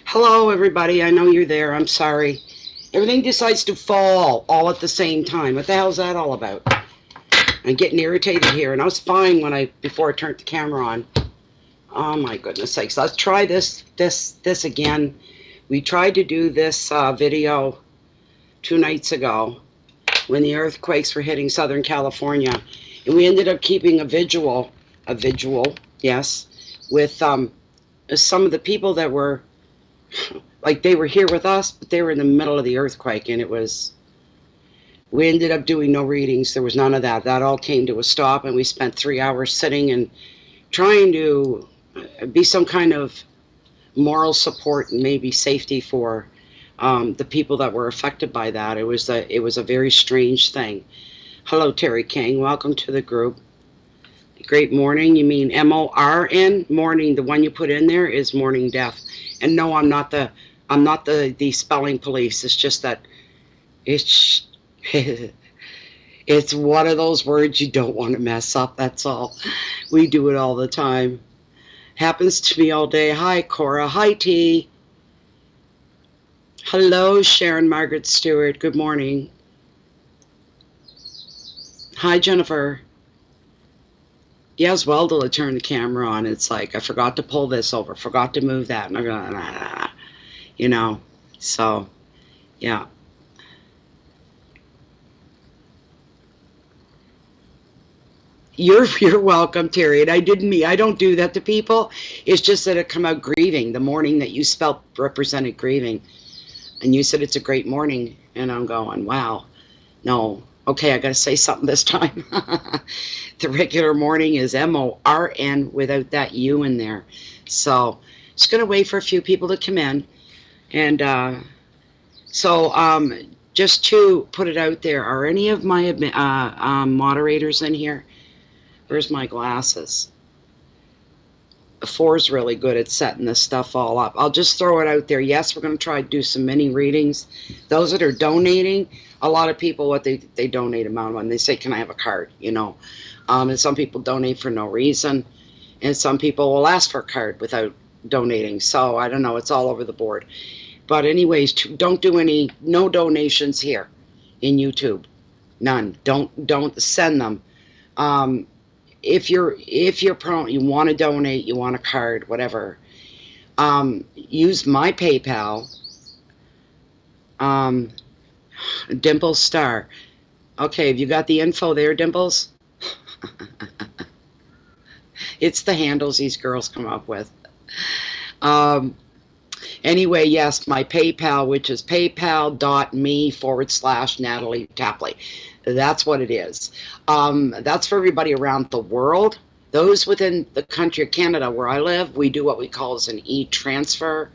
Hello, everybody. I know you're there. I'm sorry. Everything decides to fall all at the same time. What the hell's that all about? I'm getting irritated here, and I was fine before I turned the camera on. Oh my goodness sakes! Let's try this again. We tried to do this video 2 nights ago when the earthquakes were hitting Southern California, and we ended up keeping a visual, yes, with some of the people that were like they were here with us, but they were in the middle of the earthquake, and we ended up doing no readings. There was none of that. That all came to a stop, and we spent 3 hours sitting and trying to be some kind of moral support and maybe safety for the people that were affected by that. It was a very strange thing. Hello, Terry King. Welcome to the group. Great morning. You mean MORN? Morning. The one you put in there is morning death. And no, I'm not the spelling police. It's just that it's it's one of those words you don't want to mess up. That's all. We do it all the time. Happens to me all day. Hi, Cora. Hi, T. Hello, Sharon Margaret Stewart. Good morning. Hi, Jennifer. Yeah, as well to turn the camera on. It's like, I forgot to pull this over, forgot to move that, and I'm going, you know, so, yeah. You're welcome, Terry. And I don't do that to people. It's just that it come out grieving. The morning that you spelt represented grieving. And you said it's a great morning. And I'm going, wow. No. Okay, I got to say something this time. The regular morning is MORN without that U in there. So just going to wait for a few people to come in. And just to put it out there, are any of my moderators in here? Where's my glasses? 4's really good at setting this stuff all up. I'll just throw it out there. Yes, we're going to try to do some mini readings. Those that are donating, a lot of people, they donate amount when they say, can I have a card, you know? And some people donate for no reason. And some people will ask for a card without donating. So I don't know, it's all over the board. But anyways, don't do no donations here in YouTube. None. Don't send them. If you're prone, you want to donate, you want a card, whatever, use my PayPal, Dimples Star. Okay, have you got the info there, Dimples? It's the handles these girls come up with. Anyway, yes, my PayPal, which is paypal.me/Natalie Tapley. That's what it is. That's for everybody around the world. Those within the country of Canada where I live, we do what we call as an e-transfer.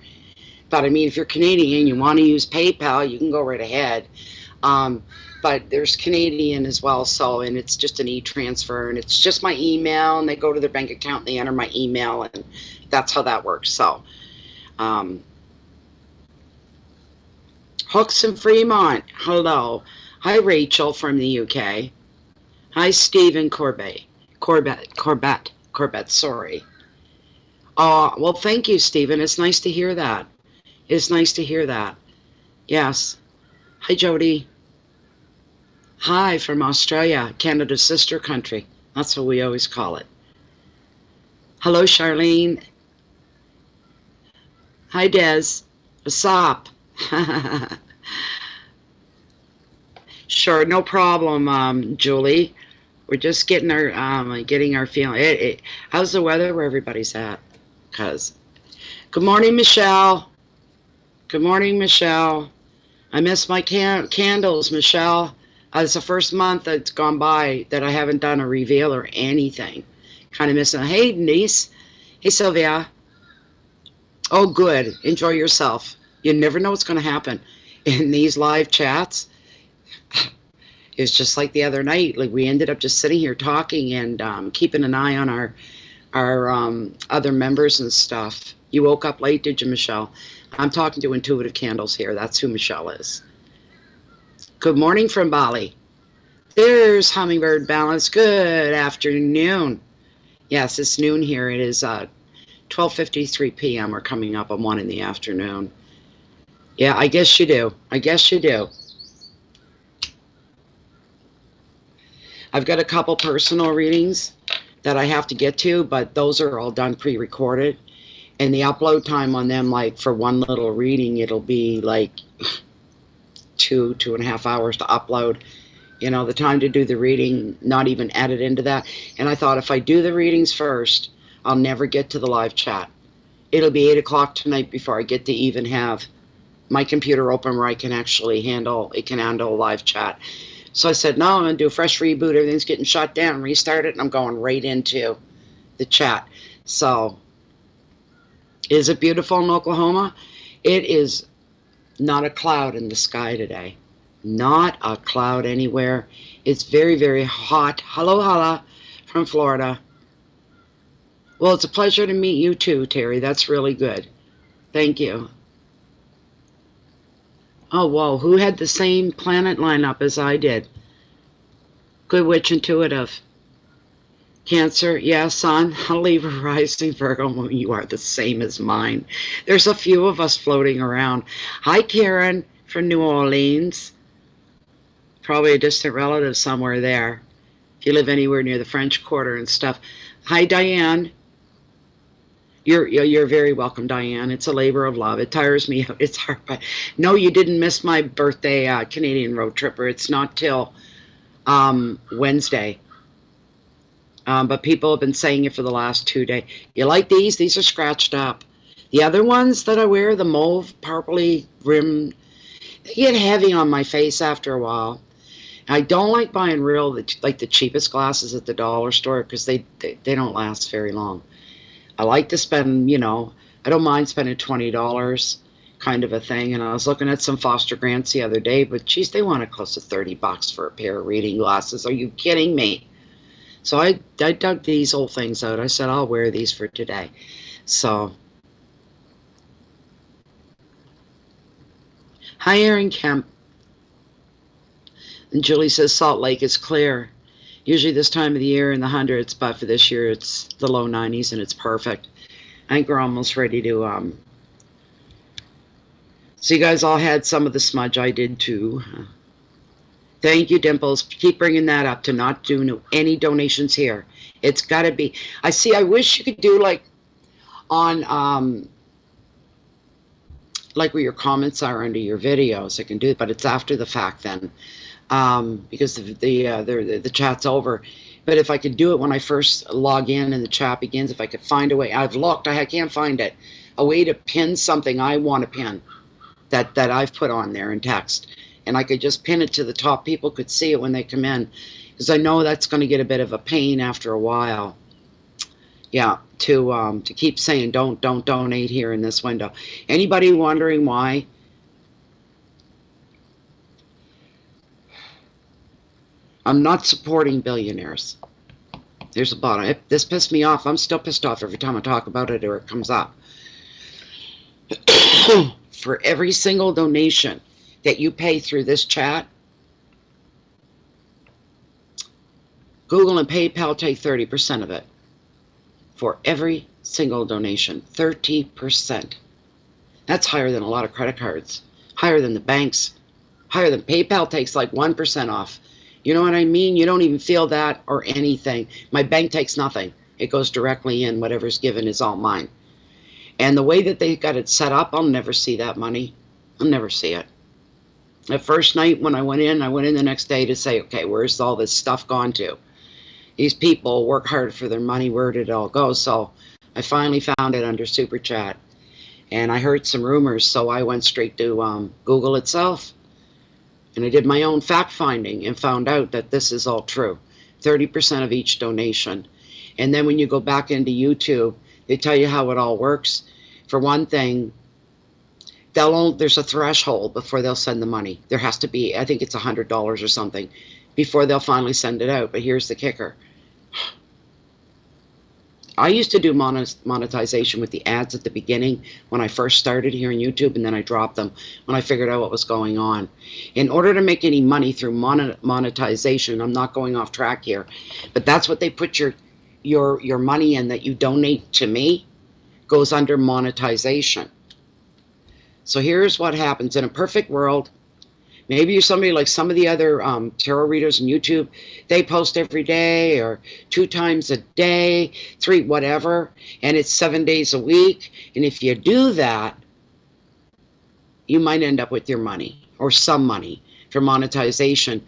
But I mean, if you're Canadian and you want to use PayPal, you can go right ahead. But there's Canadian as well, and it's just an e-transfer, and it's just my email, and they go to their bank account, and they enter my email, and that's how that works. So, Hooks in Fremont, hello. Hi, Rachel from the UK. Hi, Stephen Corbett, sorry. Well, thank you, Stephen. It's nice to hear that. It's nice to hear that. Yes. Hi, Jody. Hi, from Australia, Canada's sister country. That's what we always call it. Hello, Charlene. Hi, Des. What's up? Sure, no problem, Julie. We're just getting our feeling. How's the weather where everybody's at? Good morning, Michelle. Good morning, Michelle. I miss my candles, Michelle. It's the first month that's gone by that I haven't done a reveal or anything. Kind of missing. Hey, Denise. Hey, Sylvia. Oh, good. Enjoy yourself. You never know what's going to happen in these live chats. It's just like the other night. Like, we ended up just sitting here talking and keeping an eye on our other members and stuff. You woke up late, did you, Michelle? I'm talking to Intuitive Candles here. That's who Michelle is. Good morning from Bali. There's Hummingbird Balance. Good afternoon. Yes, it's noon here. It is 12:53 p.m. are coming up on 1 in the afternoon. Yeah, I guess you do. I guess you do. I've got a couple personal readings that I have to get to, but those are all done pre-recorded. And the upload time on them, like for one little reading, it'll be like 2.5 hours to upload. You know, the time to do the reading, not even added into that. And I thought if I do the readings first, I'll never get to the live chat. It'll be 8 o'clock tonight before I get to even have my computer open where I can actually handle live chat. So I said, no, I'm going to do a fresh reboot. Everything's getting shut down, restart it, and I'm going right into the chat. So, is it beautiful in Oklahoma? It is not a cloud in the sky today. Not a cloud anywhere. It's very, very hot. Aloha from Florida. Well, it's a pleasure to meet you too, Terry. That's really good. Thank you. Oh, whoa. Who had the same planet lineup as I did? Good Witch Intuitive. Cancer, yeah, Sun, Libra, Rising, Virgo, you are the same as mine. There's a few of us floating around. Hi, Karen from New Orleans. Probably a distant relative somewhere there. If you live anywhere near the French Quarter and stuff. Hi, Diane. You're very welcome, Diane. It's a labor of love. It tires me out. It's hard, but no, you didn't miss my birthday, Canadian Road Tripper. It's not till Wednesday. But people have been saying it for the last 2 days. You like these? These are scratched up. The other ones that I wear, the mauve, purpley rim, they get heavy on my face after a while. I don't like buying like the cheapest glasses at the dollar store because they don't last very long. I like to spend, you know, I don't mind spending $20 kind of a thing. And I was looking at some Foster Grants the other day, but geez, they wanted close to $30 for a pair of reading glasses. Are you kidding me? So I dug these old things out. I said, I'll wear these for today. So, hi, Aaron Kemp. And Julie says Salt Lake is clear. Usually this time of the year in the hundreds, but for this year it's the low 90s and it's perfect. I think we're almost ready to, so you guys all had some of the smudge. I did too. Thank you, Dimples. Keep bringing that up to not do any donations here. It's got to be. I wish you could do like on, like where your comments are under your videos. I can do it, but it's after the fact then. Because the chat's over. But if I could do it when I first log in and the chat begins, if I could find a way, I've looked, I can't find it, a way to pin something I want to pin that I've put on there in text. And I could just pin it to the top. People could see it when they come in. Because I know that's going to get a bit of a pain after a while. Yeah, to keep saying don't donate here in this window. Anybody wondering why? I'm not supporting billionaires. There's a bottom. This pissed me off. I'm still pissed off every time I talk about it or it comes up. For every single donation that you pay through this chat, Google and PayPal take 30% of it. For every single donation, 30%. That's higher than a lot of credit cards. Higher than the banks. Higher than PayPal takes like 1% off. You know what I mean? You don't even feel that or anything. My bank takes nothing. It goes directly in. Whatever's given is all mine. And the way that they got it set up, I'll never see that money. I'll never see it. The first night when I went in the next day to say, okay, where's all this stuff gone to? These people work hard for their money. Where did it all go? So I finally found it under Super Chat. And I heard some rumors, so I went straight to Google itself. And I did my own fact-finding and found out that this is all true. 30% of each donation. And then when you go back into YouTube, they tell you how it all works. For one thing, there's a threshold before they'll send the money. There has to be, I think it's $100 or something, before they'll finally send it out. But here's the kicker. I used to do monetization with the ads at the beginning when I first started here on YouTube, and then I dropped them when I figured out what was going on. In order to make any money through monetization, I'm not going off track here, but that's what they put your money in that you donate to me goes under monetization. So here's what happens in a perfect world. Maybe you're somebody like some of the other tarot readers on YouTube. They post every day or 2 times a day, 3, whatever, and it's 7 days a week. And if you do that, you might end up with your money or some money for monetization.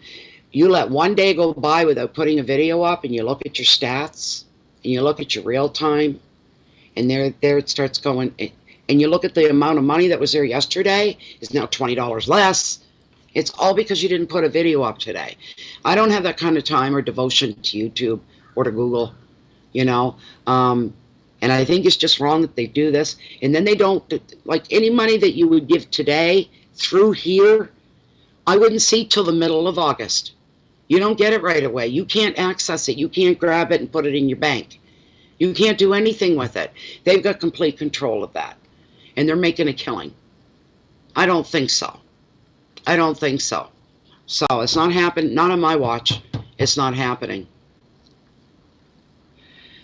You let one day go by without putting a video up, and you look at your stats, and you look at your real time, and there it starts going. And you look at the amount of money that was there yesterday is now $20 less. It's all because you didn't put a video up today. I don't have that kind of time or devotion to YouTube or to Google, you know. And I think it's just wrong that they do this. And then they don't, like any money that you would give today through here, I wouldn't see till the middle of August. You don't get it right away. You can't access it. You can't grab it and put it in your bank. You can't do anything with it. They've got complete control of that. And they're making a killing. I don't think so. I don't think so. So it's not happening. Not on my watch. It's not happening.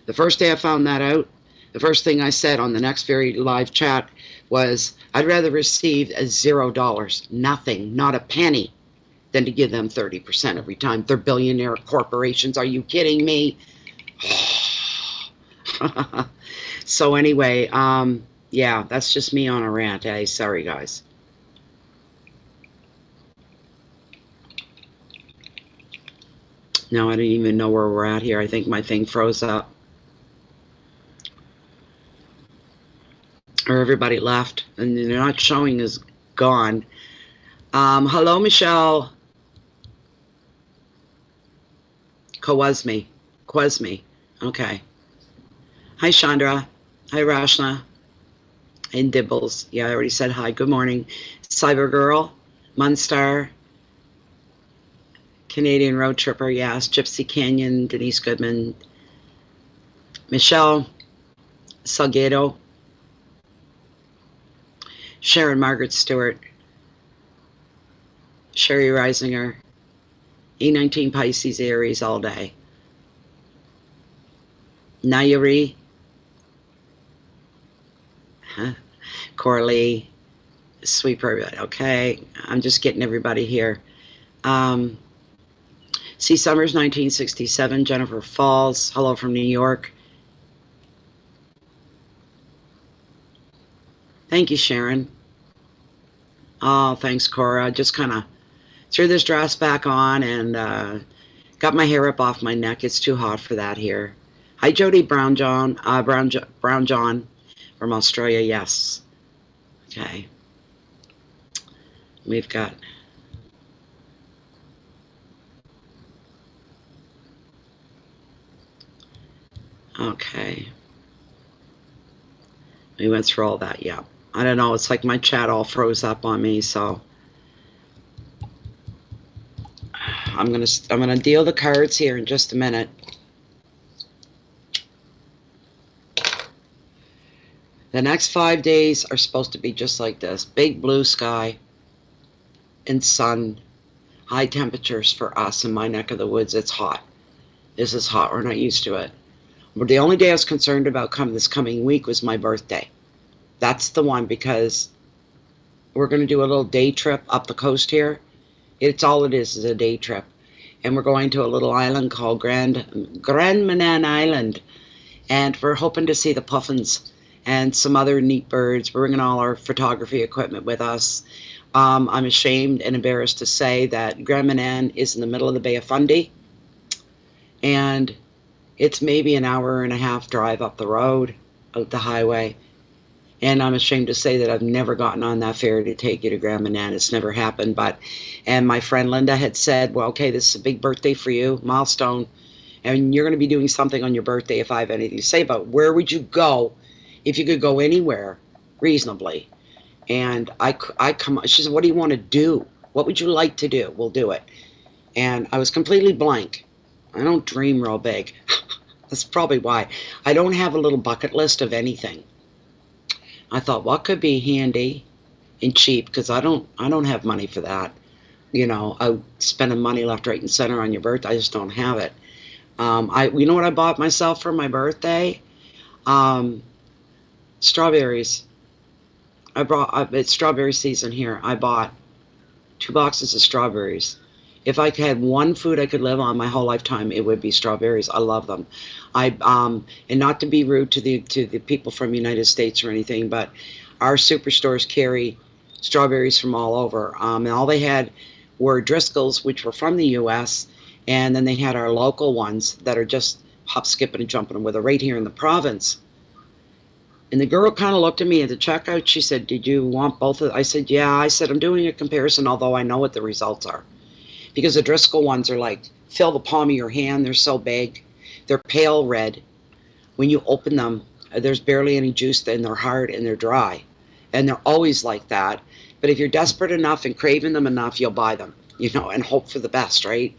The first day I found that out, the first thing I said on the next very live chat was, I'd rather receive $0, nothing, not a penny, than to give them 30% every time. They're billionaire corporations. Are you kidding me? So anyway, yeah, that's just me on a rant. Hey, sorry guys. No, I don't even know where we're at here. I think my thing froze up. Or everybody left, and they're not showing is gone. Hello, Michelle. Kwasmi. Okay. Hi, Chandra. Hi, Rashna. And Dibbles. Yeah, I already said hi. Good morning. Cyber Girl. Munstar. Canadian Road Tripper. Yes. Gypsy Canyon. Denise Goodman. Michelle. Salgado. Sharon Margaret Stewart. Sherry Reisinger. E19 Pisces Aries all day. Nayuri. Corley. Sweeper. Okay. I'm just getting everybody here. C. Summers 1967. Jennifer Falls. Hello from New York. Thank you, Sharon. Oh, thanks, Cora. Just kind of threw this dress back on and got my hair up off my neck. It's too hot for that here. Hi, Jody Brown John from Australia. Yes. Okay. We've got. Okay. We went through all that. Yeah. I don't know. It's like my chat all froze up on me, so I'm gonna deal the cards here in just a minute. The next 5 days are supposed to be just like this. Big blue sky and sun. High temperatures for us in my neck of the woods. It's hot. This is hot. We're not used to it. But the only day I was concerned about this coming week was my birthday. That's the one, because we're going to do a little day trip up the coast here. It's all it is a day trip. And we're going to a little island called Grand Manan Island. And we're hoping to see the puffins and some other neat birds. We're bringing all our photography equipment with us. I'm ashamed and embarrassed to say that Grand Manan is in the middle of the Bay of Fundy. And it's maybe an hour and a half drive up the road, out the highway. And I'm ashamed to say that I've never gotten on that ferry to take you to Grand Manan. It's never happened. And my friend Linda had said, well, okay, this is a big birthday for you, milestone. And you're going to be doing something on your birthday if I have anything to say about it. Where would you go if you could go anywhere reasonably? And she said, what do you want to do? What would you like to do? We'll do it. And I was completely blank. I don't dream real big. That's probably why. I don't have a little bucket list of anything. I thought, what could be handy and cheap? Because I don't have money for that. You know, I'm spending money left, right, and center on your birthday. I just don't have it. You know what I bought myself for my birthday? Strawberries. It's strawberry season here. I bought 2 boxes of strawberries. If I had one food I could live on my whole lifetime, it would be strawberries. I love them. And not to be rude to the people from the United States or anything, but our superstores carry strawberries from all over. And all they had were Driscoll's, which were from the U.S., and then they had our local ones that are just hop, skipping, and jumping with it right here in the province. And the girl kind of looked at me at the checkout. She said, "Did you want both of?" I said, "Yeah." I said, "I'm doing a comparison, although I know what the results are." Because the Driscoll ones are like, fill the palm of your hand. They're so big. They're pale red. When you open them, there's barely any juice, and they're hard and they're dry. And they're always like that. But if you're desperate enough and craving them enough, you'll buy them, and hope for the best, right?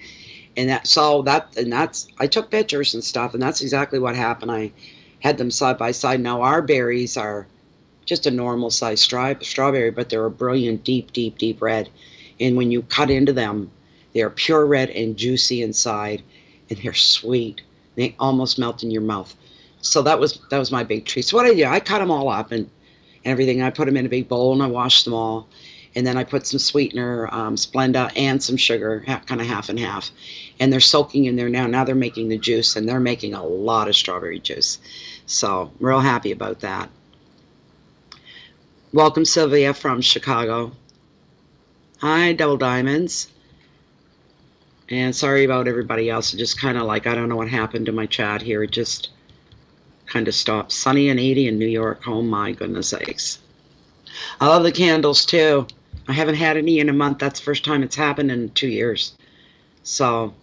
And that's, I took pictures and stuff, and that's exactly what happened. I had them side by side. Now, our berries are just a normal size strawberry, but they're a brilliant, deep, deep, deep red. And when you cut into them, they're pure red and juicy inside, and they're sweet. They almost melt in your mouth. So that was my big treat. So what I did, I cut them all up and everything. I put them in a big bowl and I washed them all. And then I put some sweetener, Splenda, and some sugar, kind of half and half. And they're soaking in there now. Now they're making the juice, and they're making a lot of strawberry juice. So I'm real happy about that. Welcome, Sylvia from Chicago. Hi, Double Diamonds. And sorry about everybody else. It just kind of like, I don't know what happened to my chat here. It just kind of stopped. Sunny and 80 in New York. Oh my goodness sakes. I love the candles too. I haven't had any in a month. That's the first time it's happened in 2 years. So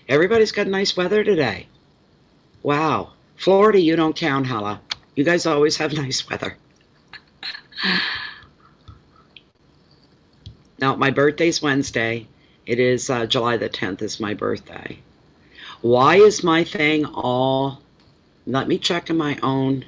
everybody's got nice weather today. Wow. Florida, you don't count, Hala. You guys always have nice weather. Now, my birthday's Wednesday. It is July the 10th is my birthday. Why is my thing all... Let me check in my own...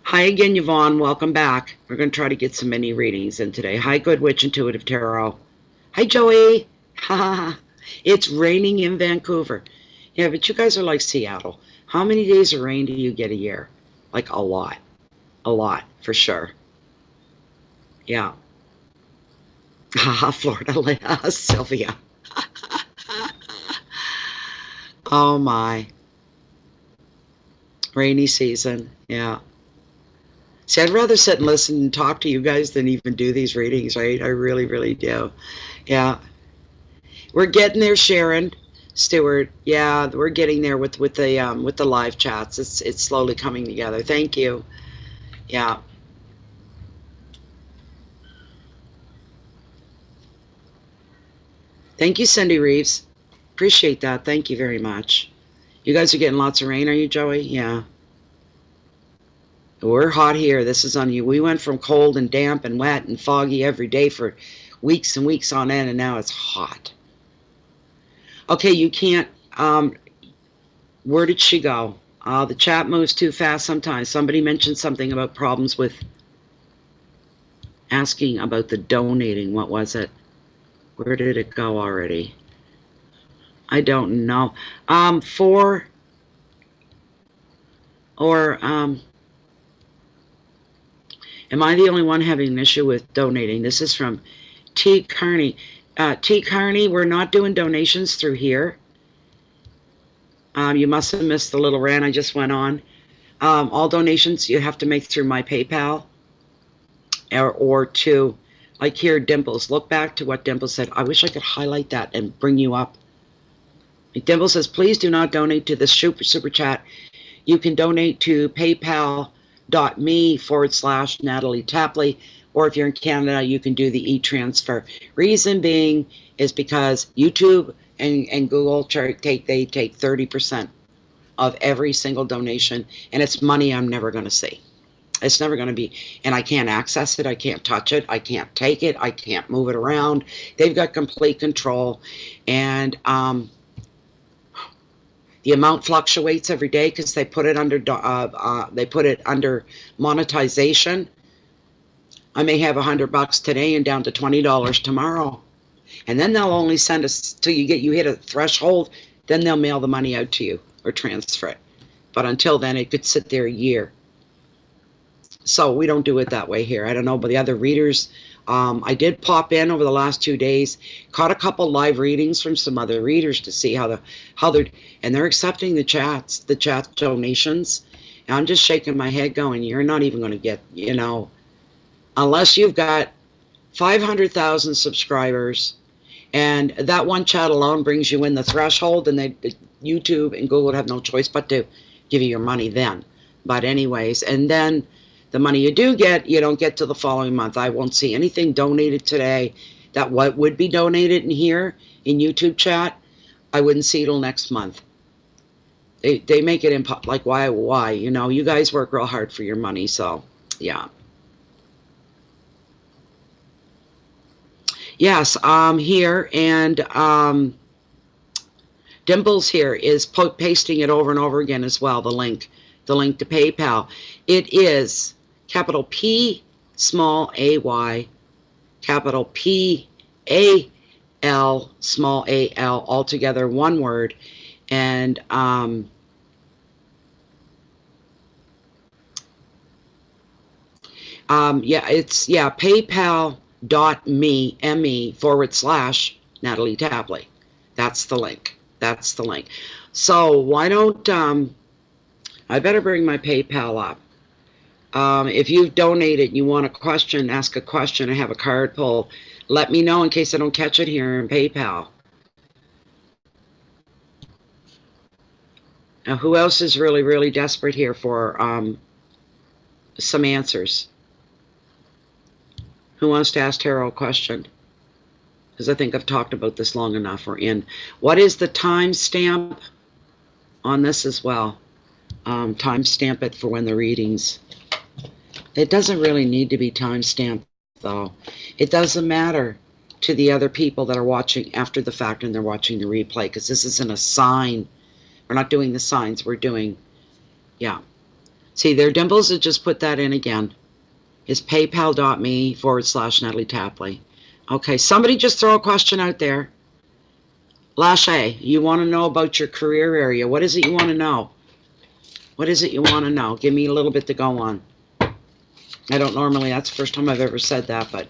Hi again, Yvonne. Welcome back. We're going to try to get some mini readings in today. Hi, Good Witch Intuitive Tarot. Hi, Joey. It's raining in Vancouver. Yeah, but you guys are like Seattle. How many days of rain do you get a year? Like a lot. A lot, for sure. Yeah. Florida, Sylvia. Oh, my. Rainy season. Yeah. See, I'd rather sit and listen and talk to you guys than even do these readings, right? I really, really do. Yeah. We're getting there, Sharon Stewart. Yeah, we're getting there with the live chats. It's slowly coming together. Thank you. Yeah. Thank you, Cindy Reeves. Appreciate that. Thank you very much. You guys are getting lots of rain, are you, Joey? Yeah. We're hot here. This is on you. We went from cold and damp and wet and foggy every day for weeks and weeks on end, and now it's hot. Okay, you can't... where did she go? The chat moves too fast sometimes. Somebody mentioned something about problems with asking about the donating. What was it? Where did it go already? I don't know. Am I the only one having an issue with donating? This is from T. Carney. T. Carney, we're not doing donations through here. You must have missed the little rant I just went on. All donations you have to make through my PayPal or to, like here, Dimples. Look back to what Dimples said. I wish I could highlight that and bring you up. Dimples says, please do not donate to this super chat. You can donate to paypal.me/Natalie Tapley, or if you're in Canada, you can do the e-transfer. Reason being is because YouTube and Google take 30% of every single donation, and it's money I'm never going to see. It's never going to be, and I can't access it, I can't touch it, I can't take it, I can't move it around. They've got complete control, and the amount fluctuates every day because they put it under monetization. I may have $100 today and down to $20 tomorrow. And then they'll only send us till you hit a threshold, then they'll mail the money out to you or transfer it. But until then, it could sit there a year. So we don't do it that way here. I don't know, but the other readers, I did pop in over the last 2 days, caught a couple live readings from some other readers to see how they're, and they're accepting the chat donations. And I'm just shaking my head going, you're not even going to get, unless you've got 500,000 subscribers, and that one chat alone brings you in the threshold, and YouTube and Google would have no choice but to give you your money then. But anyways, and then the money you do get, you don't get till the following month. I won't see anything donated today that what would be donated in here in YouTube chat. I wouldn't see till next month. They make it like why? You guys work real hard for your money, so yeah. Yes, here, and Dimples here is pasting it over and over again as well, the link to PayPal. It is capital P, small a-y, capital P-A-L, small a-l, all together, one word. And it's PayPal.me, me/Natalie Tapley. That's the link. So why don't I better bring my PayPal up. If you've donated, you want a question, ask a question, I have a card pull, let me know in case I don't catch it here in PayPal. Now, who else is really, really desperate here for some answers? Who wants to ask Tarot a question? Because I think I've talked about this long enough. We're in. What is the time stamp on this as well? Time stamp it for when the readings. It doesn't really need to be time stamped, though. It doesn't matter to the other people that are watching after the fact and they're watching the replay, because this isn't a sign. We're not doing the signs. We're doing, yeah. See, there, Dimples had just put that in again. It's paypal.me/Natalie Tapley. Okay, somebody just throw a question out there. Lachey, you want to know about your career area. What is it you want to know? What is it you want to know? Give me a little bit to go on. I don't normally, that's the first time I've ever said that, but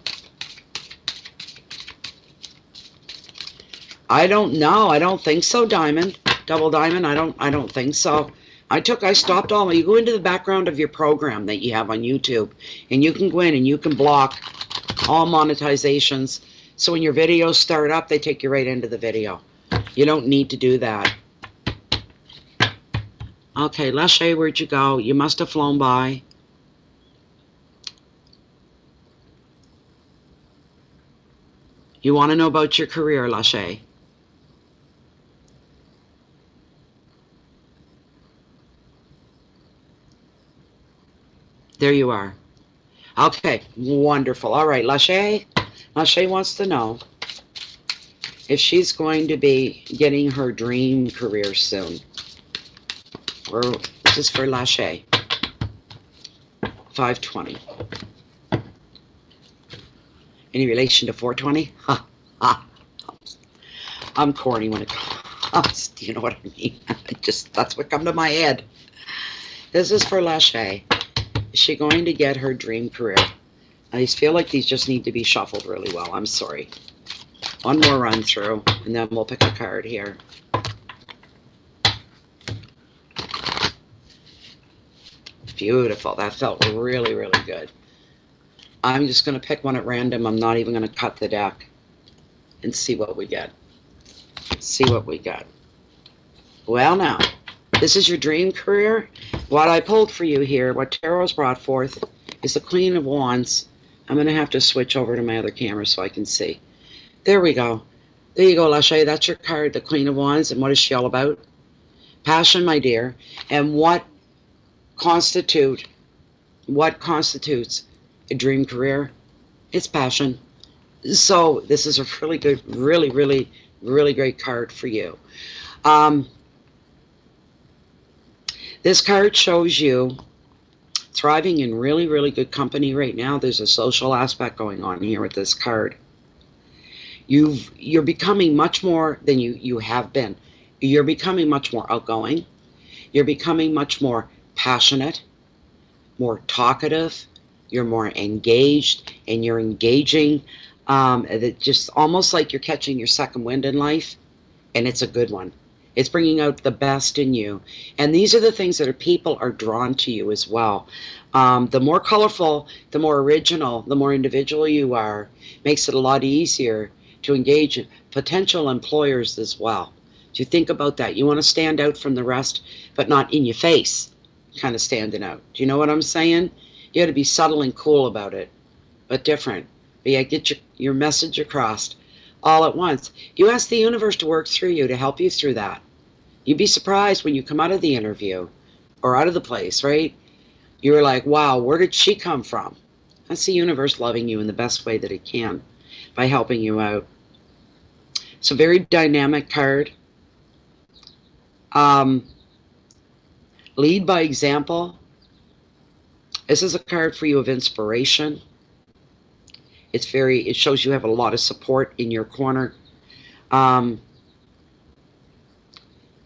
I don't know. I don't think so, Diamond. Double Diamond, I don't think so. I stopped all my, you go into the background of your program that you have on YouTube, and you can go in and you can block all monetizations. So when your videos start up, they take you right into the video. You don't need to do that. Okay, Lachey, where'd you go? You must have flown by. You want to know about your career, Lachey? There you are. Okay, wonderful. All right, Lachey. Lachey wants to know if she's going to be getting her dream career soon. This is for Lachey. 520. Any relation to 420? Ha, ha. I'm corny when it comes. Do you know what I mean? That's what comes to my head. This is for Lachey. Is she going to get her dream career? I feel like these just need to be shuffled really well. I'm sorry. One more run through, and then we'll pick a card here. Beautiful. That felt really, really good. I'm just going to pick one at random. I'm not even going to cut the deck and see what we get. See what we got. Well, now, this is your dream career. What I pulled for you here, what Tarot's brought forth, is the Queen of Wands. I'm going to have to switch over to my other camera so I can see. There we go. There you go, Lachey. That's your card, the Queen of Wands. And what is she all about? Passion, my dear. And what constitutes a dream career? It's passion. So this is a really good, really, really, really great card for you. This card shows you thriving in really, really good company right now. There's a social aspect going on here with this card. You're becoming much more than you have been. You're becoming much more outgoing. You're becoming much more passionate, more talkative. You're more engaged, and you're engaging. That just almost like you're catching your second wind in life, and it's a good one. It's bringing out the best in you, and these are the things that people are drawn to you as well. The more colorful, the more original, the more individual you are, makes it a lot easier to engage potential employers as well. So you think about that. You want to stand out from the rest, but not in your face, kind of standing out. Do you know what I'm saying? You got to be subtle and cool about it, but different. But yeah, get your message across all at once. You ask the universe to work through you to help you through that. You'd be surprised when you come out of the interview or out of the place, right? You're like, wow, where did she come from? That's the universe loving you in the best way that it can by helping you out. It's a very dynamic card. Lead by example. This is a card for you of inspiration. It shows you have a lot of support in your corner.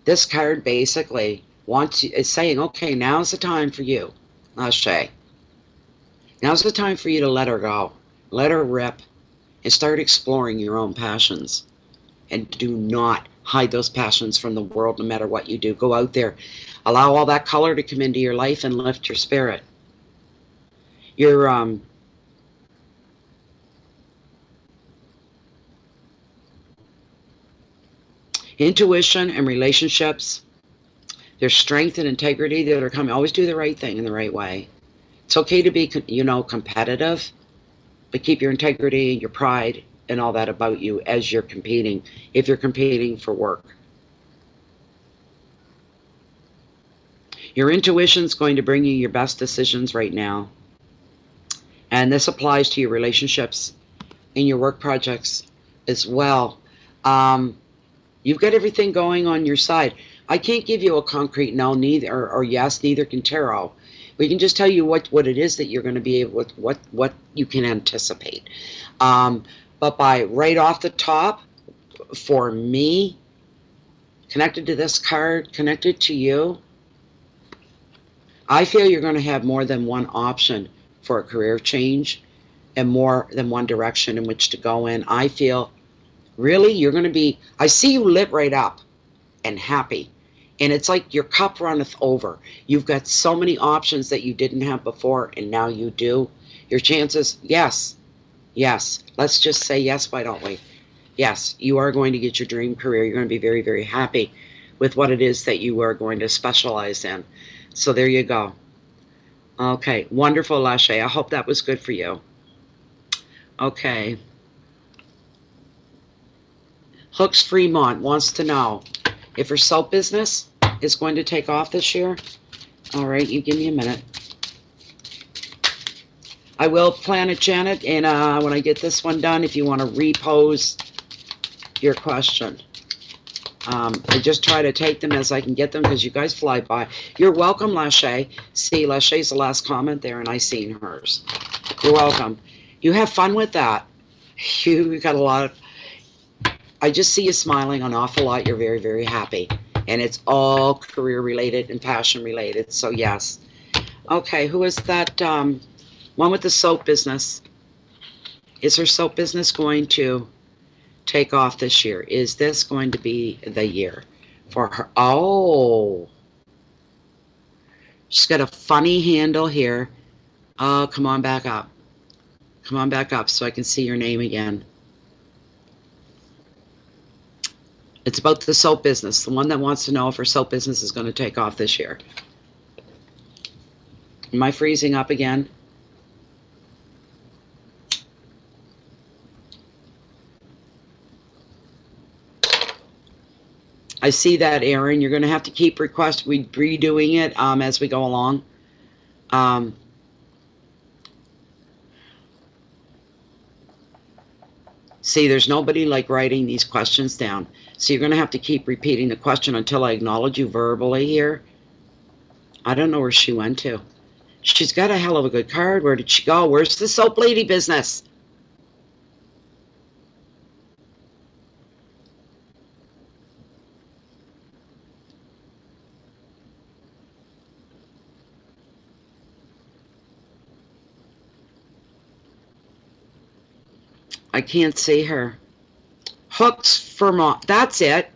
This card basically is saying, okay, now's the time for you, Lashe. Now's the time for you to let her go, let her rip, and start exploring your own passions. And do not hide those passions from the world no matter what you do. Go out there. Allow all that color to come into your life and lift your spirit. Your intuition and relationships, there's strength and integrity that are coming. Always do the right thing in the right way. It's okay to be, competitive, but keep your integrity, your pride, and all that about you as you're competing, if you're competing for work. Your intuition's going to bring you your best decisions right now. And this applies to your relationships and your work projects as well. You've got everything going on your side. I can't give you a concrete no, neither, or yes, neither can tarot. We can just tell you what it is that you're going to be able to, what you can anticipate. But by right off the top, for me, connected to this card, connected to you, I feel you're going to have more than one option for a career change and more than one direction in which to go in. I feel really you're going to be, I see you lit right up and happy. And it's like your cup runneth over. You've got so many options that you didn't have before, and now you do. Your chances, yes. Let's just say yes, why don't we? Yes, you are going to get your dream career. You're going to be very, very happy with what it is that you are going to specialize in. So there you go. Okay, wonderful, Lashe. I hope that was good for you. Okay. Hooks Fremont wants to know if her soap business is going to take off this year. All right, you give me a minute. I will plan it, Janet, and when I get this one done, if you want to repose your question. I just try to take them as I can get them because you guys fly by. You're welcome, Lashe. See, Lashe's the last comment there, and I seen hers. You're welcome. You have fun with that. You got a lot of... I just see you smiling an awful lot. You're very, very happy. And it's all career-related and passion-related, so yes. Okay, who is that one with the soap business? Is her soap business going to take off this year? Is this going to be the year for her? Oh, she's got a funny handle here. Oh, come on back up. Come on back up so I can see your name again. It's about the soap business, the one that wants to know if her soap business is going to take off this year. Am I freezing up again? I see that, Aaron. You're going to have to keep redoing it as we go along. See, there's nobody like writing these questions down. So you're going to have to keep repeating the question until I acknowledge you verbally here. I don't know where she went to. She's got a hell of a good card. Where did she go? Where's the soap lady business? I can't see her. Hooks Vermont. That's it.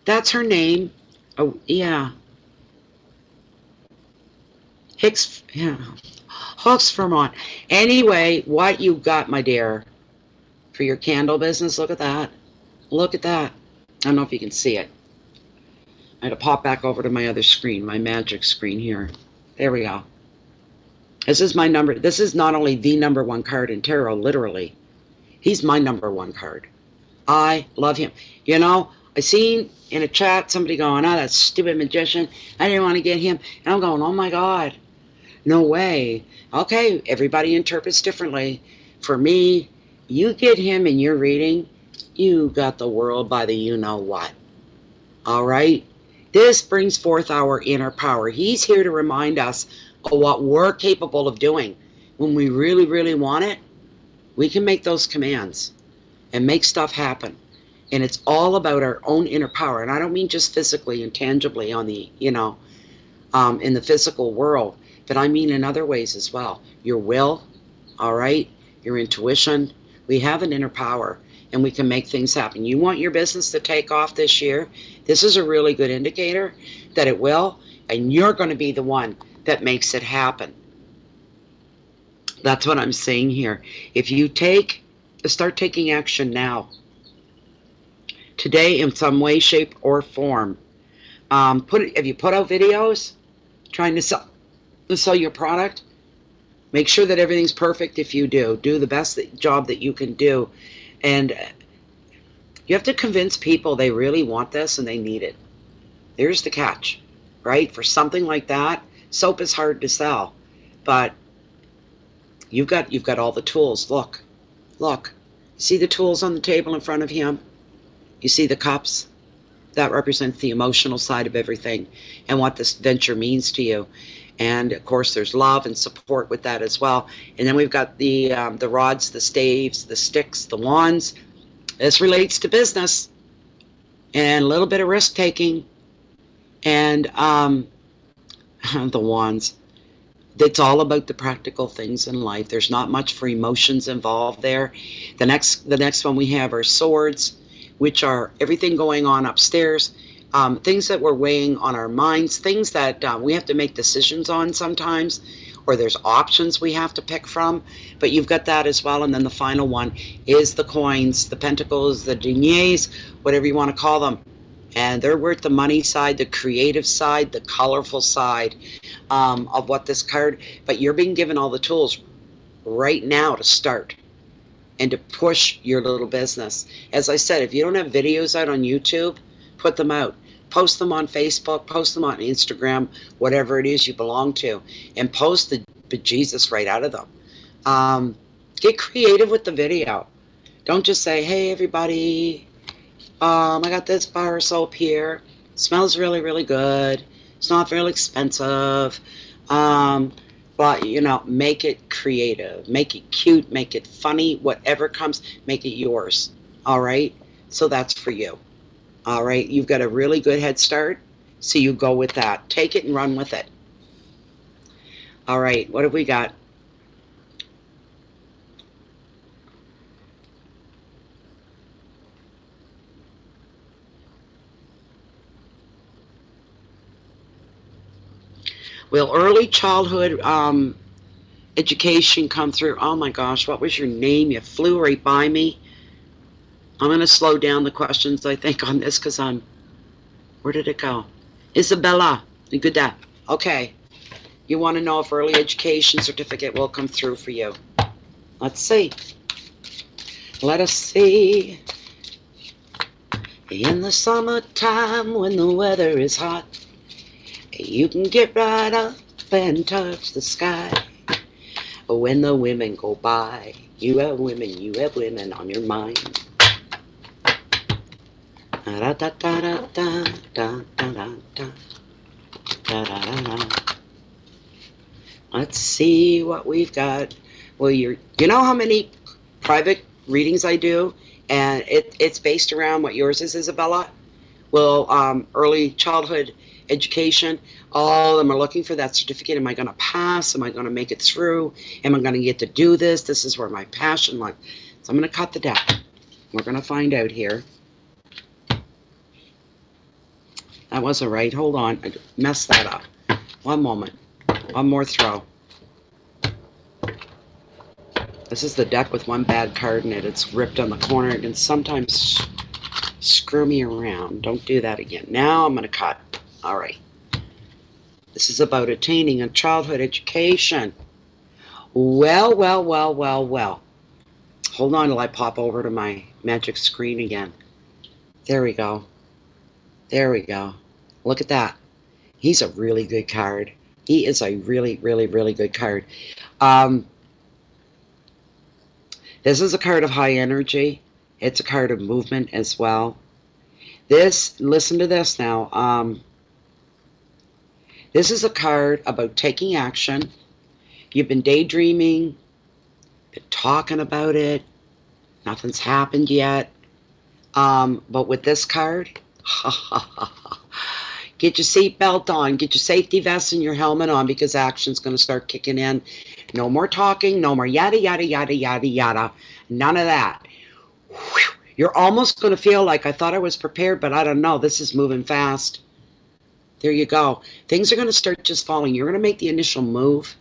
That's her name. Oh, yeah. Hicks, yeah. Hooks Vermont. Anyway, what you got, my dear, for your candle business? Look at that. Look at that. I don't know if you can see it. I had to pop back over to my other screen, my magic screen here. There we go. This is my number. This is not only the #1 card in tarot, literally. He's my #1 card. I love him. You know, I seen in a chat somebody going, oh, that stupid magician. I didn't want to get him. And I'm going, oh my God. No way. Okay, everybody interprets differently. For me, you get him in your reading, you got the world by the you-know-what. All right? This brings forth our inner power. He's here to remind us of what we're capable of doing. When we really, really want it, we can make those commands and make stuff happen. And it's all about our own inner power. And I don't mean just physically and tangibly on the, in the physical world, but I mean in other ways as well. Your will, all right, your intuition. We have an inner power, and we can make things happen. You want your business to take off this year? This is a really good indicator that it will, and you're going to be the one that makes it happen. That's what I'm saying here. If you start taking action now, today, in some way, shape, or form. Have you put out videos trying to sell your product? Make sure that everything's perfect. If you do the best job that you can do. And you have to convince people they really want this and they need it. There's the catch, right? For something like that, soap is hard to sell, but you've got all the tools. Look, see the tools on the table in front of him? You see the cups? That represents the emotional side of everything and what this venture means to you. And of course there's love and support with that as well. And then we've got the rods, the staves, the sticks, the wands. This relates to business and a little bit of risk taking. And the wands. It's all about the practical things in life. There's not much for emotions involved there. The next one we have are swords, which are everything going on upstairs, things that we're weighing on our minds, things that we have to make decisions on sometimes, or there's options we have to pick from, but you've got that as well. And then the final one is the coins, the pentacles, the deniers, whatever you want to call them. And they're worth the money side, the creative side, the colorful side of what this card, but you're being given all the tools right now to start and to push your little business. As I said, if you don't have videos out on YouTube, put them out. Post them on Facebook, post them on Instagram, whatever it is you belong to, and post the bejesus right out of them. Get creative with the video. Don't just say, hey, everybody, I got this bar of soap here. It smells really, really good. It's not very expensive. But, make it creative, make it cute, make it funny, whatever comes, make it yours. All right? So that's for you. All right? You've got a really good head start, so you go with that. Take it and run with it. All right, what have we got? Will early childhood education come through? Oh my gosh, what was your name? You flew right by me. I'm going to slow down the questions, I think, on this because where did it go? Isabella. Good. Okay. You want to know if early education certificate will come through for you. Let's see. Let us see. In the summertime when the weather is hot, you can get right up and touch the sky. When the women go by, you have women on your mind. Da, da, da, da, da, da, da, da, da, da, da. Let's see what we've got. Well, you know how many private readings I do, and it's based around what yours is, Isabella? Well, early childhood education, all of them are looking for that certificate. Am I going to pass? Am I going to make it through? Am I going to get to do this? This is where my passion lies. So I'm going to cut the deck. We're going to find out here. That wasn't right. Hold on. I messed that up. One moment. One more throw. This is the deck with one bad card in it. It's ripped on the corner. It can sometimes screw me around. Don't do that again. Now I'm going to cut. All right. This is about attaining a childhood education. Well, well, well, well, well. Hold on till I pop over to my magic screen again. There we go. There we go. Look at that. He's a really good card. He is a really, really, really good card. This is a card of high energy. It's a card of movement as well. This, listen to this now. This is a card about taking action. You've been daydreaming, been talking about it. Nothing's happened yet. But with this card, get your seatbelt on, get your safety vest and your helmet on, because action's going to start kicking in. No more talking, no more yada, yada, yada, yada, yada. None of that. Whew. You're almost going to feel like, I thought I was prepared, but I don't know. This is moving fast. There you go. Things are going to start just falling. You're going to make the initial move.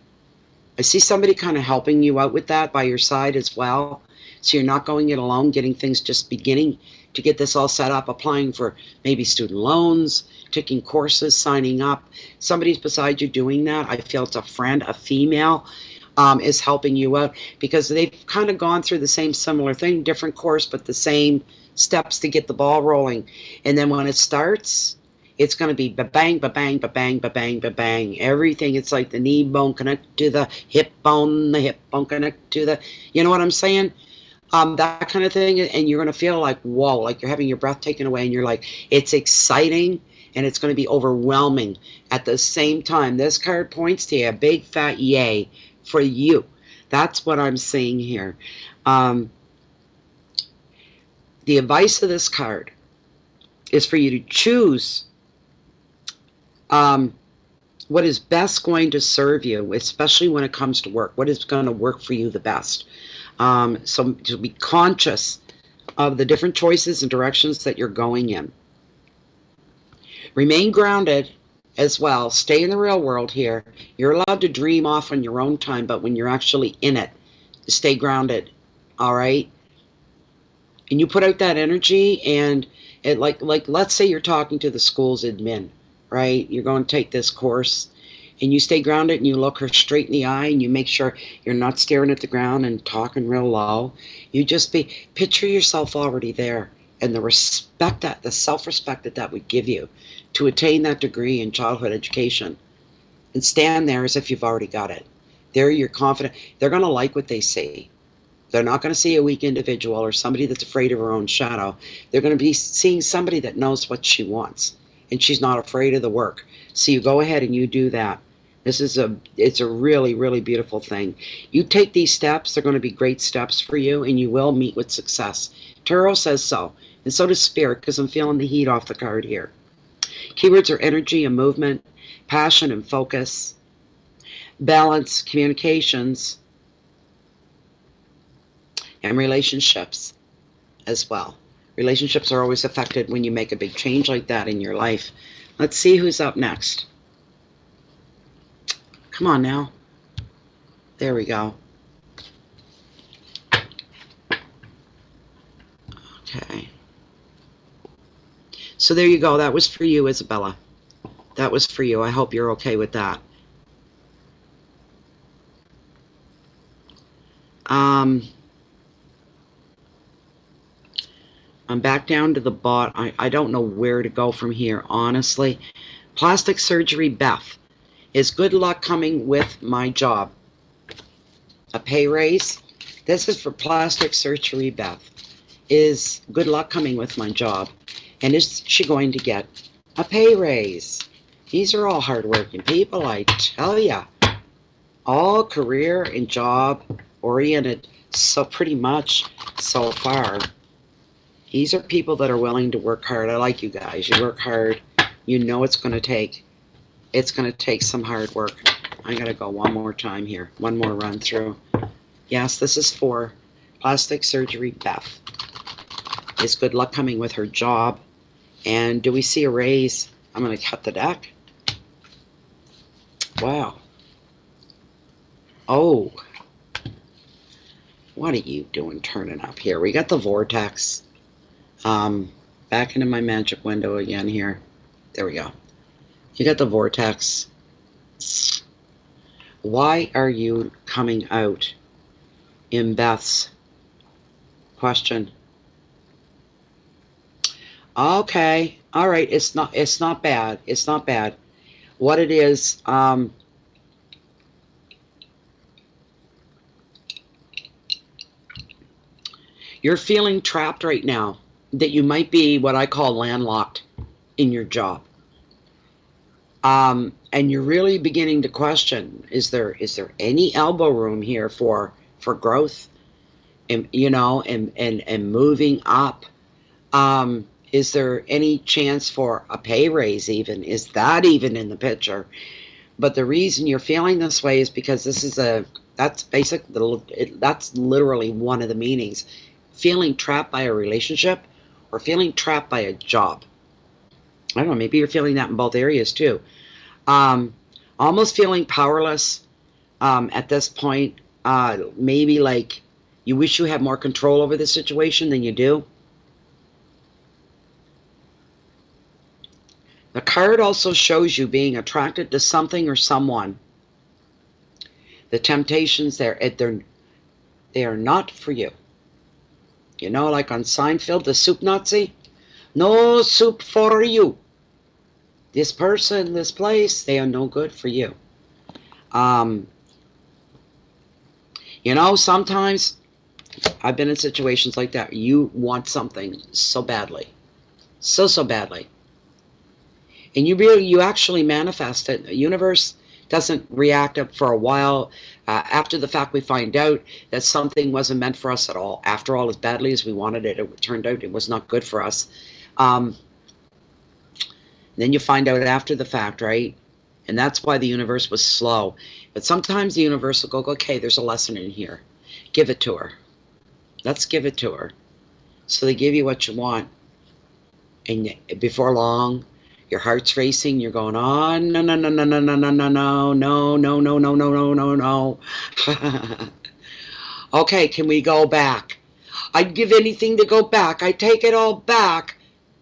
I see somebody kind of helping you out with that by your side as well. So you're not going it alone, getting things just beginning to get this all set up, applying for maybe student loans, taking courses, signing up. Somebody's beside you doing that. I feel it's a friend, a female, is helping you out, because they've kind of gone through the same similar thing, different course, but the same steps to get the ball rolling. And then when it starts, it's going to be ba-bang, ba-bang, ba-bang, ba-bang, ba-bang. Everything, it's like the knee bone connect to the hip bone connect to the, you know what I'm saying? That kind of thing. And you're going to feel like, whoa, like you're having your breath taken away, and you're like, it's exciting, and it's going to be overwhelming at the same time. This card points to a big fat yay for you. That's what I'm seeing here. The advice of this card is for you to choose what is best going to serve you, especially when it comes to work. What is going to work for you the best? So to be conscious of the different choices and directions that you're going in. Remain grounded as well. Stay in the real world here. You're allowed to dream off on your own time, but when you're actually in it, stay grounded. All right? And you put out that energy, and it like let's say you're talking to the school's admin, right? You're going to take this course, and you stay grounded, and you look her straight in the eye, and you make sure you're not staring at the ground and talking real low. You just picture yourself already there, and the respect, that the self-respect that would give you to attain that degree in childhood education, and stand there as if you've already got it. There you're confident. They're going to like what they see. They're not going to see a weak individual or somebody that's afraid of her own shadow. They're going to be seeing somebody that knows what she wants, and she's not afraid of the work. So you go ahead and you do that. It's a really, really beautiful thing. You take these steps. They're going to be great steps for you, and you will meet with success. Tarot says so, and so does Spirit, because I'm feeling the heat off the card here. Keywords are energy and movement, passion and focus, balance, communications, and relationships as well. Relationships are always affected when you make a big change like that in your life. Let's see who's up next. Come on now. There we go. Okay. So there you go. That was for you, Isabella. That was for you. I hope you're okay with that. I'm back down to the bottom. I don't know where to go from here, honestly. Plastic surgery, Beth. Is good luck coming with my job? A pay raise? This is for plastic surgery, Beth. Is good luck coming with my job? And is she going to get a pay raise? These are all hardworking people, I tell ya. All career and job oriented, so pretty much so far. These are people that are willing to work hard. I like you guys. You work hard. You know it's going to take some hard work. I got to go one more time here. One more run through. Yes, this is for Plastic surgery, Beth. Is good luck coming with her job? And do we see a raise? I'm going to cut the deck. Wow. Oh. What are you doing turning up here? We got the vortex. Back into my magic window again here. There we go. You got the vortex. Why are you coming out in Beth's question? Okay. All right. It's not bad. It's not bad. What it is, you're feeling trapped right now, that you might be what I call landlocked in your job. And you're really beginning to question, is there any elbow room here for growth and, you know, and moving up? Is there any chance for a pay raise even? Is that even in the picture? But the reason you're feeling this way is because that's literally one of the meanings. Feeling trapped by a relationship or feeling trapped by a job. I don't know, maybe you're feeling that in both areas too. Almost feeling powerless at this point. Maybe like you wish you had more control over the situation than you do. The card also shows you being attracted to something or someone. The temptations they are not for you. You know, like on Seinfeld, the soup Nazi? No soup for you. This person, this place, they are no good for you. You know, sometimes I've been in situations like that. You want something so badly. So badly. And you actually manifest it. The universe doesn't react up for a while. After the fact, we find out that something wasn't meant for us at all. After all, as badly as we wanted it, it turned out it was not good for us. Then you find out after the fact, right? And that's why the universe was slow. But sometimes the universe will go, okay, there's a lesson in here. Give it to her. Let's give it to her. So they give you what you want. And before long, your heart's racing. You're going, oh, no, no, no, no, no, no, no, no, no, no, no, no, no, no, no, no. Okay, can we go back? I'd give anything to go back. I take it all back.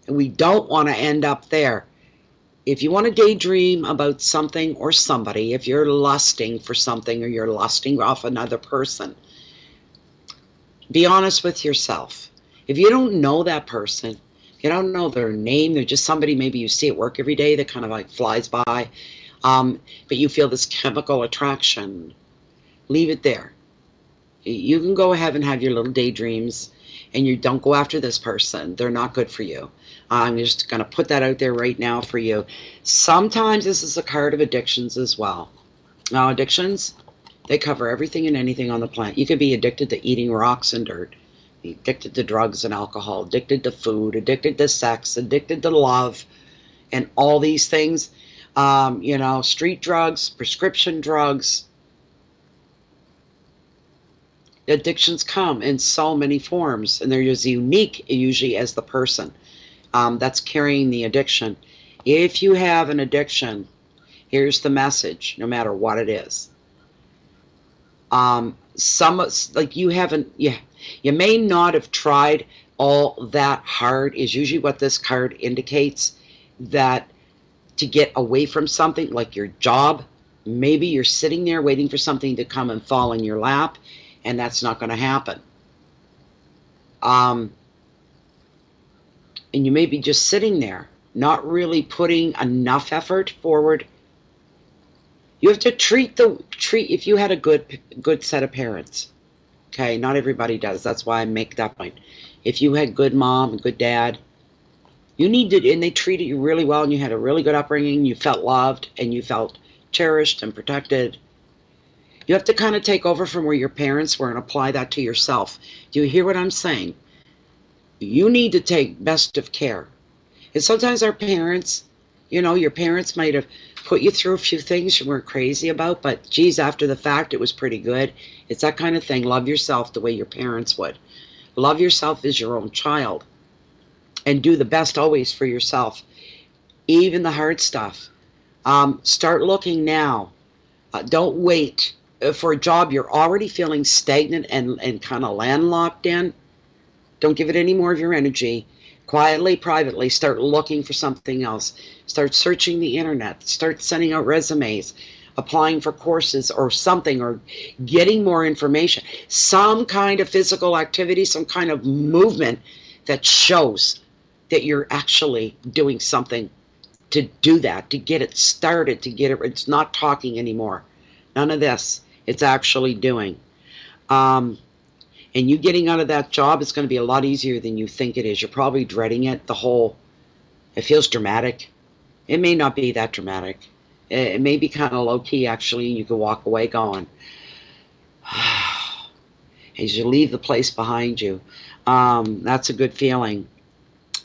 And we don't want to end up there. If you want to daydream about something or somebody, if you're lusting for something or you're lusting off another person, be honest with yourself. If you don't know that person, you don't know their name, they're just somebody maybe you see at work every day that kind of like flies by, but you feel this chemical attraction, leave it there. You can go ahead and have your little daydreams, and you don't go after this person. They're not good for you. I'm just going to put that out there right now for you. Sometimes this is a card of addictions as well. Now, addictions, they cover everything and anything on the planet. You could be addicted to eating rocks and dirt, addicted to drugs and alcohol, addicted to food, addicted to sex, addicted to love, and all these things. You know, street drugs, prescription drugs. Addictions come in so many forms, and they're as unique usually as the person that's carrying the addiction. If you have an addiction, here's the message, no matter what it is. Like you haven't, you may not have tried all that hard is usually what this card indicates, that to get away from something like your job, maybe you're sitting there waiting for something to come and fall in your lap, and that's not going to happen. And you may be just sitting there, not really putting enough effort forward. You have to treat if you had a good set of parents. Okay, not everybody does. That's why I make that point. If you had good mom and good dad, you need to, and they treated you really well, and you had a really good upbringing, you felt loved, and you felt cherished and protected. You have to kind of take over from where your parents were and apply that to yourself. Do you hear what I'm saying? You need to take best of care. And sometimes our parents, you know, your parents might have put you through a few things you weren't crazy about, but geez, after the fact, it was pretty good. It's that kind of thing. Love yourself the way your parents would. Love yourself as your own child. And do the best always for yourself. Even the hard stuff. Start looking now. Don't wait for a job you're already feeling stagnant and kind of landlocked in. Don't give it any more of your energy. Quietly, privately, start looking for something else. Start searching the internet. Start sending out resumes, applying for courses or something, or getting more information. Some kind of physical activity, some kind of movement that shows that you're actually doing something to do that, to get it started, to get it. It's not talking anymore. None of this. It's actually doing. And you getting out of that job is going to be a lot easier than you think it is. You're probably dreading it. It feels dramatic. It may not be that dramatic. It may be kind of low-key, actually, and you can walk away going, as you leave the place behind you. That's a good feeling.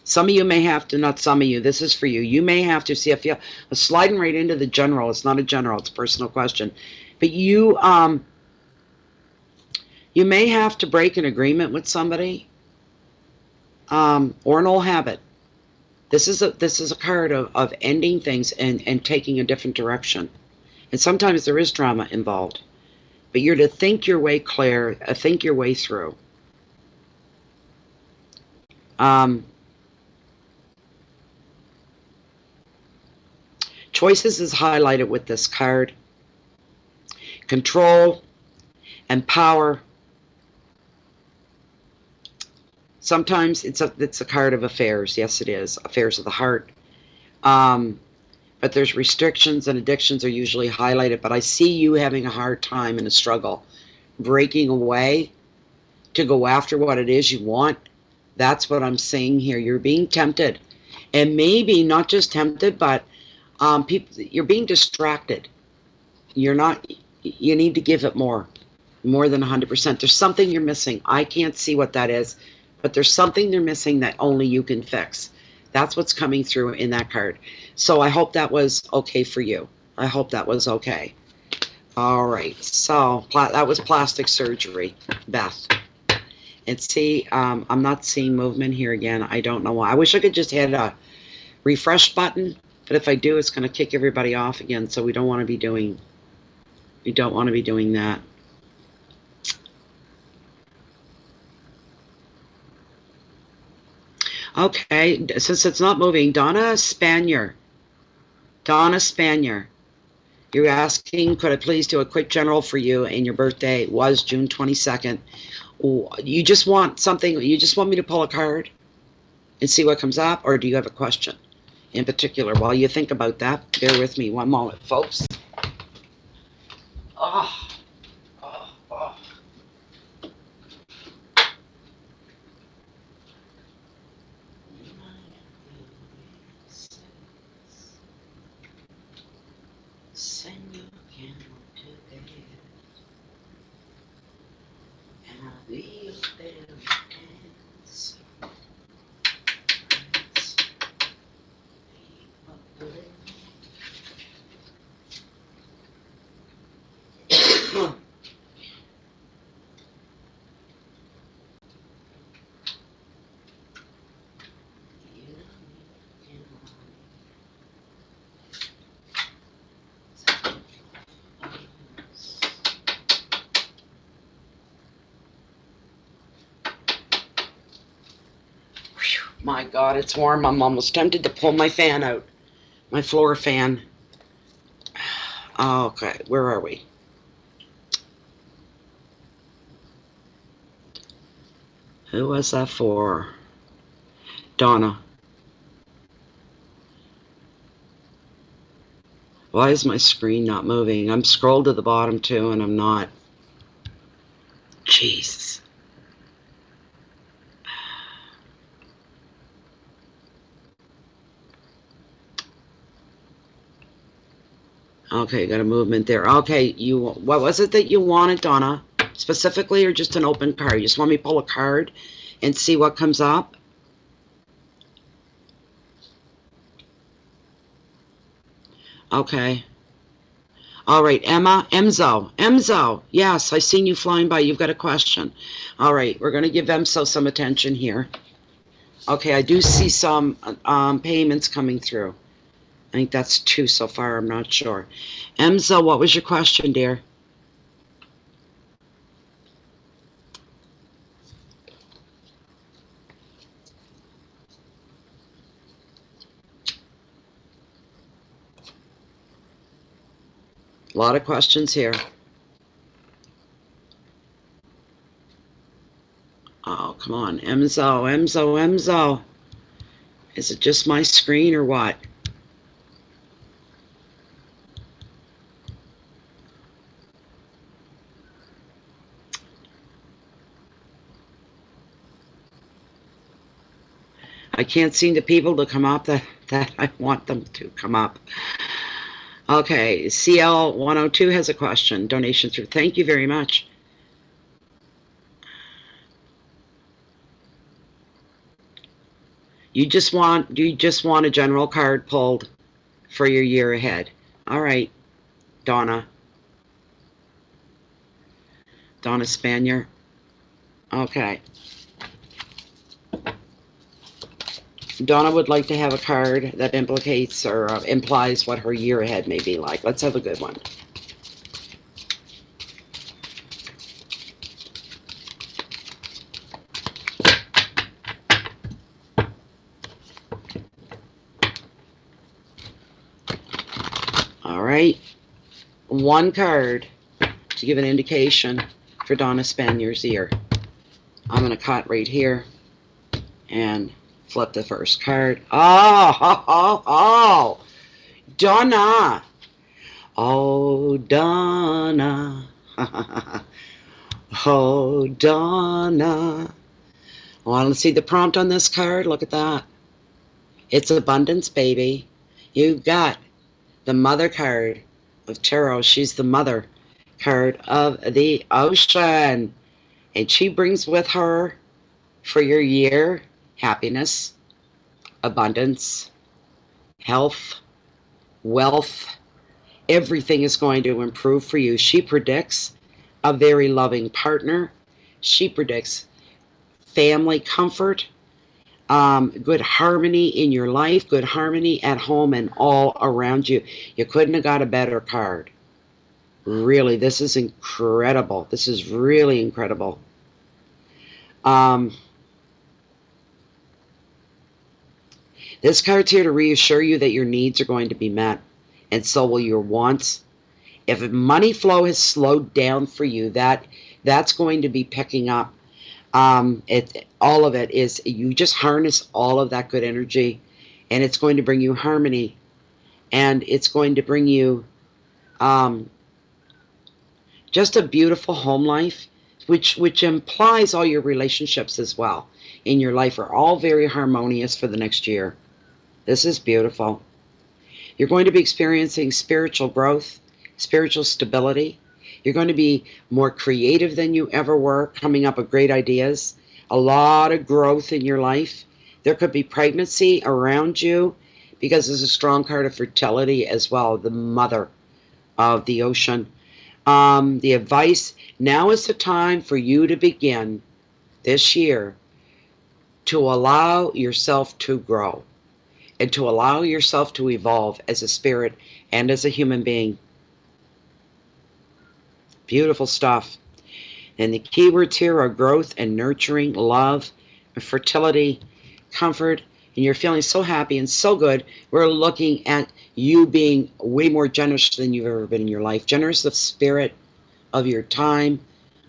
Some of you may have to, not some of you, this is for you. You may have to, see, I feel, I'm sliding right into the general. It's not a general, it's a personal question. But you may have to break an agreement with somebody, or an old habit. This is a card of ending things and taking a different direction. And sometimes there is drama involved. But you're to think your way clear, think your way through. Choices is highlighted with this card. Control and power. Sometimes it's a card of affairs. Yes, it is. Affairs of the heart. But there's restrictions, and addictions are usually highlighted. But I see you having a hard time and a struggle breaking away to go after what it is you want. That's what I'm seeing here. You're being tempted. And maybe not just tempted, but you're being distracted. You need to give it more than 100%. There's something you're missing. I can't see what that is, but there's something they're missing that only you can fix. That's what's coming through in that card. So I hope that was okay for you. I hope that was okay. All right. So that was plastic surgery, Beth. And see, I'm not seeing movement here again. I don't know why. I wish I could just hit a refresh button, but if I do, it's going to kick everybody off again. So we don't want to be doing that. Okay, since it's not moving, Donna Spanier, you're asking, could I please do a quick general for you, and your birthday was June 22nd. You just want something, you just want me to pull a card and see what comes up, or do you have a question in particular? While you think about that, bear with me one moment, folks. Oh. Send your candle to bed, and I'll be your very dance. My God, it's warm. I'm almost tempted to pull my fan out. My floor fan. Okay, where are we? Who was that for? Donna. Why is my screen not moving? I'm scrolled to the bottom too, and I'm not. Jesus. Okay, got a movement there. Okay, what was it that you wanted, Donna? Specifically, or just an open card? You just want me to pull a card and see what comes up? Okay. All right, Emma, Emzo, yes, I seen you flying by. You've got a question. All right, we're going to give Emzo some attention here. Okay, I do see some payments coming through. I think that's 2 so far. I'm not sure. Emzo, what was your question, dear? A lot of questions here. Oh, come on. Emzo. Is it just my screen or what? I can't seem the people to come up that I want them to come up. Okay, CL102 has a question. Donation through. Thank you very much. You just want a general card pulled for your year ahead. All right, Donna Spanier. Okay. Donna would like to have a card that implicates or implies what her year ahead may be like. Let's have a good one. All right. One card to give an indication for Donna Spanier's year. I'm going to cut right here and flip the first card. Oh, Donna. Oh, Donna. Oh, Donna. Want to see the prompt on this card? Look at that. It's abundance, baby. You've got the mother card of tarot. She's the mother card of the ocean. And she brings with her for your year happiness, abundance, health, wealth. Everything is going to improve for you. She predicts a very loving partner. She predicts family comfort, good harmony in your life, good harmony at home and all around you. You couldn't have got a better card. Really, this is incredible. This is really incredible. This card's here to reassure you that your needs are going to be met, and so will your wants. If money flow has slowed down for you, that's going to be picking up. All of it is, you just harness all of that good energy, and it's going to bring you harmony, and it's going to bring you just a beautiful home life, which implies all your relationships as well in your life are all very harmonious for the next year. This is beautiful. You're going to be experiencing spiritual growth, spiritual stability. You're going to be more creative than you ever were, coming up with great ideas, a lot of growth in your life. There could be pregnancy around you because there's a strong card of fertility as well, the mother of the ocean. The advice, now is the time for you to begin this year to allow yourself to grow and to allow yourself to evolve as a spirit and as a human being. Beautiful stuff. And the keywords here are growth and nurturing, love, and fertility, comfort, and you're feeling so happy and so good. We're looking at you being way more generous than you've ever been in your life. Generous of spirit, of your time,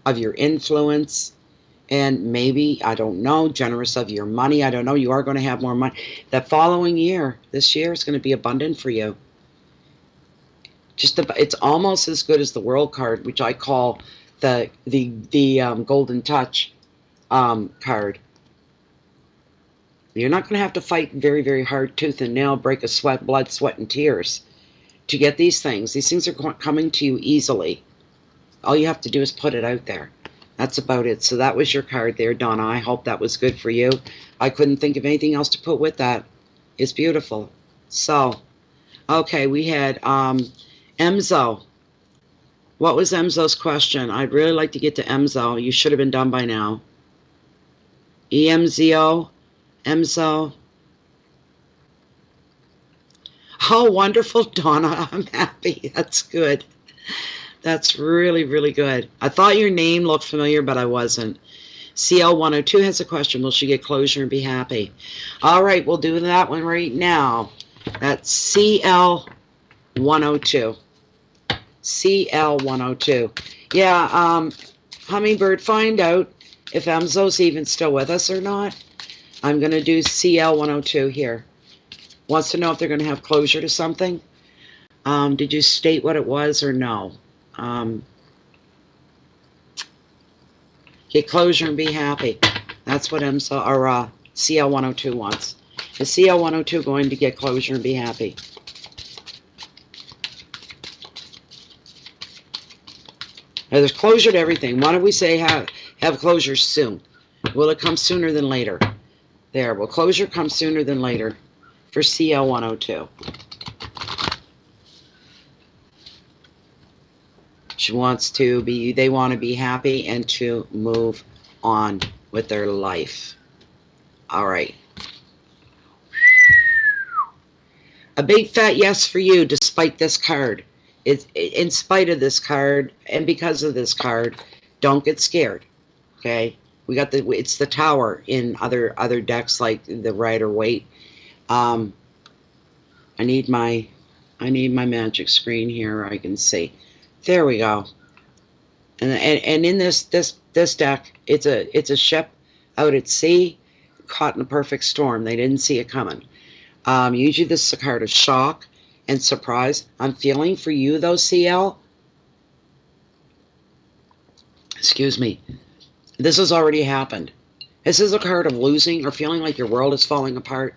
of your influence, and maybe, I don't know, generous of your money. I don't know, you are going to have more money. The following year, this year, is going to be abundant for you. It's almost as good as the World card, which I call the Golden Touch card. You're not going to have to fight very, very hard, tooth and nail, break of sweat, blood, sweat, and tears to get these things. These things are coming to you easily. All you have to do is put it out there. That's about it. So that was your card there, Donna. I hope that was good for you. I couldn't think of anything else to put with that. It's beautiful. So, Okay, we had Emzo. What was Emzo's question? I'd really like to get to Emzo. You should have been done by now. EMZO, Emzo. Oh, wonderful, Donna. I'm happy. That's good. That's really, really good. I thought your name looked familiar, but I wasn't. CL102 has a question. Will she get closure and be happy? All right, we'll do that one right now. That's CL102. CL102. Yeah, Hummingbird, find out if Emzo's even still with us or not. I'm going to do CL102 here. Wants to know if they're going to have closure to something. Did you state what it was or no? Get closure and be happy. That's what Emzo or CL102 wants. Is CL102 going to get closure and be happy? Now, there's closure to everything. Why don't we say have closure soon? Will it come sooner than later? There. Will closure come sooner than later for CL102? She wants to be, they want to be happy and to move on with their life. All right. A big fat yes for you, despite this card. It's in spite of this card and because of this card, don't get scared. Okay? We got it's the Tower in other decks like the Rider-Waite. I need my magic screen here. I can see. There we go. And in this deck, it's a ship out at sea, caught in a perfect storm. They didn't see it coming. Usually this is a card of shock and surprise. I'm feeling for you though, CL. Excuse me. This has already happened. This is a card of losing or feeling like your world is falling apart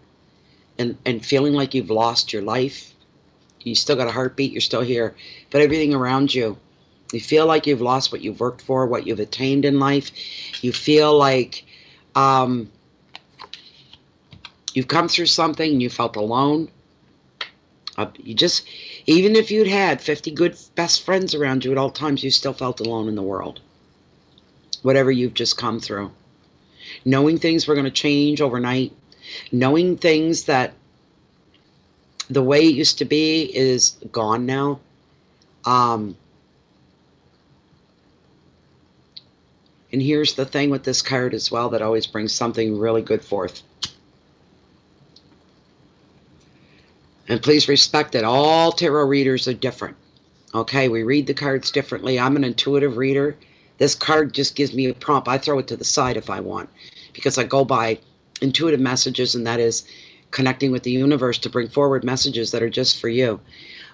and feeling like you've lost your life. You still got a heartbeat, you're still here, but everything around you, you feel like you've lost what you've worked for, what you've attained in life. You feel like you've come through something and you felt alone. You just, even if you'd had 50 good best friends around you at all times, you still felt alone in the world. Whatever you've just come through. Knowing things were going to change overnight. Knowing things that the way it used to be is gone now. And here's the thing with this card as well that always brings something really good forth. And please respect that all tarot readers are different. Okay, we read the cards differently. I'm an intuitive reader. This card just gives me a prompt. I throw it to the side if I want, because I go by intuitive messages, and that is connecting with the universe to bring forward messages that are just for you.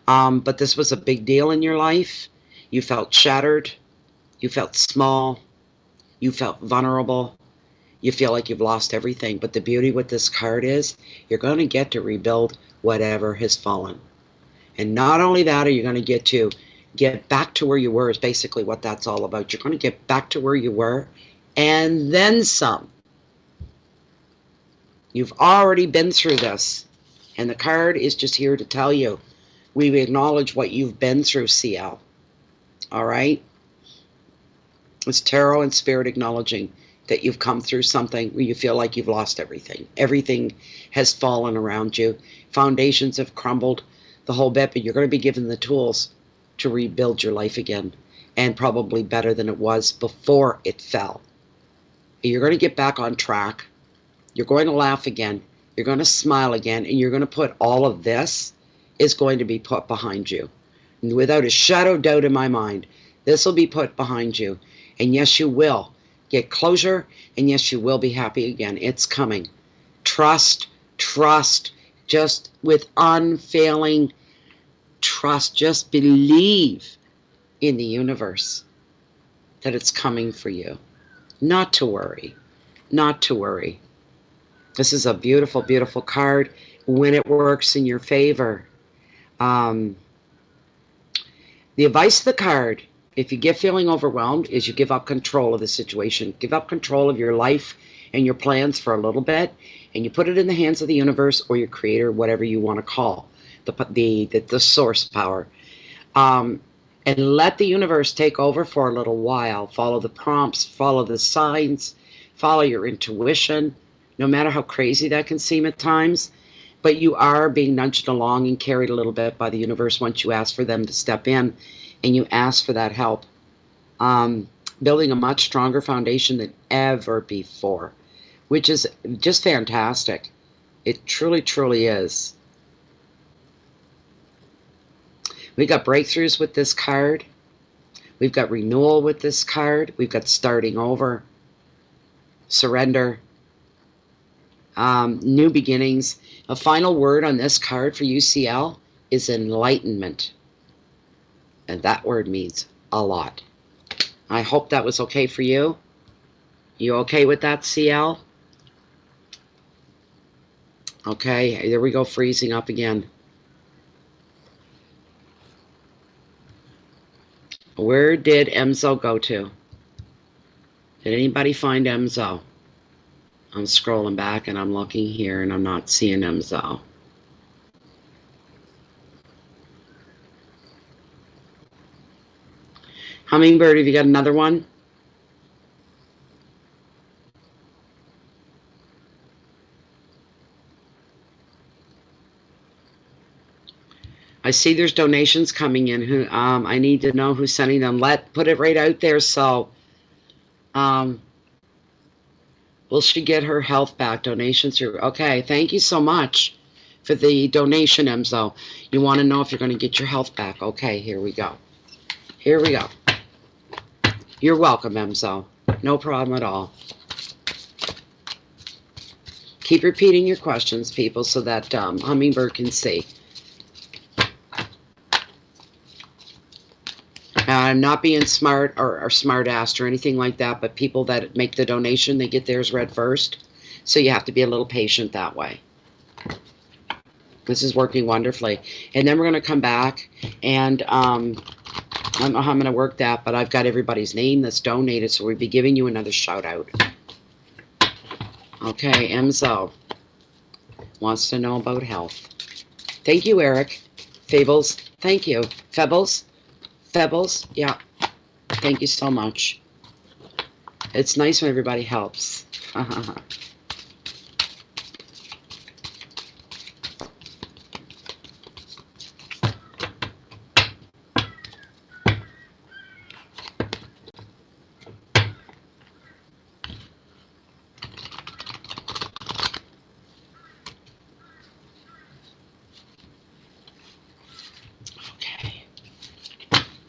But this was a big deal in your life. You felt shattered. You felt small. You felt vulnerable. You feel like you've lost everything. But the beauty with this card is you're going to get to rebuild whatever has fallen. And not only that, are you going to get back to where you were is basically what that's all about. You're going to get back to where you were and then some. You've already been through this. And the card is just here to tell you, we acknowledge what you've been through, CL. All right? It's tarot and spirit acknowledging that you've come through something where you feel like you've lost everything. Everything has fallen around you. Foundations have crumbled, the whole bit, but you're going to be given the tools to rebuild your life again, and probably better than it was before it fell. You're going to get back on track. You're going to laugh again. You're going to smile again, and you're going to put all of this is going to be put behind you. And without a shadow of doubt in my mind, this will be put behind you. And yes, you will get closure, and yes, you will be happy again. It's coming. Trust, just with unfailing trust. Just believe in the universe that it's coming for you. Not to worry. Not to worry. This is a beautiful, beautiful card when it works in your favor. The advice of the card, if you get feeling overwhelmed, is you give up control of the situation. Give up control of your life and your plans for a little bit, and you put it in the hands of the universe or your creator, whatever you want to call. the source power. Um, and let the universe take over for a little while. Follow the prompts, follow the signs, follow your intuition, no matter how crazy that can seem at times. But you are being nudged along and carried a little bit by the universe once you ask for them to step in and you ask for that help. Building a much stronger foundation than ever before, which is just fantastic. It truly, truly is. We got breakthroughs with this card. We've got renewal with this card. We've got starting over, surrender, new beginnings. A final word on this card for UCL is enlightenment. And that word means a lot. I hope that was okay for you. You okay with that, CL? Okay, there we go, freezing up again. Where did Emzo go to? Did anybody find Emzo? I'm scrolling back and I'm looking here and I'm not seeing Emzo. Hummingbird, have you got another one? I see there's donations coming in. Who I need to know who's sending them. Put it right out there. So, will she get her health back? Donations are okay. Thank you so much for the donation, Emzo. You want to know if you're going to get your health back? Okay, here we go. Here we go. You're welcome, Emzo. No problem at all. Keep repeating your questions, people, so that Hummingbird can see. I'm not being smart or smart-assed or anything like that, but people that make the donation, they get theirs read first. So you have to be a little patient that way. This is working wonderfully. And then we're going to come back and I don't know how I'm going to work that, but I've got everybody's name that's donated, so we'll be giving you another shout-out. Okay, Emzo wants to know about health. Thank you, Eric. Fables, thank you. Febbles, yeah. Thank you so much. It's nice when everybody helps.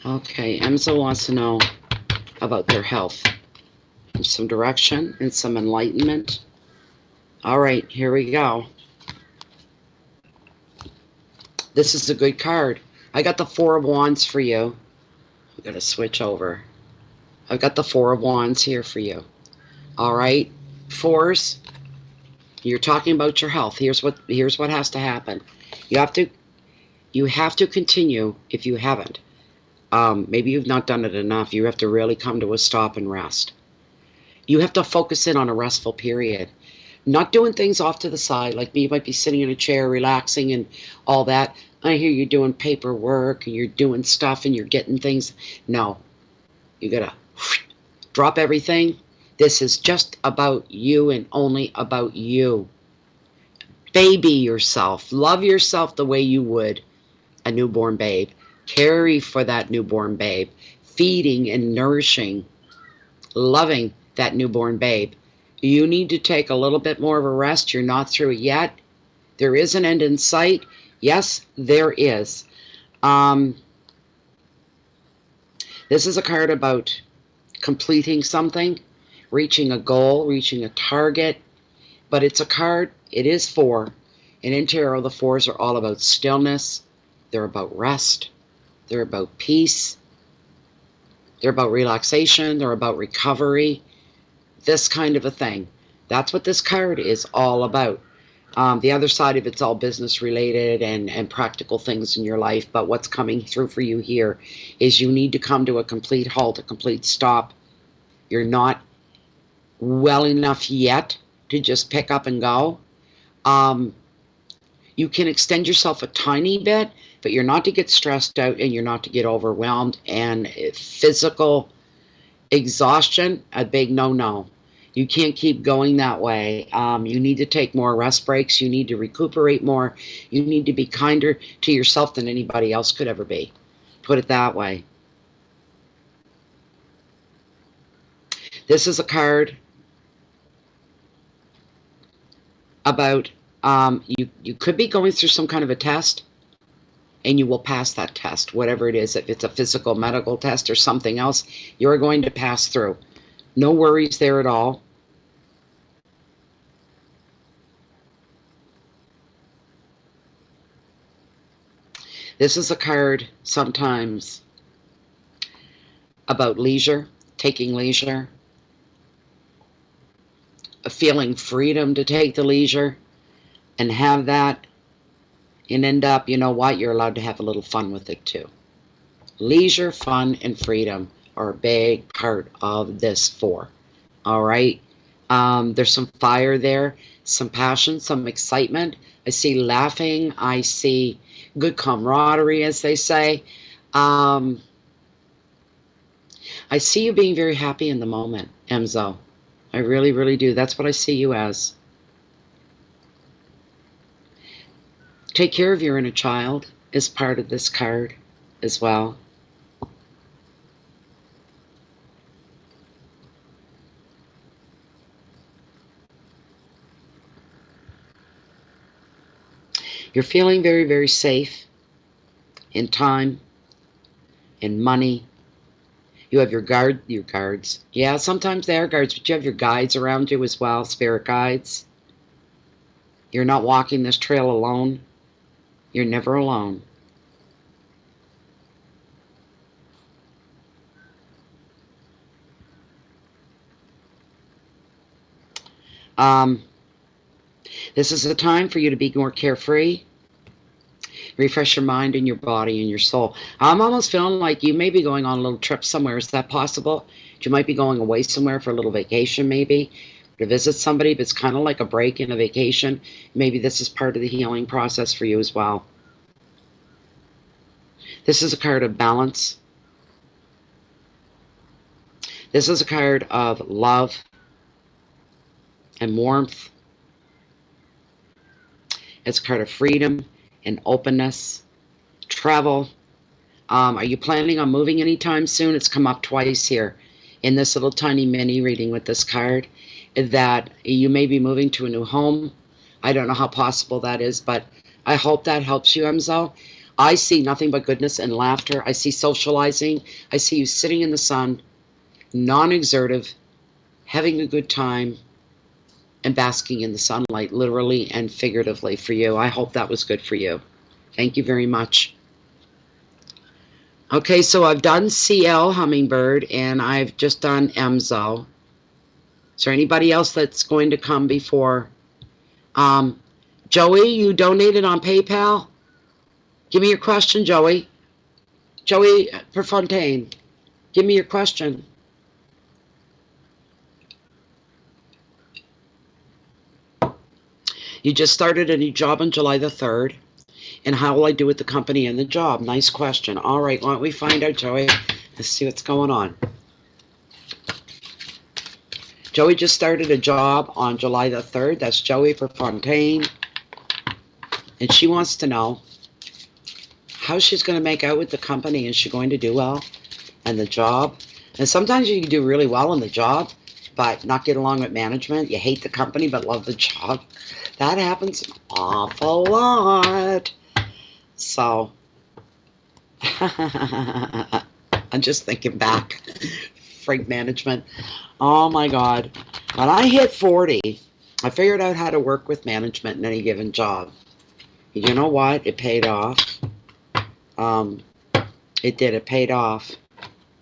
Okay, Emzo wants to know about their health. Some direction and some enlightenment. All right, here we go. This is a good card. I got the Four of Wands for you. I'm going to switch over. I've got the Four of Wands here for you. All right, fours. You're talking about your health. Here's what has to happen. You have to continue if you haven't. Maybe you've not done it enough. You have to really come to a stop and rest. You have to focus in on a restful period. Not doing things off to the side, like you might be sitting in a chair, relaxing and all that. I hear you doing paperwork and you're doing stuff and you're getting things. No, you gotta drop everything. This is just about you and only about you. Baby yourself. Love yourself the way you would a newborn babe. Carry for that newborn babe, feeding and nourishing, loving that newborn babe. You need to take a little bit more of a rest. You're not through it yet. There is an end in sight. Yes, there is. This is a card about completing something, reaching a goal, reaching a target, but it's a card, it is four. And in tarot, the fours are all about stillness. They're about rest. They're about peace. They're about relaxation. They're about recovery. This kind of a thing. That's what this card is all about. The other side of it's all business related and practical things in your life. But what's coming through for you here is you need to come to a complete halt, a complete stop. You're not well enough yet to just pick up and go. You can extend yourself a tiny bit, but you're not to get stressed out and you're not to get overwhelmed. And physical exhaustion, a big no-no. You can't keep going that way. You need to take more rest breaks. You need to recuperate more. You need to be kinder to yourself than anybody else could ever be. Put it that way. This is a card about you could be going through some kind of a test, and you will pass that test, whatever it is. If it's a physical medical test or something else, you're going to pass through. No worries there at all. This is a card sometimes about leisure, taking leisure, feeling freedom to take the leisure and have that, and end up, you know what, you're allowed to have a little fun with it too. Leisure, fun, and freedom are a big part of this 4. All right. There's some fire there, some passion, some excitement. I see laughing. I see good camaraderie, as they say. I see you being very happy in the moment, Emzo. I really, really do. That's what I see you as. Take care of your inner child is part of this card as well. You're feeling very, very safe in time, in money. You have your guards. Yeah, sometimes they are guards, but you have your guides around you as well, spirit guides. You're not walking this trail alone. You're never alone. This is a time for you to be more carefree. Refresh your mind and your body and your soul. I'm almost feeling like you may be going on a little trip somewhere. Is that possible? You might be going away somewhere for a little vacation, maybe, to visit somebody, but it's kind of like a break and a vacation. Maybe this is part of the healing process for you as well. This is a card of balance. This is a card of love and warmth. It's a card of freedom and openness, travel. Are you planning on moving anytime soon? It's come up twice here in this little tiny mini reading with this card, that you may be moving to a new home. I don't know how possible that is, but I hope that helps you, Emzo. I see nothing but goodness and laughter. I see socializing. I see you sitting in the sun, non-exertive, having a good time, and basking in the sunlight, literally and figuratively for you. I hope that was good for you. Thank you very much. Okay, so I've done CL Hummingbird, and I've just done Emzo. Is there anybody else that's going to come before? Joey, you donated on PayPal? Give me your question, Joey. Joey Prefontaine, give me your question. You just started a new job on July the 3rd. And how will I do with the company and the job? Nice question. All right, why don't we find out, Joey? Let's see what's going on. Joey just started a job on July the 3rd. That's Joey Prefontaine. And she wants to know how she's going to make out with the company. Is she going to do well? And the job? And sometimes you can do really well in the job, but not get along with management. You hate the company, but love the job. That happens an awful lot. So, I'm just thinking back. Frig management. Oh my God. When I hit 40, I figured out how to work with management in any given job. You know what? It paid off. It did. It paid off.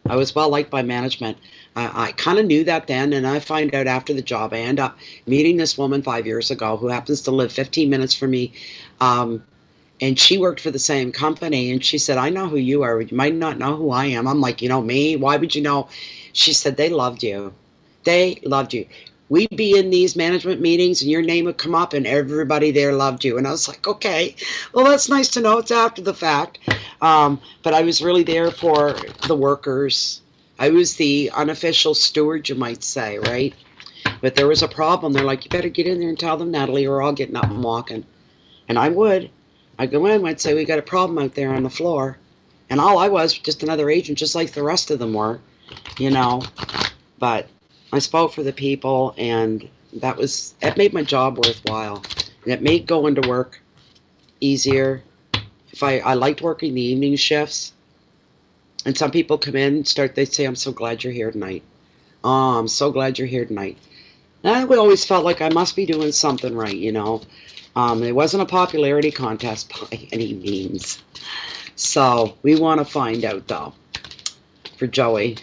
I was well liked by management. I kind of knew that then, and I find out after the job. I end up meeting this woman 5 years ago who happens to live 15 minutes from me, and she worked for the same company, and she said, I know who you are. You might not know who I am. I'm like, you know me? Why would you know? She said, they loved you. They loved you. we'd be in these management meetings and your name would come up and everybody there loved you. And I was like, okay, well, that's nice to know. It's after the fact. But I was really there for the workers. I was the unofficial steward, you might say, right? But there was a problem. They're like, you better get in there and tell them, Natalie, or I'll get up and walking. And I would. I'd go in, I'd say, we got a problem out there on the floor. And all I was just another agent, just like the rest of them were, you know. But I spoke for the people, and it made my job worthwhile. And it made going to work easier. I liked working the evening shifts. And some people come in, they say, I'm so glad you're here tonight. Oh, I'm so glad you're here tonight. And I always felt like I must be doing something right, you know. It wasn't a popularity contest by any means. So we want to find out, though, for Joey.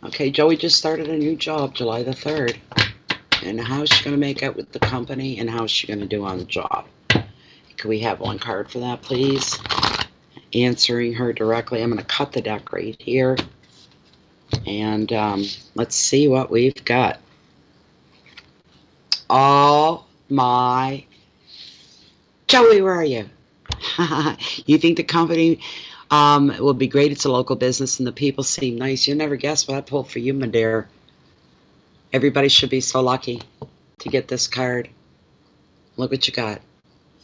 Okay, Joey just started a new job July the 3rd. And how's she going to make out with the company, and how's she going to do on the job? Can we have one card for that, please? Answering her directly. I'm going to cut the deck right here. And let's see what we've got. Oh my. Joey, where are you? You think the company will be great? It's a local business and the people seem nice. You'll never guess what I pulled for you, my dear. Everybody should be so lucky to get this card. Look what you got.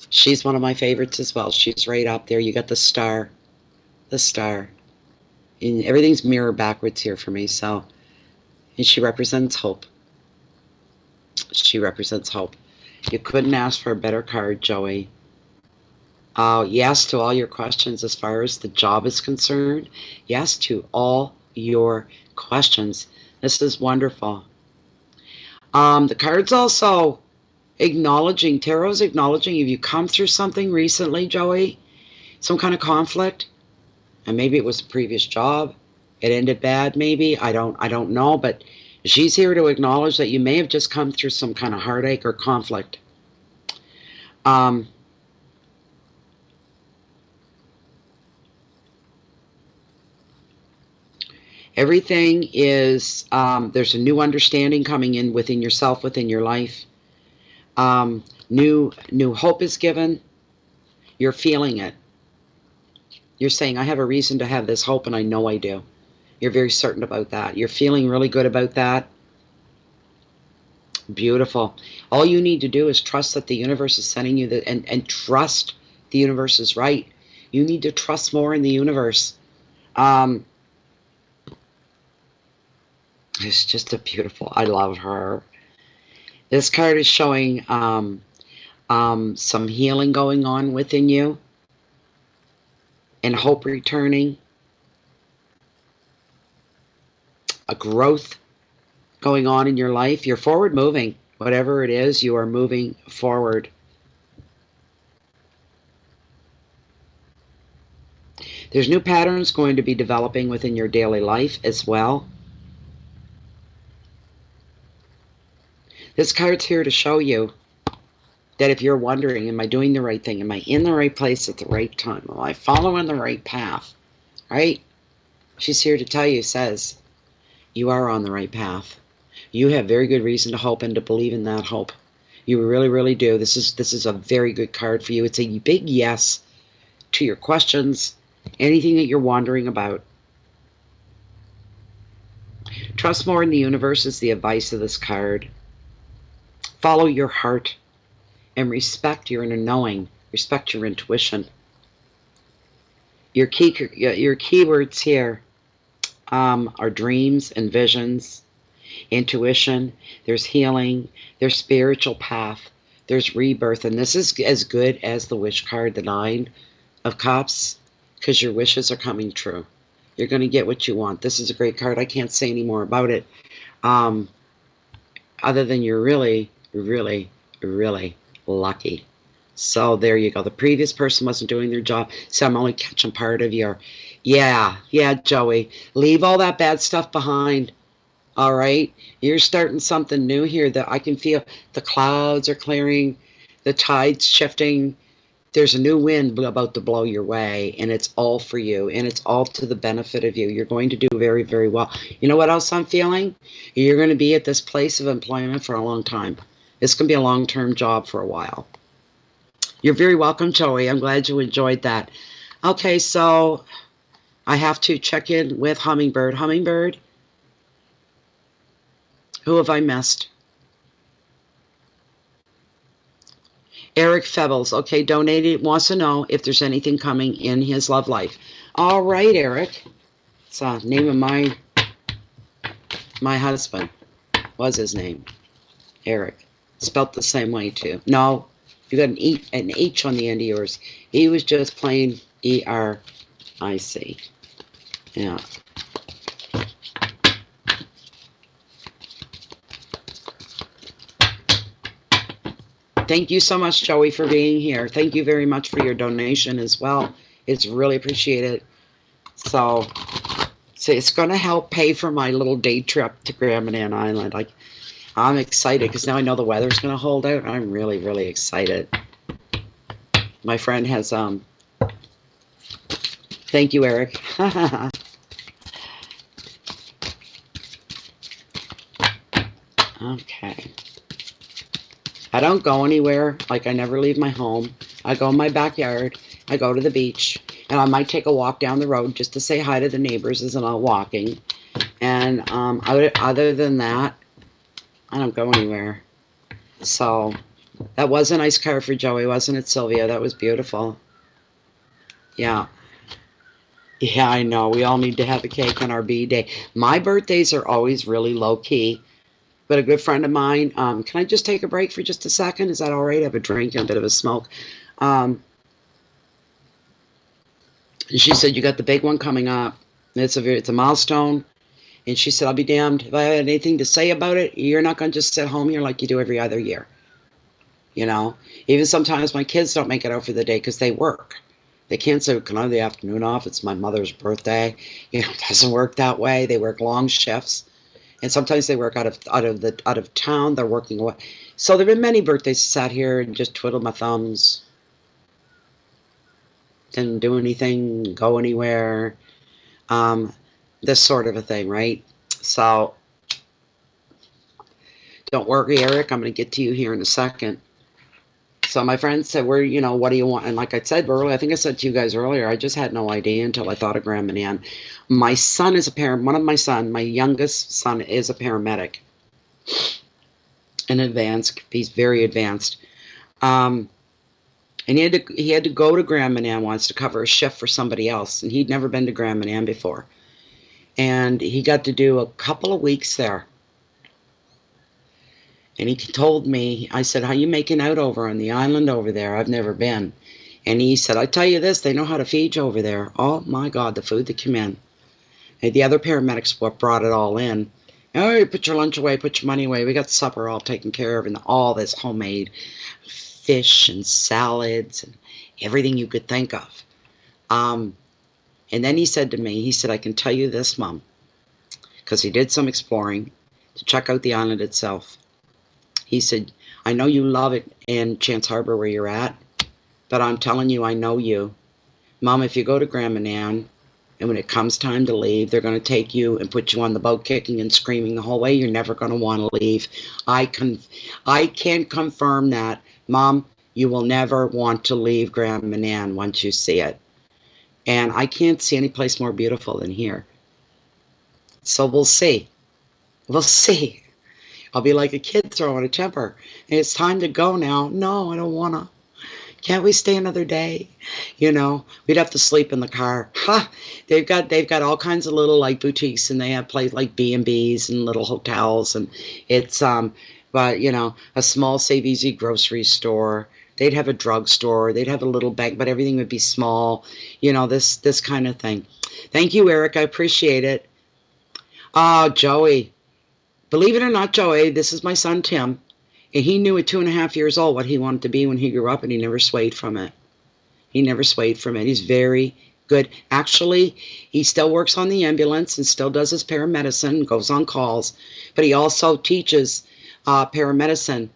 She's one of my favorites as well. She's right up there. You got the star. The star. And everything's mirror backwards here for me. So, and she represents hope. She represents hope. You couldn't ask for a better card, Joey. Yes to all your questions as far as the job is concerned. Yes to all your questions. This is wonderful. The card's also acknowledging, Tarot's acknowledging if you come through something recently, Joey, some kind of conflict, and maybe it was a previous job, it ended bad maybe, I don't know, but she's here to acknowledge that you may have just come through some kind of heartache or conflict. Everything is, there's a new understanding coming in within yourself, within your life. New hope is given. You're feeling it. You're saying, I have a reason to have this hope, and I know I do. You're very certain about that. You're feeling really good about that. Beautiful. All you need to do is trust that the universe is sending you and trust the universe is right. You need to trust more in the universe. It's just a beautiful, I love her. This card is showing some healing going on within you and hope returning. A growth going on in your life. You're forward moving. Whatever it is, you are moving forward. There's new patterns going to be developing within your daily life as well. This card's here to show you that if you're wondering, am I doing the right thing? Am I in the right place at the right time? Am I following the right path? Right? She's here to tell you, says, you are on the right path. You have very good reason to hope and to believe in that hope. You really, really do. This is a very good card for you. It's a big yes to your questions, anything that you're wondering about. Trust more in the universe is the advice of this card. Follow your heart and respect your inner knowing. Respect your intuition. Your keywords here are dreams and visions, intuition, there's healing, there's spiritual path, there's rebirth, and this is as good as the wish card, the 9 of Cups, because your wishes are coming true. You're going to get what you want. This is a great card. I can't say any more about it, other than you're really, really, really lucky. So there you go. The previous person wasn't doing their job, so I'm only catching part of your, yeah, Joey. Leave all that bad stuff behind. All right? You're starting something new here that I can feel. The clouds are clearing, the tide's shifting, There's a new wind about to blow your way, and it's all for you, and it's all to the benefit of you. You're going to do very, very well. You know what else I'm feeling? You're going to be at this place of employment for a long time. It's going to be a long-term job for a while. You're very welcome, Joey. I'm glad you enjoyed that. Okay, so I have to check in with Hummingbird. Hummingbird, who have I missed? Eric Febbles, okay, donated, wants to know if there's anything coming in his love life. All right, Eric. It's the name of my husband. Was his name. Eric. Spelt the same way, too. No, you got an H on the end of yours. He was just plain E-R-I-C. Yeah. Thank you so much, Joey, for being here. Thank you very much for your donation as well. It's really appreciated. So it's going to help pay for my little day trip to Grand Manan Island. I'm excited because now I know the weather's going to hold out. I'm really, really excited. My friend has, thank you, Eric. Okay. I don't go anywhere. Like, I never leave my home. I go in my backyard. I go to the beach. And I might take a walk down the road just to say hi to the neighbors as I'm out walking. And other than that, I don't go anywhere. So, that was a nice card for Joey, wasn't it, Sylvia? That was beautiful. Yeah. Yeah, I know. We all need to have a cake on our B-Day. My birthdays are always really low-key. But a good friend of mine, can I just take a break for just a second? Is that all right? I have a drink and a bit of a smoke. She said, you got the big one coming up. It's a milestone. And she said, I'll be damned if I had anything to say about it. You're not going to just sit home here like you do every other year. You know? Even sometimes my kids don't make it out for the day because they work. They can't say, can I have the afternoon off? It's my mother's birthday. You know, it doesn't work that way. They work long shifts. And sometimes they work out of town. They're working away. So there have been many birthdays I sat here and just twiddled my thumbs. Didn't do anything, go anywhere. This sort of a thing, right? So don't worry, Eric. I'm going to get to you here in a second. So my friend said, what do you want? And like I said earlier, I think I said to you guys earlier, I just had no idea until I thought of Grand Manan. My son is a my youngest son is a paramedic. He's very advanced. And he had to go to Grand Manan once to cover a shift for somebody else. And he'd never been to Grand Manan before. And he got to do a couple of weeks there. And he told me, I said, how you making out over on the island over there? I've never been. And he said, I tell you this, they know how to feed you over there. Oh, my God, the food that came in. And the other paramedics brought it all in. Oh, you put your lunch away, put your money away. We got supper all taken care of and all this homemade fish and salads and everything you could think of. And then he said to me, he said, I can tell you this, Mom, because he did some exploring to check out the island itself. He said, I know you love it in Chance Harbor where you're at, but I'm telling you, I know you. Mom, if you go to Grand Manan, and when it comes time to leave, they're going to take you and put you on the boat kicking and screaming the whole way. You're never going to want to leave. I can confirm that. Mom, you will never want to leave Grand Manan once you see it. And I can't see any place more beautiful than here. So we'll see. We'll see. I'll be like a kid throwing a temper. And it's time to go now. No, I don't want to. Can't we stay another day? You know, we'd have to sleep in the car. Ha! They've got all kinds of little like boutiques, and they have places like B&Bs and little hotels, and it's but you know, a small Save Easy grocery store. They'd have a drugstore. They'd have a little bank, but everything would be small. You know, this kind of thing. Thank you, Eric. I appreciate it. Joey. Believe it or not, Joey, this is my son, Tim. And he knew at 2.5 years old what he wanted to be when he grew up, and he never swayed from it. He never swayed from it. He's very good. Actually, he still works on the ambulance and still does his paramedicine, goes on calls. But he also teaches paramedicine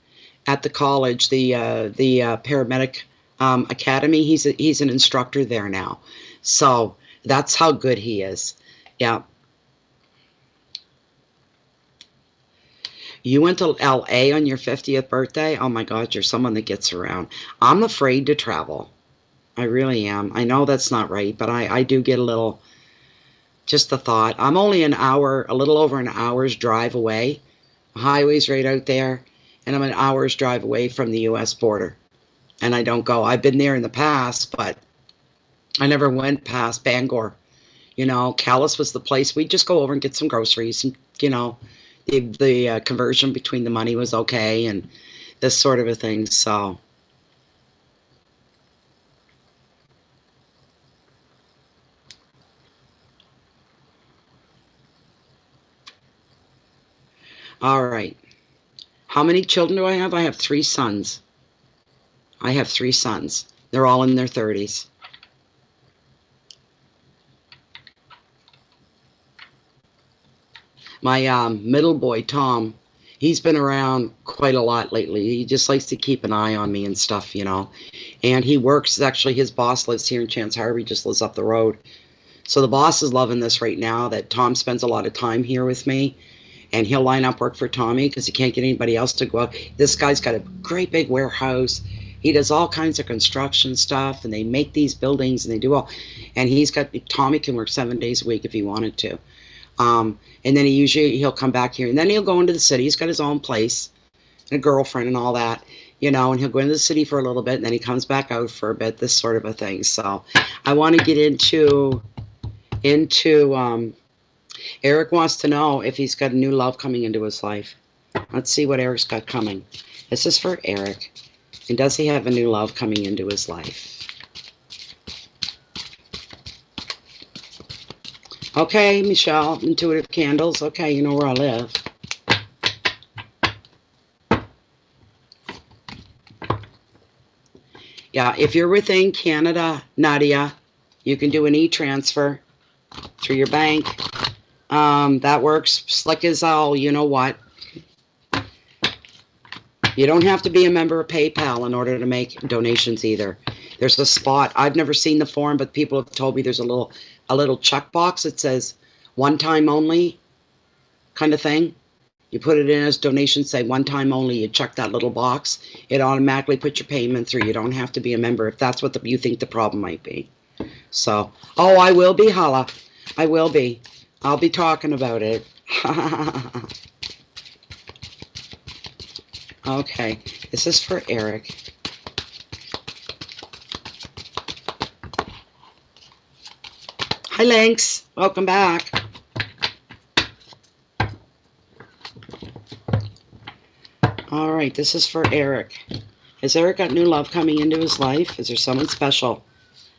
at the college, the paramedic Academy. He's an instructor there now. So that's how good he is. Yeah. You went to LA on your 50th birthday? Oh my God, you're someone that gets around. I'm afraid to travel. I really am. I know that's not right, but I do get a little, just the thought. I'm only an hour, a little over an hour's drive away. The highway's right out there, and I'm an hour's drive away from the US border. And I don't go. I've been there in the past, but I never went past Bangor. You know, Calais was the place. We'd just go over and get some groceries, and the conversion between the money was okay, and this sort of a thing. So, all right. How many children do I have? I have 3 sons. I have 3 sons. They're all in their 30s. My middle boy, Tom, he's been around quite a lot lately. He just likes to keep an eye on me and stuff, And he works, actually, his boss lives here in Chance Harbor. He just lives up the road. So the boss is loving this right now, that Tom spends a lot of time here with me. And he'll line up work for Tommy because he can't get anybody else to go out. This guy's got a great big warehouse. He does all kinds of construction stuff, and they make these buildings, and they do all. And Tommy can work 7 days a week if he wanted to. And then he'll come back here, and then he'll go into the city. He's got his own place, and a girlfriend and all that, and he'll go into the city for a little bit, and then he comes back out for a bit, this sort of a thing. So I want to get into Eric wants to know if he's got a new love coming into his life. Let's see what Eric's got coming. This is for Eric. And does he have a new love coming into his life? Okay, Michelle, Intuitive Candles. Okay, you know where I live. Yeah, if you're within Canada, Nadia, you can do an e-transfer through your bank. That works slick as all, you know what. You don't have to be a member of PayPal in order to make donations either. There's a spot. I've never seen the form, but people have told me there's a little checkbox that says one time only kind of thing. You put it in as donations, say one time only, you check that little box. It automatically puts your payment through. You don't have to be a member if that's what you think the problem might be. So, I will be, Hala. I will be. I'll be talking about it. Okay, this is for Eric. Hi, Lynx. Welcome back. All right, this is for Eric. Has Eric got new love coming into his life? Is there someone special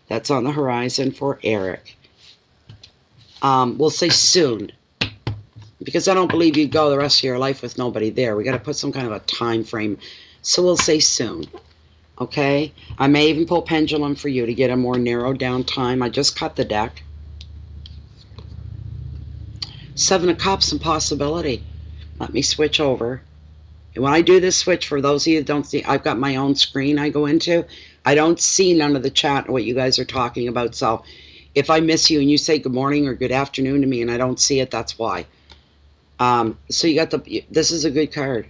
that's on the horizon for Eric? We'll say soon, because I don't believe you'd go the rest of your life with nobody there. We got to put some kind of a time frame. So we'll say soon. Okay? I may even pull pendulum for you to get a more narrowed down time. I just cut the deck. 7 of Cups and possibility. Let me switch over. And when I do this switch, for those of you that don't see, I've got my own screen I go into. I don't see none of the chat and what you guys are talking about. So if I miss you and you say good morning or good afternoon to me and I don't see it, that's why. So you got this is a good card.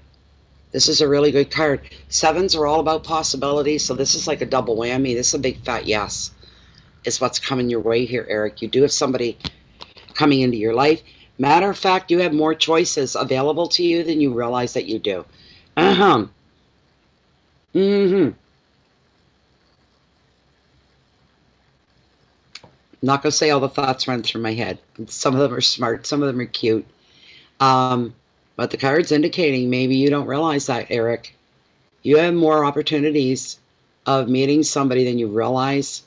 This is a really good card. 7s are all about possibilities, so this is like a double whammy. This is a big fat yes. Is what's coming your way here, Eric. You do have somebody coming into your life. Matter of fact, you have more choices available to you than you realize that you do. I'm not going to say all the thoughts run through my head. Some of them are smart. Some of them are cute. But the card's indicating maybe you don't realize that, Eric. You have more opportunities of meeting somebody than you realize.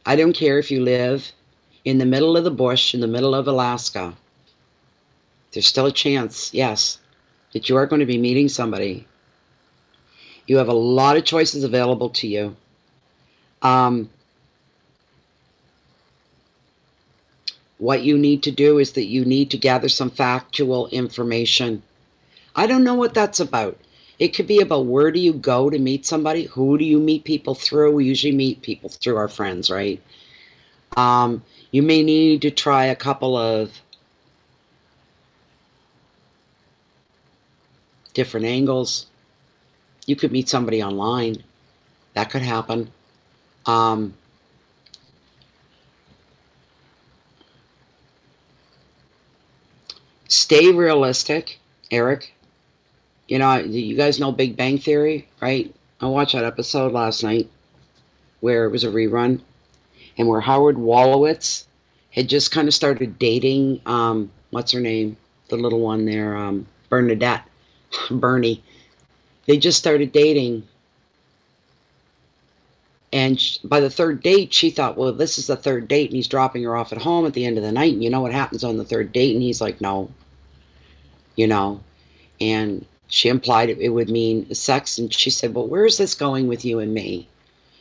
I don't care if you live in the middle of the bush, in the middle of Alaska. There's still a chance, yes, that you are going to be meeting somebody. You have a lot of choices available to you. What you need to do is that you need to gather some factual information. I don't know what that's about. It could be about where do you go to meet somebody? Who do you meet people through? We usually meet people through our friends, right? You may need to try a couple of different angles. You could meet somebody online. That could happen. Stay realistic, Eric. You know, you guys know Big Bang Theory, right? I watched that episode last night where it was a rerun and where Howard Wolowitz had just kind of started dating, what's her name? The little one there, Bernadette, Bernie. They just started dating. And by the third date, she thought, well, this is the third date, and he's dropping her off at home at the end of the night. And you know what happens on the third date? And he's like, no, you know. And she implied it would mean sex. And she said, well, where's this going with you and me?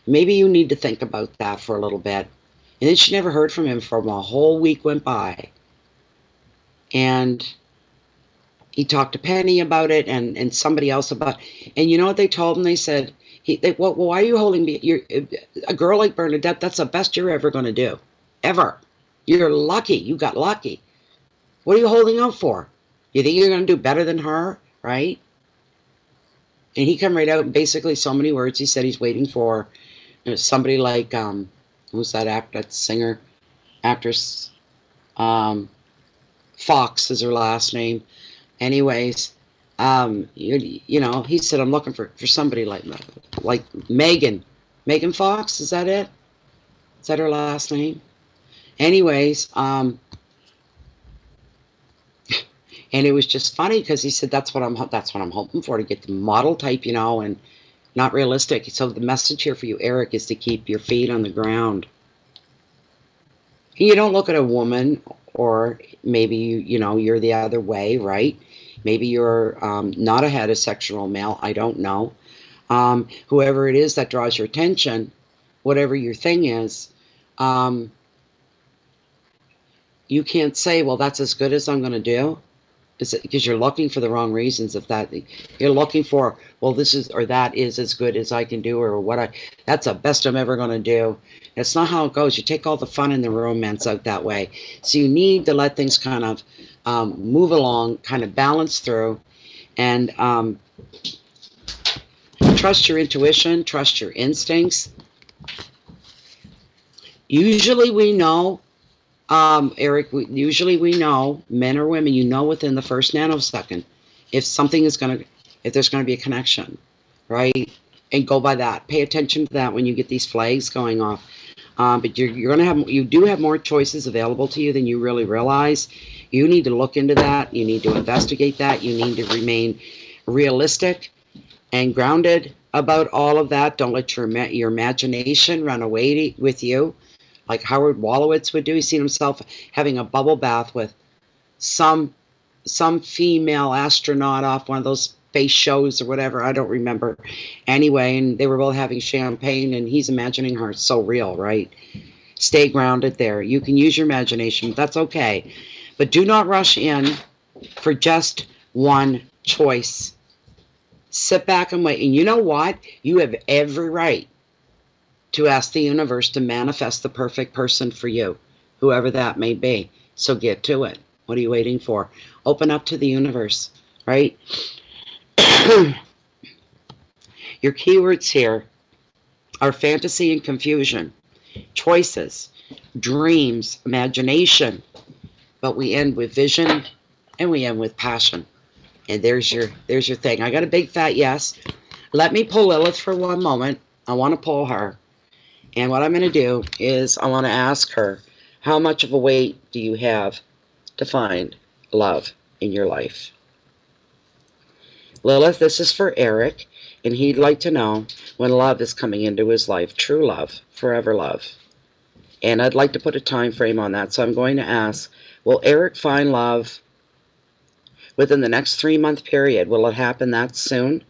Maybe you need to think about that for a little bit. And then she never heard from him for a whole week went by. And he talked to Penny about it and somebody else about it. And you know what they told him? They said, well, why are you holding me? You're, a girl like Bernadette, that's the best you're ever going to do. Ever. You're lucky. You got lucky. What are you holding out for? You think you're going to do better than her, right? And he come right out and basically so many words. He said he's waiting for somebody like, who's that singer, actress? Fox is her last name. Anyways, you know, he said, I'm looking for somebody like Megan Fox. Is that it? Is that her last name? Anyways, and it was just funny because he said that's what I'm hoping for, to get the model type, you know, and not realistic. So the message here for you, Eric, is to keep your feet on the ground. You don't look at a woman, or maybe you know you're the other way, right? Maybe you're not a heterosexual male. I don't know. Whoever it is that draws your attention, whatever your thing is, you can't say, well, that's as good as I'm going to do. Because you're looking for the wrong reasons. If that you're looking for, well, this is or that is as good as I can do, or that's the best I'm ever going to do. That's not how it goes. You take all the fun and the romance out that way. So you need to let things kind of move along, kind of balance through, and trust your intuition, trust your instincts. Usually we know, Eric, usually we know, men or women, you know within the first nanosecond if something is going to, if there's going to be a connection, right? And go by that. Pay attention to that when you get these flags going off. But you're going to have, you do have more choices available to you than you really realize. You need to look into that. You need to investigate that. You need to remain realistic and grounded about all of that. Don't let your imagination run away with you, like Howard Wolowitz would do. He's seen himself having a bubble bath with some female astronaut off one of those space shows or whatever. I don't remember. Anyway, and they were both having champagne, and he's imagining her. It's so real, right? Stay grounded there. You can use your imagination, but that's okay. But do not rush in for just one choice. Sit back and wait. And you know what? You have every right to ask the universe to manifest the perfect person for you, whoever that may be. So get to it. What are you waiting for? Open up to the universe, right? Your keywords here are fantasy and confusion, choices, dreams, imagination. But we end with vision and we end with passion. And there's your thing. I got a big fat yes. Let me pull Lilith for one moment. I want to pull her. And what I'm going to do is I want to ask her, how much of a weight do you have to find love in your life? Lilith, this is for Eric, and he'd like to know when love is coming into his life, true love, forever love. And I'd like to put a time frame on that, so I'm going to ask, will Eric find love within the next 3-month period? Will it happen that soon?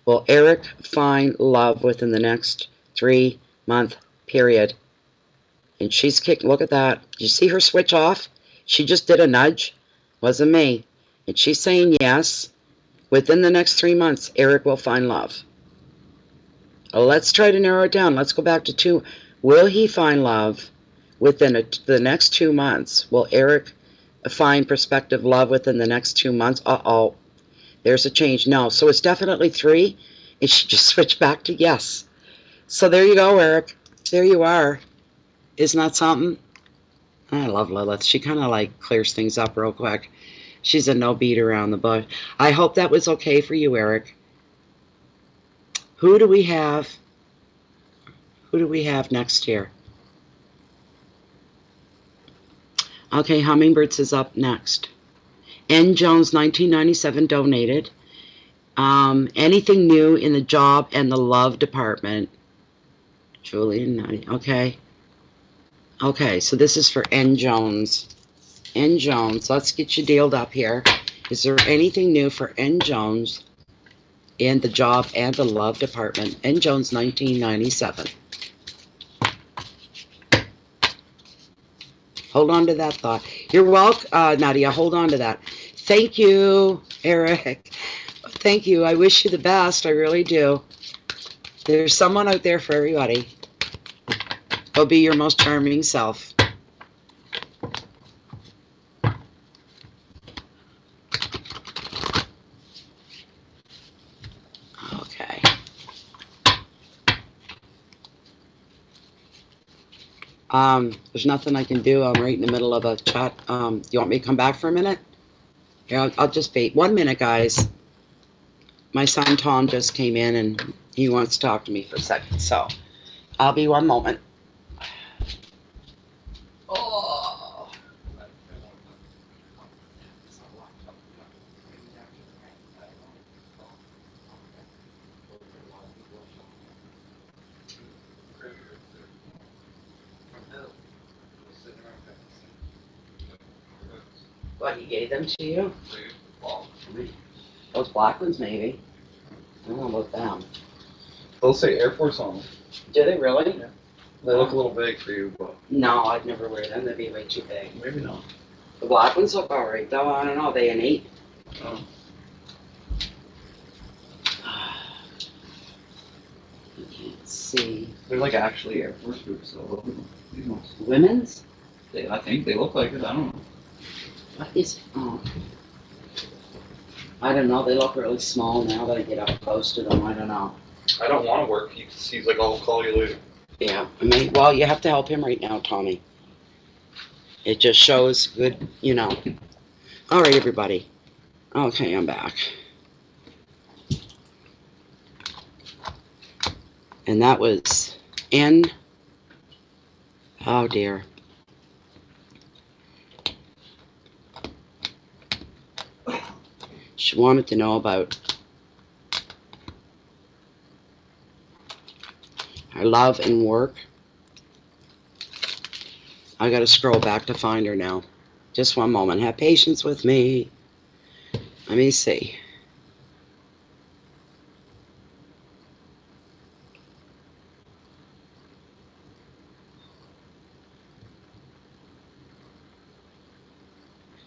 Will Eric find love within the next 3-month period? And she's kicked. Look at that. You see her switch off? She just did a nudge. Wasn't me. And she's saying yes. Within the next 3 months, Eric will find love. Well, let's try to narrow it down. Let's go back to 2. Will he find love within the next 2 months? Will Eric find prospective love within the next 2 months? Uh-oh. There's a change. No. So it's definitely 3. It should just switch back to yes. So there you go, Eric. There you are. Isn't that something? I love Lilith. She kind of like clears things up real quick. She's a no beat around the bush. I hope that was okay for you, Eric. Who do we have? Who do we have next year? Okay, Hummingbirds is up next. N. Jones, 1997, donated. Anything new in the job and the love department? Julian, okay. Okay, so this is for N. Jones. N. Jones, let's get you dealed up here. Is there anything new for N. Jones in the job and the love department? N. Jones, 1997. Hold on to that thought. You're welcome, Nadia. Hold on to that. Thank you, Eric. Thank you. I wish you the best. I really do. There's someone out there for everybody. Go be your most charming self. Okay. There's nothing I can do. I'm right in the middle of a chat. You want me to come back for a minute? Here, I'll just wait. 1 minute, guys. My son Tom just came in and he wants to talk to me for a second, so I'll be 1 moment. Oh. What, he gave them to you? Those black ones, maybe. I don't know about them. They'll say Air Force on them. Do they really? Yeah. They look a little big for you, but... No, I'd never wear them. They'd be way too big. Maybe not. The black ones look alright, though. I don't know. Are they an 8? Oh. I can't see. They're like actually Air Force boots, so these ones. Women's? I think they look like it. I don't know. What is... Oh. I don't know. They look really small now that I get up close to them. I don't know. I don't want to work. He's like, I'll call you later. Yeah. I mean, well, you have to help him right now, Tommy. It just shows good, you know. All right, everybody. Okay, I'm back. And that was N. Oh, dear. She wanted to know about her love and work. I gotta scroll back to find her now. Just 1 moment. Have patience with me. Let me see.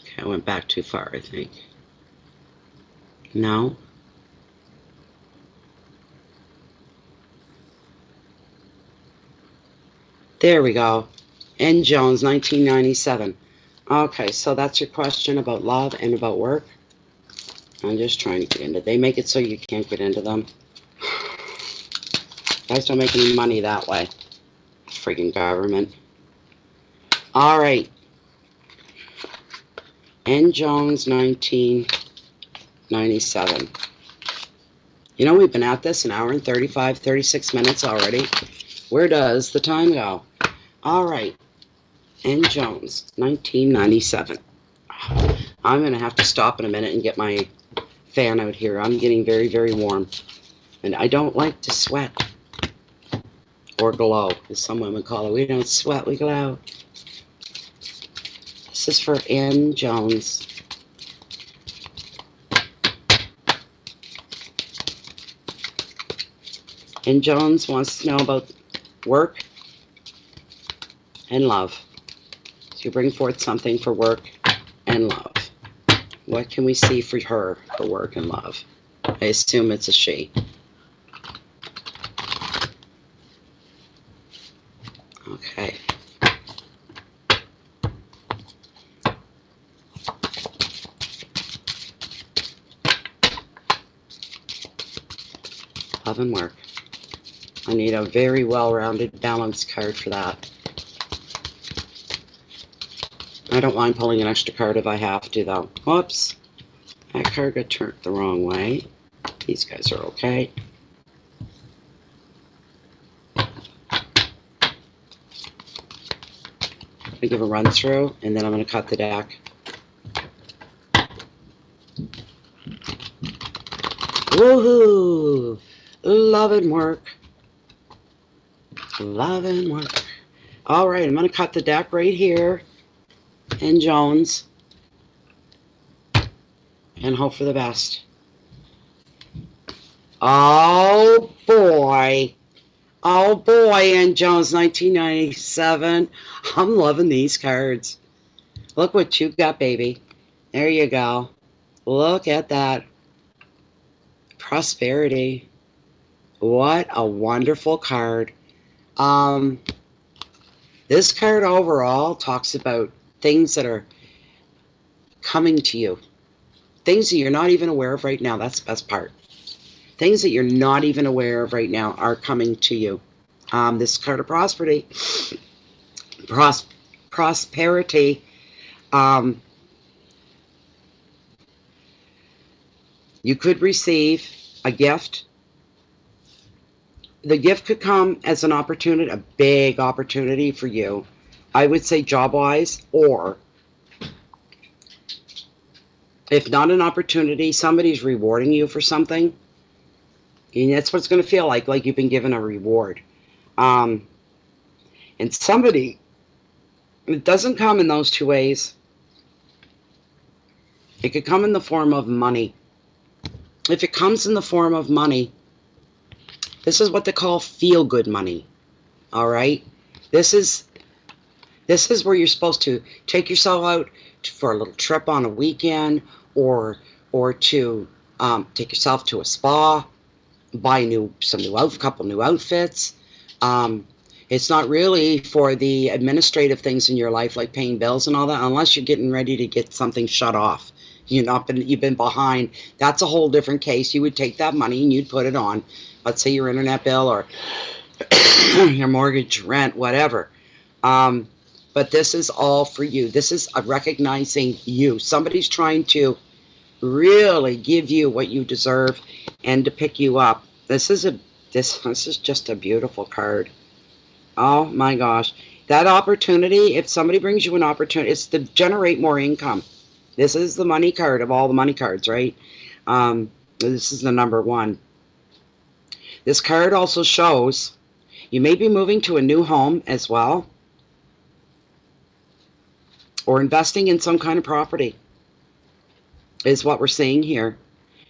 Okay, I went back too far, I think. No. There we go. N. Jones, 1997. Okay, so that's your question about love and about work. I'm just trying to get into it. They make it so you can't get into them. Guys don't make any money that way. Freaking government. All right. N. Jones, 1997. You know, we've been at this an hour and 36 minutes already. Where does the time go? All right. N. Jones, 1997. I'm going to have to stop in a minute and get my fan out here. I'm getting very, very warm. And I don't like to sweat. Or glow, as some women call it. We don't sweat, we glow. This is for N. Jones. N. Jones wants to know about work and love. So you bring forth something for work and love. What can we see for her for work and love? I assume it's a she. Okay. Love and work. I need a very well-rounded, balanced card for that. I don't mind pulling an extra card if I have to, though. Whoops. That card got turned the wrong way. These guys are okay. I'm going to give a run through, and then I'm going to cut the deck. Woohoo! Love and work. Love and work. All right, I'm going to cut the deck right here in Jones and hope for the best. Oh boy. Oh boy, in Jones 1997. I'm loving these cards. Look what you got, baby. There you go. Look at that. Prosperity. What a wonderful card. This card overall talks about things that are coming to you. Things that you're not even aware of right now. That's the best part. Things that you're not even aware of right now are coming to you. This card of prosperity. Prosperity. You could receive a gift. The gift could come as an opportunity, a big opportunity for you. I would say job-wise, or if not an opportunity, somebody's rewarding you for something. And that's what it's going to feel like you've been given a reward. And somebody, it doesn't come in those two ways. It could come in the form of money. If it comes in the form of money, this is what they call feel-good money. All right? This is where you're supposed to take yourself out for a little trip on a weekend, or to take yourself to a spa, buy a couple new outfits. It's not really for the administrative things in your life, like paying bills and all that, unless you're getting ready to get something shut off. You've been behind. That's a whole different case. You would take that money and you'd put it on, let's say, your internet bill or your mortgage, rent, whatever. But this is all for you. This is recognizing you. Somebody's trying to really give you what you deserve and to pick you up. This is just a beautiful card. Oh my gosh. That opportunity, if somebody brings you an opportunity, it's to generate more income. This is the money card of all the money cards, right? This is the number one. This card also shows you may be moving to a new home as well, or investing in some kind of property is what we're seeing here.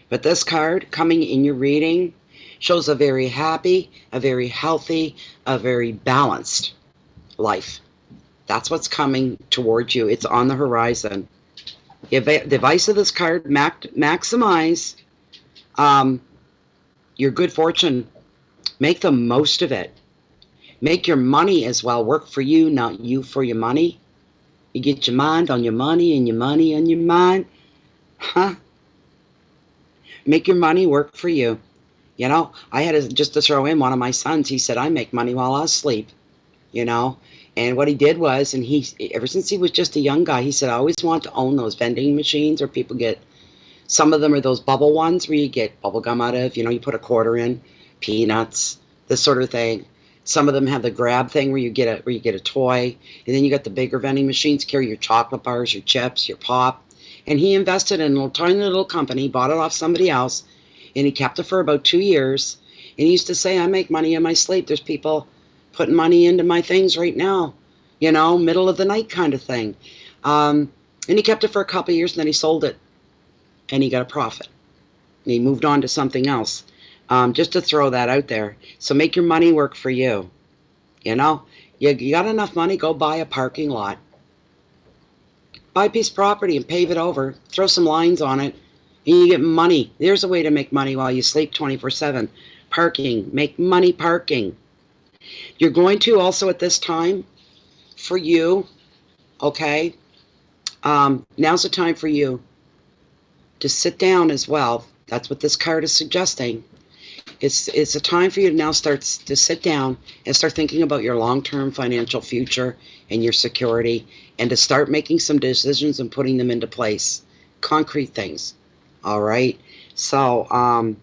But this card coming in your reading shows a very happy, a very healthy, a very balanced life. That's what's coming towards you. It's on the horizon. The advice of this card, maximize your good fortune. Make the most of it. Make your money as well work for you, not you for your money. You get your mind on your money and your money on your mind. Huh? Make your money work for you. You know, I had just to throw in one of my sons. He said, I make money while I sleep. You know, and what he did was, and ever since he was just a young guy, he said, I always want to own those vending machines where people get, some of them are those bubble ones where you get bubble gum out of, you put a quarter in, peanuts, this sort of thing. Some of them have the grab thing where you get a toy, and then you got the bigger vending machines, carry your chocolate bars, your chips, your pop. And he invested in a tiny little company, bought it off somebody else, and he kept it for about 2 years. And he used to say, I make money in my sleep. There's people putting money into my things right now, middle of the night kind of thing. And he kept it for a couple of years, and then he sold it, and he got a profit. And he moved on to something else. Just to throw that out there. So make your money work for you. You got enough money, go buy a parking lot. Buy a piece of property and pave it over. Throw some lines on it. And you get money. There's a way to make money while you sleep 24/7. Parking. Make money parking. You're going to also at this time, for you, okay, now's the time for you to sit down as well. That's what this card is suggesting. It's a time for you to now start to sit down and start thinking about your long-term financial future and your security, and to start making some decisions and putting them into place. Concrete things. All right. So,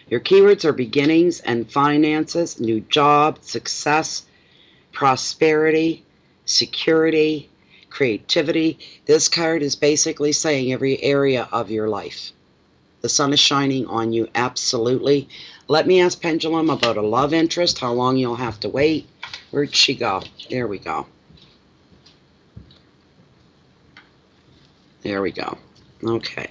your keywords are beginnings and finances, new job, success, prosperity, security, creativity. This card is basically saying every area of your life. The sun is shining on you, absolutely. Let me ask Pendulum about a love interest, how long you'll have to wait. Where'd she go? There we go. There we go. Okay.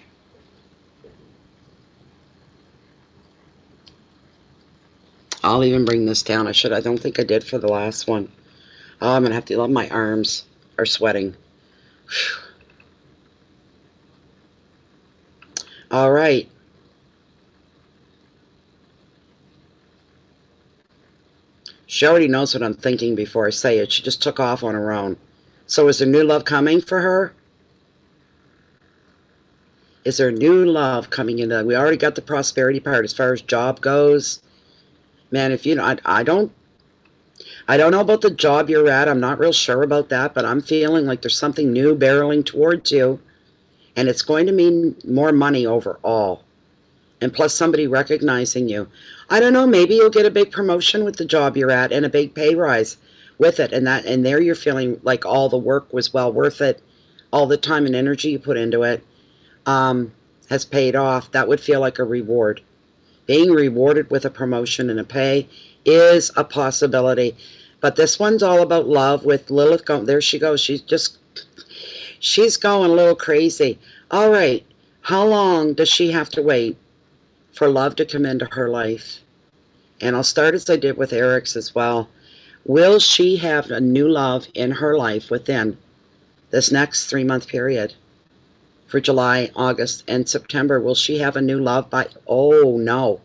I'll even bring this down. I don't think I did for the last one. Oh, I'm going to have to, my arms are sweating. Whew. All right. She already knows what I'm thinking before I say it. She just took off on her own. So is there new love coming for her? Is there new love coming in? We already got the prosperity part as far as job goes. Man, if you know, I don't know about the job you're at. I'm not real sure about that, but I'm feeling like there's something new barreling towards you, and it's going to mean more money overall, and plus somebody recognizing you. I don't know, maybe you'll get a big promotion with the job you're at and a big pay rise with it, and there you're feeling like all the work was well worth it. All the time and energy you put into it has paid off. That would feel like a reward. Being rewarded with a promotion and a pay is a possibility. But this one's all about love with Lilith going. There she goes. She's going a little crazy. All right. How long does she have to wait for love to come into her life? And I'll start as I did with Eric's as well. Will she have a new love in her life within this next 3-month period? For July, August, and September, will she have a new love by, oh no.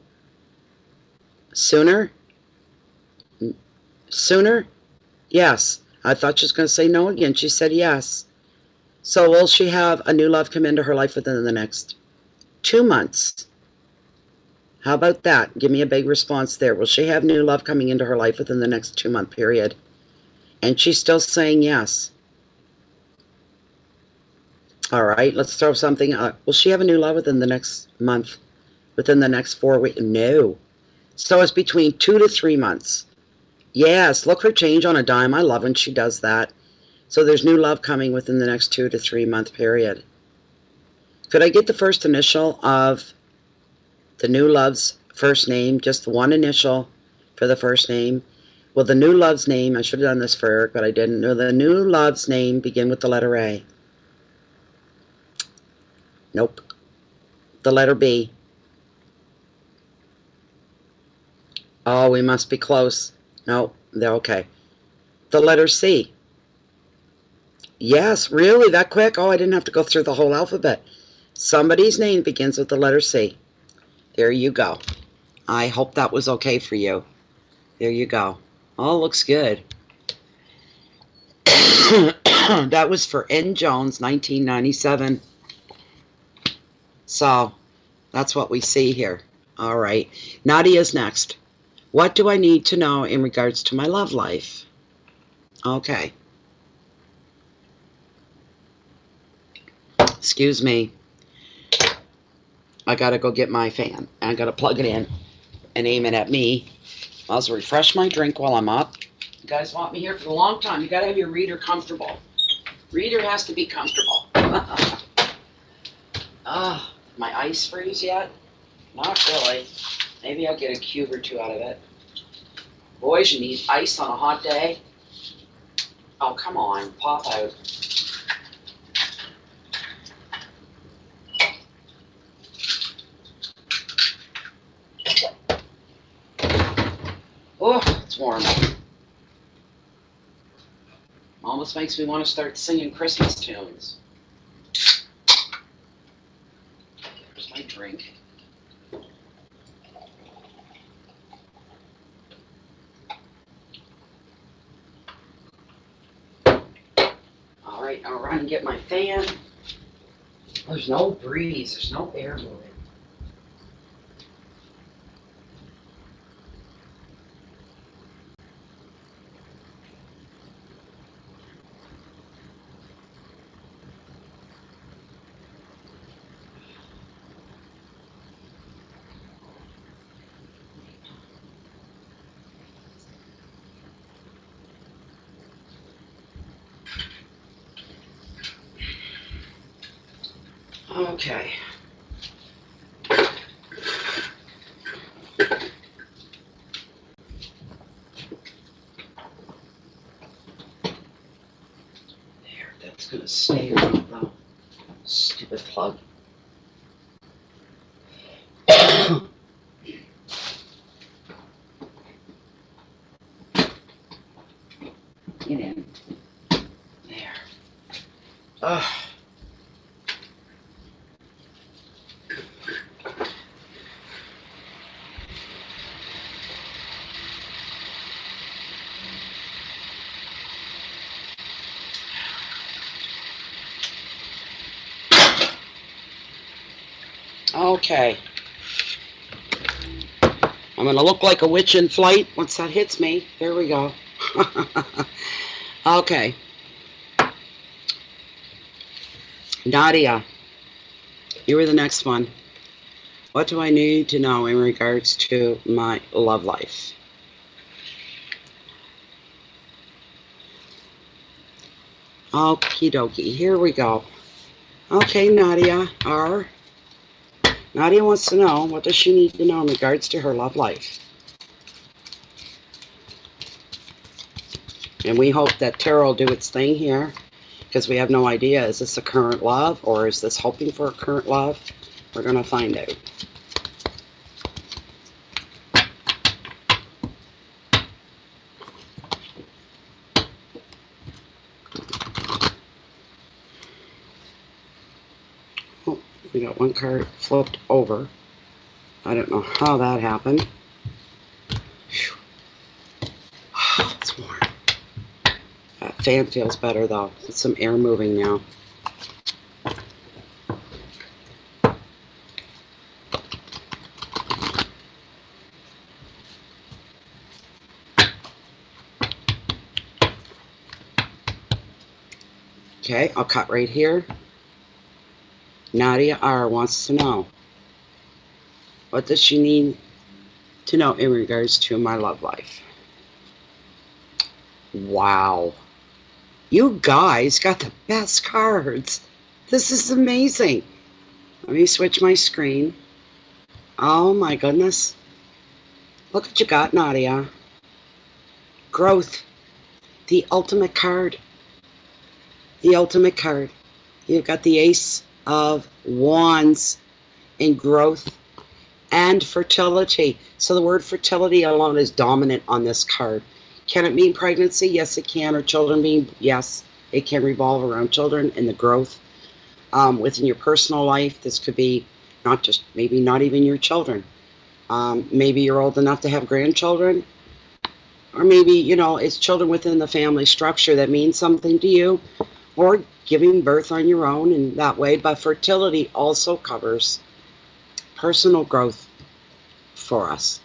Sooner? Sooner? Yes. I thought she was going to say no again. She said yes. So will she have a new love come into her life within the next 2 months? How about that? Give me a big response there. Will she have new love coming into her life within the next 2-month period? And she's still saying yes. All right, let's throw something out. Will she have a new love within the next month? Within the next 4 weeks? No. So it's between 2 to 3 months. Yes, look her change on a dime. I love when she does that. So there's new love coming within the next 2 to 3 month period. Could I get the first initial of the new love's first name? Just the one initial for the first name. Will the new love's name, I should have done this for Eric, but I didn't. Will the new love's name begin with the letter A? Nope. The letter B. Oh, we must be close. No, they're okay. The letter C. Yes, really, that quick? Oh, I didn't have to go through the whole alphabet. Somebody's name begins with the letter C. There you go. I hope that was okay for you. There you go. Oh, looks good. That was for N. Jones, 1997. So, that's what we see here. All right. Nadia's next. What do I need to know in regards to my love life? Okay. Excuse me. I gotta go get my fan. I gotta plug it in and aim it at me. I'll also refresh my drink while I'm up. You guys want me here for a long time. You gotta have your reader comfortable. Reader has to be comfortable. My ice freeze yet? Not really. Maybe I'll get a cube or two out of it. Boys, you need ice on a hot day? Oh, come on. Pop out. Oh, it's warm. Almost makes me want to start singing Christmas tunes. Alright, I'll run and get my fan. There's no breeze, there's no air moving. Okay. There, that's gonna stay around though. Stupid plug. Get in. There. Ugh. Okay. I'm gonna look like a witch in flight once that hits me. There we go. Okay. Nadia, you were the next one. What do I need to know in regards to my love life? Okie dokie, here we go. Okay, Nadia, Nadia wants to know, what does she need to know in regards to her love life? And we hope that tarot will do its thing here, because we have no idea, is this a current love, or is this hoping for a current love? We're going to find out. Oh, we got one card flipped over. I don't know how that happened. Whew. Oh, it's warm. That fan feels better though. It's some air moving now. Okay, I'll cut right here. Nadia R wants to know, what does she need to know in regards to my love life? Wow. You guys got the best cards. This is amazing. Let me switch my screen. Oh my goodness. Look what you got, Nadia. Growth. The ultimate card. The ultimate card. You've got the Ace of Wands in growth and fertility. So the word fertility alone is dominant on this card. Can it mean pregnancy? Yes, it can. Or children being, yes, it can revolve around children and the growth within your personal life. This could be not just, maybe not even your children. Maybe you're old enough to have grandchildren. Or maybe, you know, it's children within the family structure that means something to you. Or giving birth on your own in that way. But fertility also covers personal growth for us.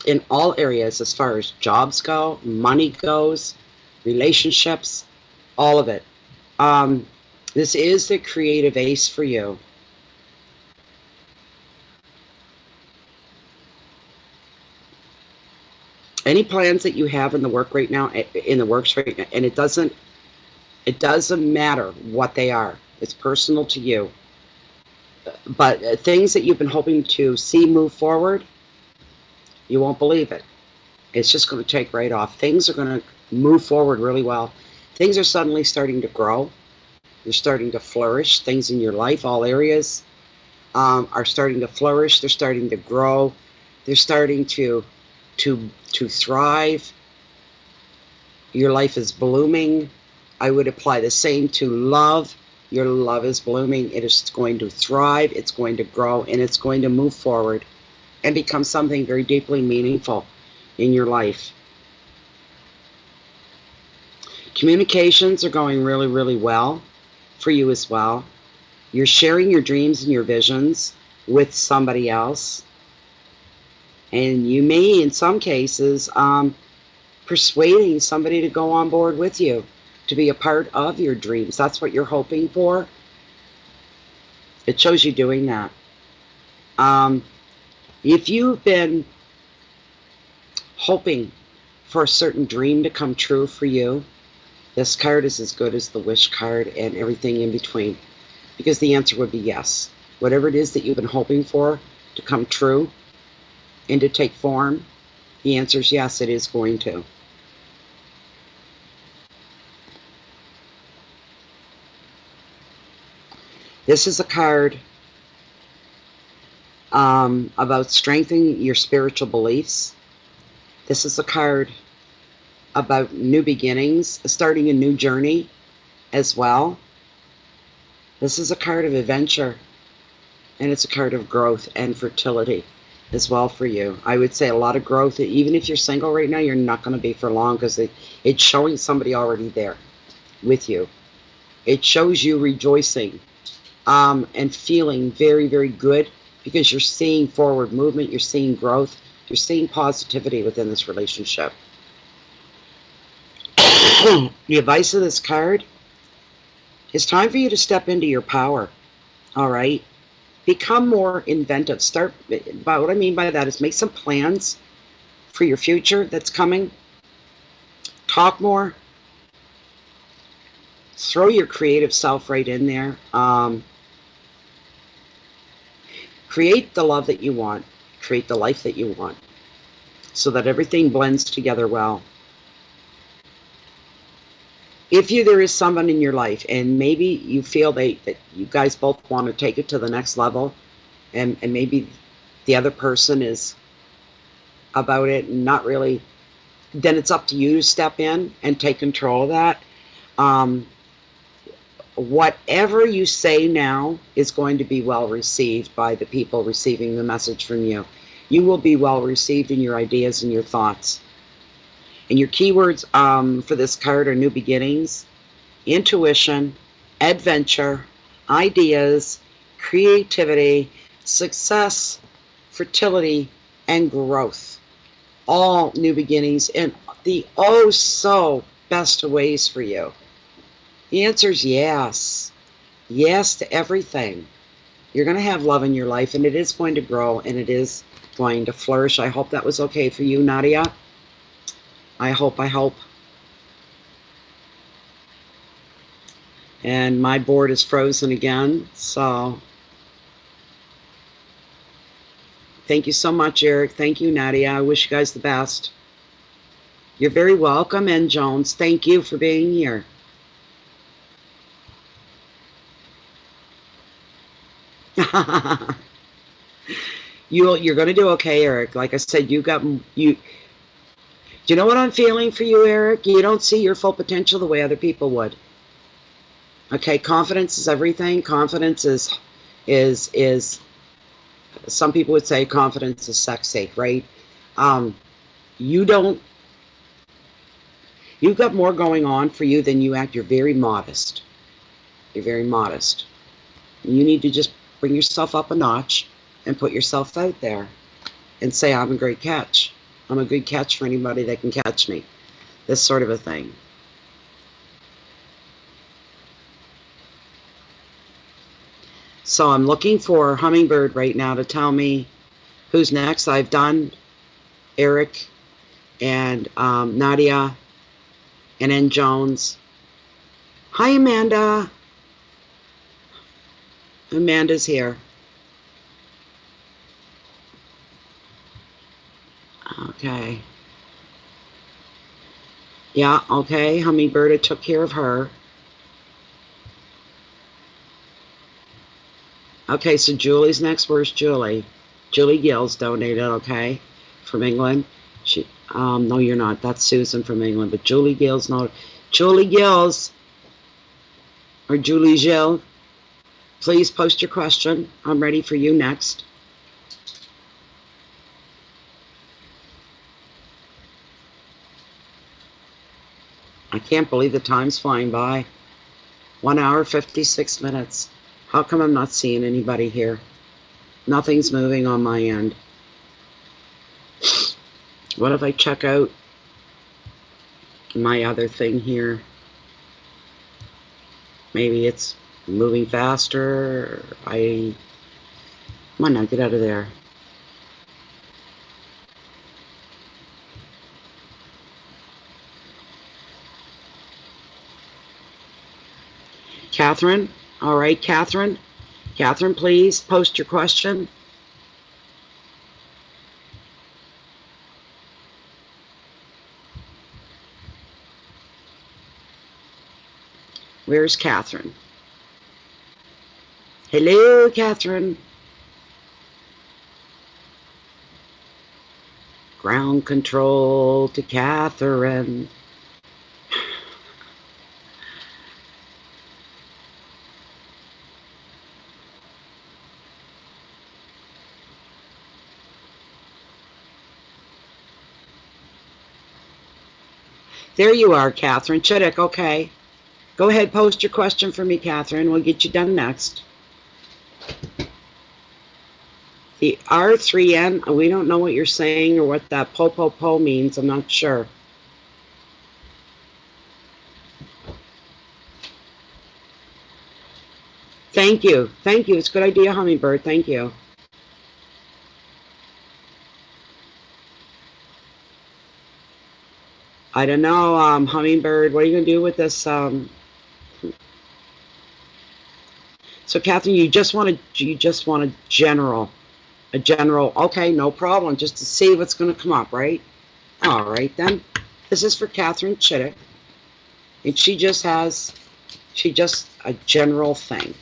In all areas, as far as jobs go, money goes, relationships, all of it. This is the creative ace for you. Any plans that you have in the works right now, and it doesn't matter what they are. It's personal to you. But things that you've been hoping to see move forward, you won't believe it. It's just going to take right off. Things are going to move forward really well. Things are suddenly starting to grow. They're starting to flourish. Things in your life, all areas, are starting to flourish. They're starting to grow. They're starting to thrive. Your life is blooming. I would apply the same to love. Your love is blooming. It is going to thrive. It's going to grow, and it's going to move forward and become something very deeply meaningful in your life. Communications are going really, really well for you as well. You're sharing your dreams and your visions with somebody else. And you may, in some cases, persuading somebody to go on board with you, to be a part of your dreams. That's what you're hoping for. It shows you doing that. If you've been hoping for a certain dream to come true for you, this card is as good as the wish card and everything in between. Because the answer would be yes. Whatever it is that you've been hoping for to come true and to take form, the answer is yes, it is going to. This is a card about strengthening your spiritual beliefs. This is a card about new beginnings, starting a new journey as well. This is a card of adventure, and it's a card of growth and fertility as well for you. I would say a lot of growth. Even if you're single right now, you're not going to be for long, because it's showing somebody already there with you. It shows you rejoicing and feeling very, very good, because you're seeing forward movement, you're seeing growth, you're seeing positivity within this relationship. The advice of this card: it's time for you to step into your power. All right? Become more inventive. What I mean by that is make some plans for your future that's coming. Talk more. Throw your creative self right in there. Create the love that you want. Create the life that you want, so that everything blends together well. If there is someone in your life, and maybe you feel that you guys both want to take it to the next level, and maybe the other person is about it and not really, then it's up to you to step in and take control of that. Whatever you say now is going to be well received by the people receiving the message from you. You will be well received in your ideas and your thoughts. And your keywords for this card are new beginnings, intuition, adventure, ideas, creativity, success, fertility, and growth. All new beginnings in the oh so best of ways for you. The answer is yes. Yes to everything. You're going to have love in your life, and it is going to grow, and it is going to flourish. I hope that was okay for you, Nadia. I hope. And my board is frozen again, so thank you so much, Eric. Thank you, Nadia. I wish you guys the best. You're very welcome, N. Jones. Thank you for being here. You're going to do okay, Eric. Like I said, you. Do you know what I'm feeling for you, Eric? You don't see your full potential the way other people would. Okay, confidence is everything. Confidence is some people would say confidence is sexy, right? You've got more going on for you than you act. You're very modest. You're very modest. You need to just bring yourself up a notch and put yourself out there and say, I'm a great catch. I'm a good catch for anybody that can catch me. This sort of a thing. So I'm looking for Hummingbird right now to tell me who's next. I've done Eric and Nadia and N. Jones. Hi, Amanda. Amanda's here. Okay. Yeah, okay. Hummingbird, I took care of her. Okay, so Julie's next. Where's Julie? Julie Gills donated, okay, from England. She, no, you're not. That's Susan from England. But Julie Gills, no. Julie Gills, or Julie Gill, please post your question. I'm ready for you next. I can't believe the time's flying by. 1 hour, 56 minutes. How come I'm not seeing anybody here? Nothing's moving on my end. What if I check out my other thing here? Maybe it's moving faster. Come on now, get out of there. Catherine? All right, Catherine. Catherine, please post your question. Where's Catherine? Hello, Catherine. Ground control to Catherine. There you are, Catherine. Chittick, okay. Go ahead, post your question for me, Catherine. We'll get you done next. The R3N, we don't know what you're saying or what that po means. I'm not sure. Thank you. Thank you. It's a good idea, Hummingbird. Thank you. I don't know, Hummingbird. What are you going to do with this? So, Catherine, you just want a general. A general. Okay, no problem. Just to see what's going to come up, right? All right, then. This is for Catherine Chittick. And she just a general thing.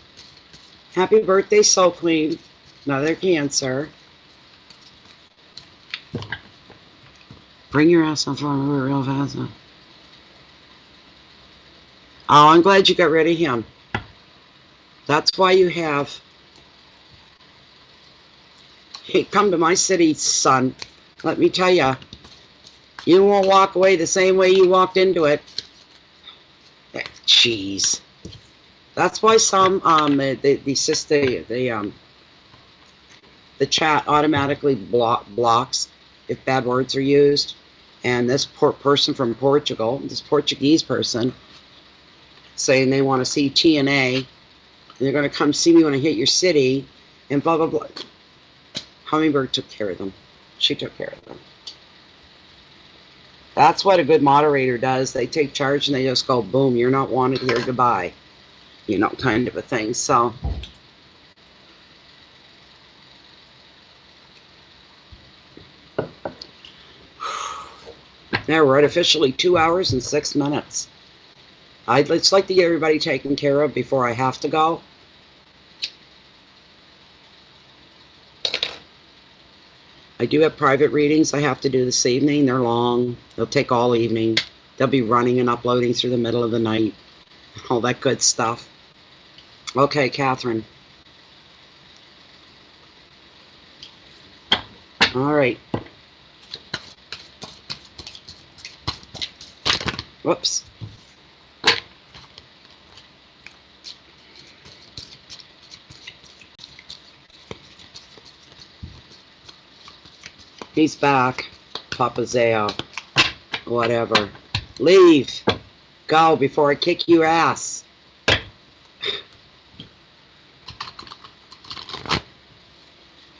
Happy birthday, Soul Queen. Another Cancer. Bring your ass on forward real fast. Oh, I'm glad you got rid of him. That's why you have. Hey, come to my city, son. Let me tell you, you won't walk away the same way you walked into it. Jeez. That's why some the chat automatically blocks if bad words are used. And this poor person from Portugal, this Portuguese person, saying they want to see TNA, and they're going to come see me when I hit your city, and blah, blah, blah. Hummingbird took care of them. She took care of them. That's what a good moderator does. They take charge and they just go, boom, you're not wanted here, goodbye. You know, kind of a thing. So, now we're at officially 2 hours and 6 minutes. I'd just like to get everybody taken care of before I have to go. I do have private readings I have to do this evening. They're long. They'll take all evening. They'll be running and uploading through the middle of the night. All that good stuff. Okay, Catherine. All right. Whoops. He's back. Papa Zao. Whatever. Leave. Go before I kick your ass.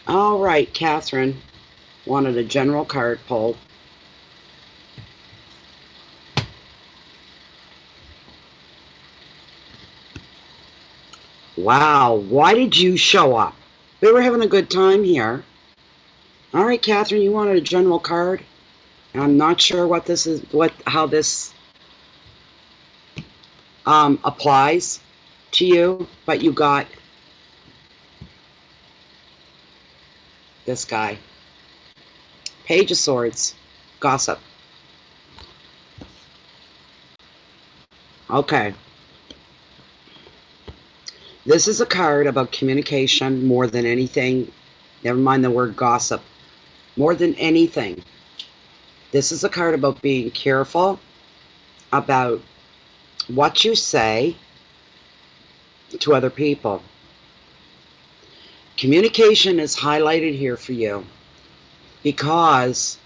All right, Catherine wanted a general card pulled. Wow, why did you show up? We were having a good time here. All right, Catherine, you wanted a general card. I'm not sure what this is, how this applies to you, but you got this guy. Page of Swords. Gossip. Okay. This is a card about communication more than anything. Never mind the word gossip. More than anything. This is a card about being careful about what you say to other people. Communication is highlighted here for you because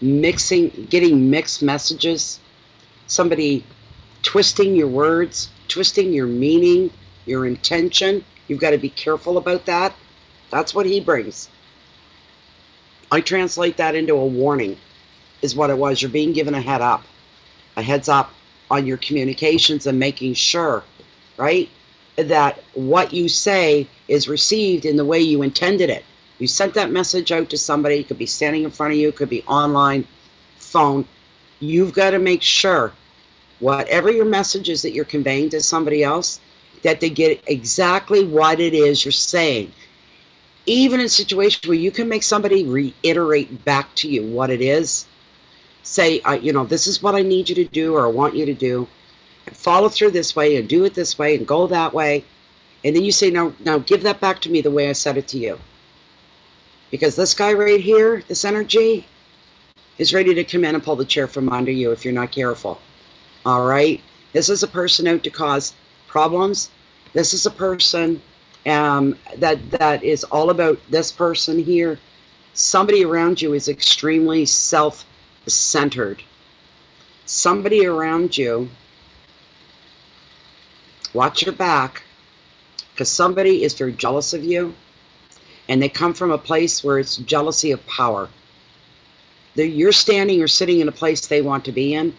getting mixed messages, somebody twisting your words, twisting your meaning, your intention, you've got to be careful about that. That's what he brings. I translate that into a warning, is what it was. You're being given a heads up on your communications and making sure, right, that what you say is received in the way you intended it. You sent that message out to somebody, it could be standing in front of you, it could be online, phone. You've got to make sure whatever your message is that you're conveying to somebody else, that they get exactly what it is you're saying. Even in situations where you can make somebody reiterate back to you what it is, say, this is what I need you to do, or I want you to do, and follow through this way, and do it this way, and go that way. And then you say, now give that back to me the way I said it to you. Because this guy right here, this energy, is ready to come in and pull the chair from under you if you're not careful. All right? This is a person out to cause problems. This is a person that is all about this person here. Somebody around you is extremely self-centered. Somebody around you, watch your back, because somebody is very jealous of you, and they come from a place where it's jealousy of power. You're standing or sitting in a place they want to be in.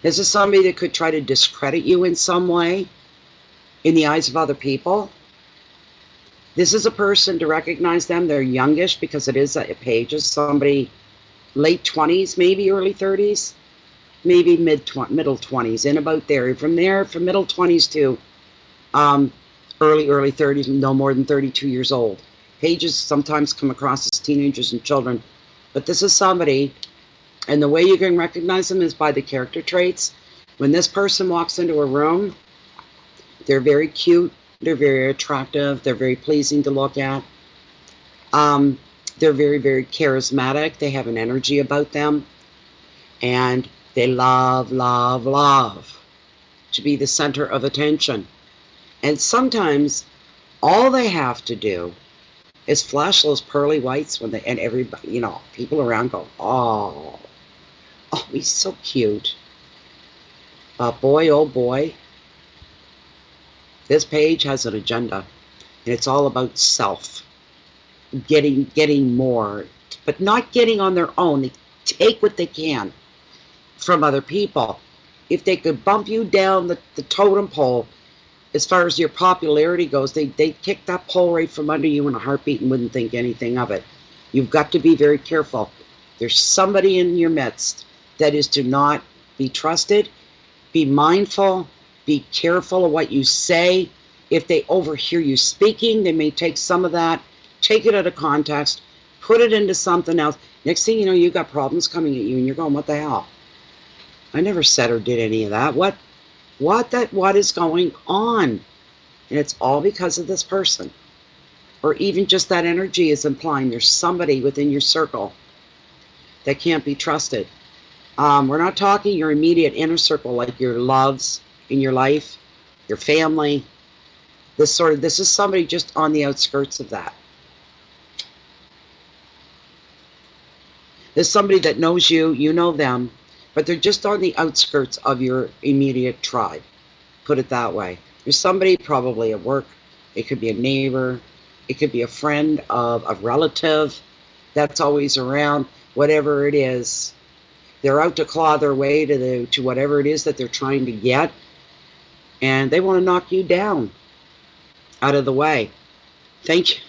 This is somebody that could try to discredit you in some way in the eyes of other people. This is a person, to recognize them, they're youngish, because it is a page of somebody late 20s, maybe early 30s, maybe middle 20s, in about there. From there, from middle 20s to early 30s, no more than 32 years old. Pages sometimes come across as teenagers and children, but this is somebody, and the way you can recognize them is by the character traits. When this person walks into a room, they're very cute, they're very attractive, they're very pleasing to look at. They're very, very charismatic, they have an energy about them, and they love to be the center of attention. And sometimes all they have to do is flash those pearly whites and everybody, people around go, oh, he's so cute. But boy, oh boy, this page has an agenda, and it's all about self, getting more, but not getting on their own. They take what they can from other people. If they could bump you down the totem pole, as far as your popularity goes, they'd kick that pole right from under you in a heartbeat and wouldn't think anything of it. You've got to be very careful. There's somebody in your midst that is to not be trusted. Be mindful. Be careful of what you say. If they overhear you speaking, they may take some of that, take it out of context, put it into something else. Next thing you know, you've got problems coming at you, and you're going, what the hell? I never said or did any of that. What is going on? And it's all because of this person. Or even just that energy is implying there's somebody within your circle that can't be trusted. We're not talking your immediate inner circle, like your loves in your life, your family. This is somebody just on the outskirts of that. There's somebody that knows you, you know them, but they're just on the outskirts of your immediate tribe. Put it that way. There's somebody probably at work. It could be a neighbor. It could be a friend of a relative that's always around. Whatever it is, they're out to claw their way to whatever it is that they're trying to get, and they want to knock you down out of the way. Thank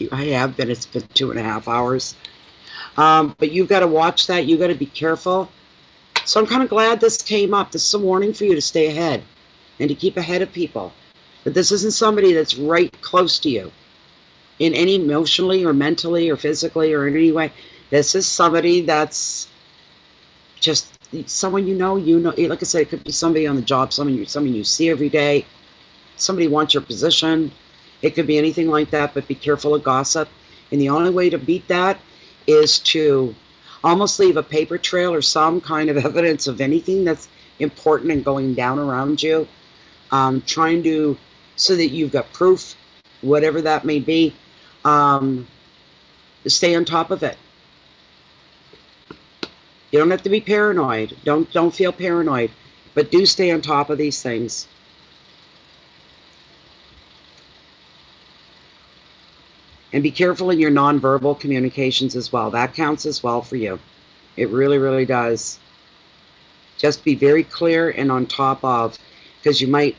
you. I have been. It's been 2.5 hours. But you've got to watch that. You've got to be careful. So I'm kind of glad this came up. This is a warning for you to stay ahead and to keep ahead of people. But this isn't somebody that's right close to you in any emotionally or mentally or physically or in any way. This is somebody that's just someone you know. Like I said, it could be somebody on the job, someone you see every day. Somebody wants your position. It could be anything like that, but be careful of gossip. And the only way to beat that is to almost leave a paper trail or some kind of evidence of anything that's important and going down around you. Trying to, so that you've got proof, whatever that may be. Stay on top of it. You don't have to be paranoid. Don't feel paranoid, but do stay on top of these things. And be careful in your nonverbal communications as well. That counts as well for you. It really, really does. Just be very clear and on top of, because you might,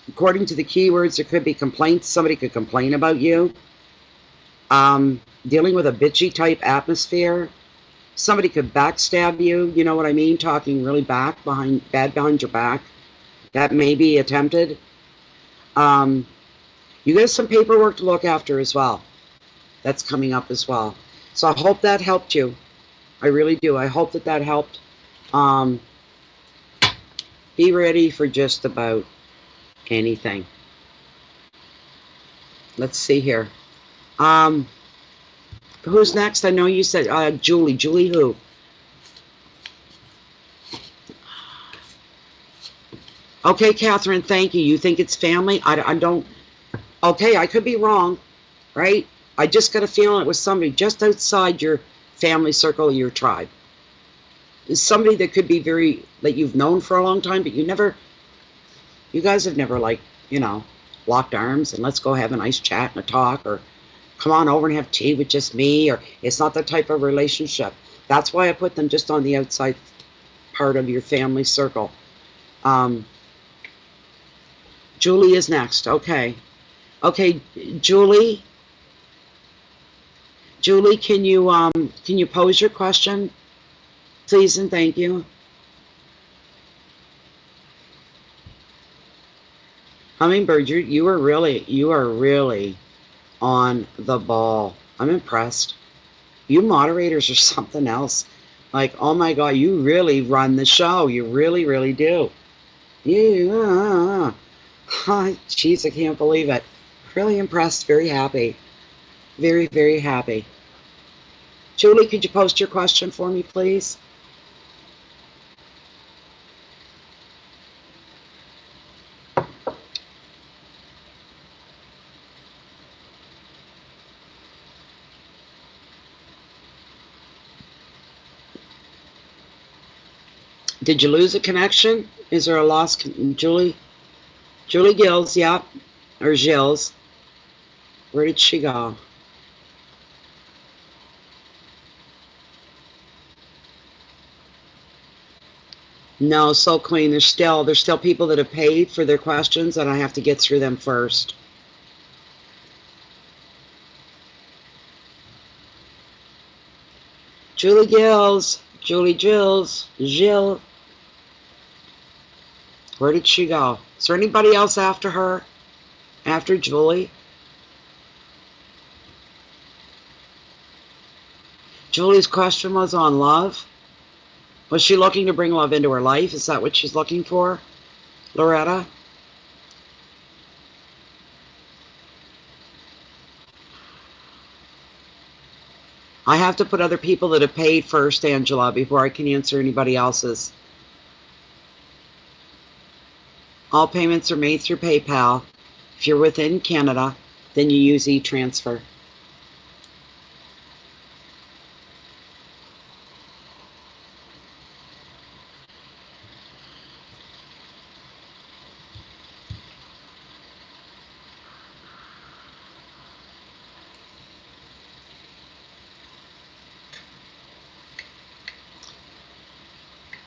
according to the keywords, there could be complaints. Somebody could complain about you. Dealing with a bitchy type atmosphere. Somebody could backstab you. You know what I mean? Talking really bad behind your back. That may be attempted. You got some paperwork to look after as well. That's coming up as well. So I hope that helped you. I really do. I hope that helped. Be ready for just about anything. Let's see here. Who's next? I know you said Julie. Julie who? Okay, Catherine, thank you. You think it's family? I don't... Okay, I could be wrong, right? I just got a feeling it was somebody just outside your family circle, your tribe. It's somebody that could be that you've known for a long time, but you guys have never, like, you know, locked arms and let's go have a nice chat and a talk, or come on over and have tea with just me, or it's not the type of relationship. That's why I put them just on the outside part of your family circle. Julie is next. Okay. Okay, Julie. Julie, can you pose your question, please and thank you? Hummingbird, you are really on the ball. I'm impressed. You moderators are something else. Like, oh my God, you really run the show. You really, really do. Jeez, I can't believe it. Really impressed, very happy. Very, very happy. Julie, could you post your question for me, please? Did you lose a connection? Is there a lost Julie? Julie Gills, yep. Or Gilles. Where did she go? No, Soul Queen, there's still people that have paid for their questions and I have to get through them first. Julie Gills, Julie Gilles, Jill. Where did she go? Is there anybody else after her? After Julie? Julie's question was on love. Was she looking to bring love into her life? Is that what she's looking for? Loretta? I have to put other people that have paid first, Angela, before I can answer anybody else's. All payments are made through PayPal. If you're within Canada, then you use e-transfer.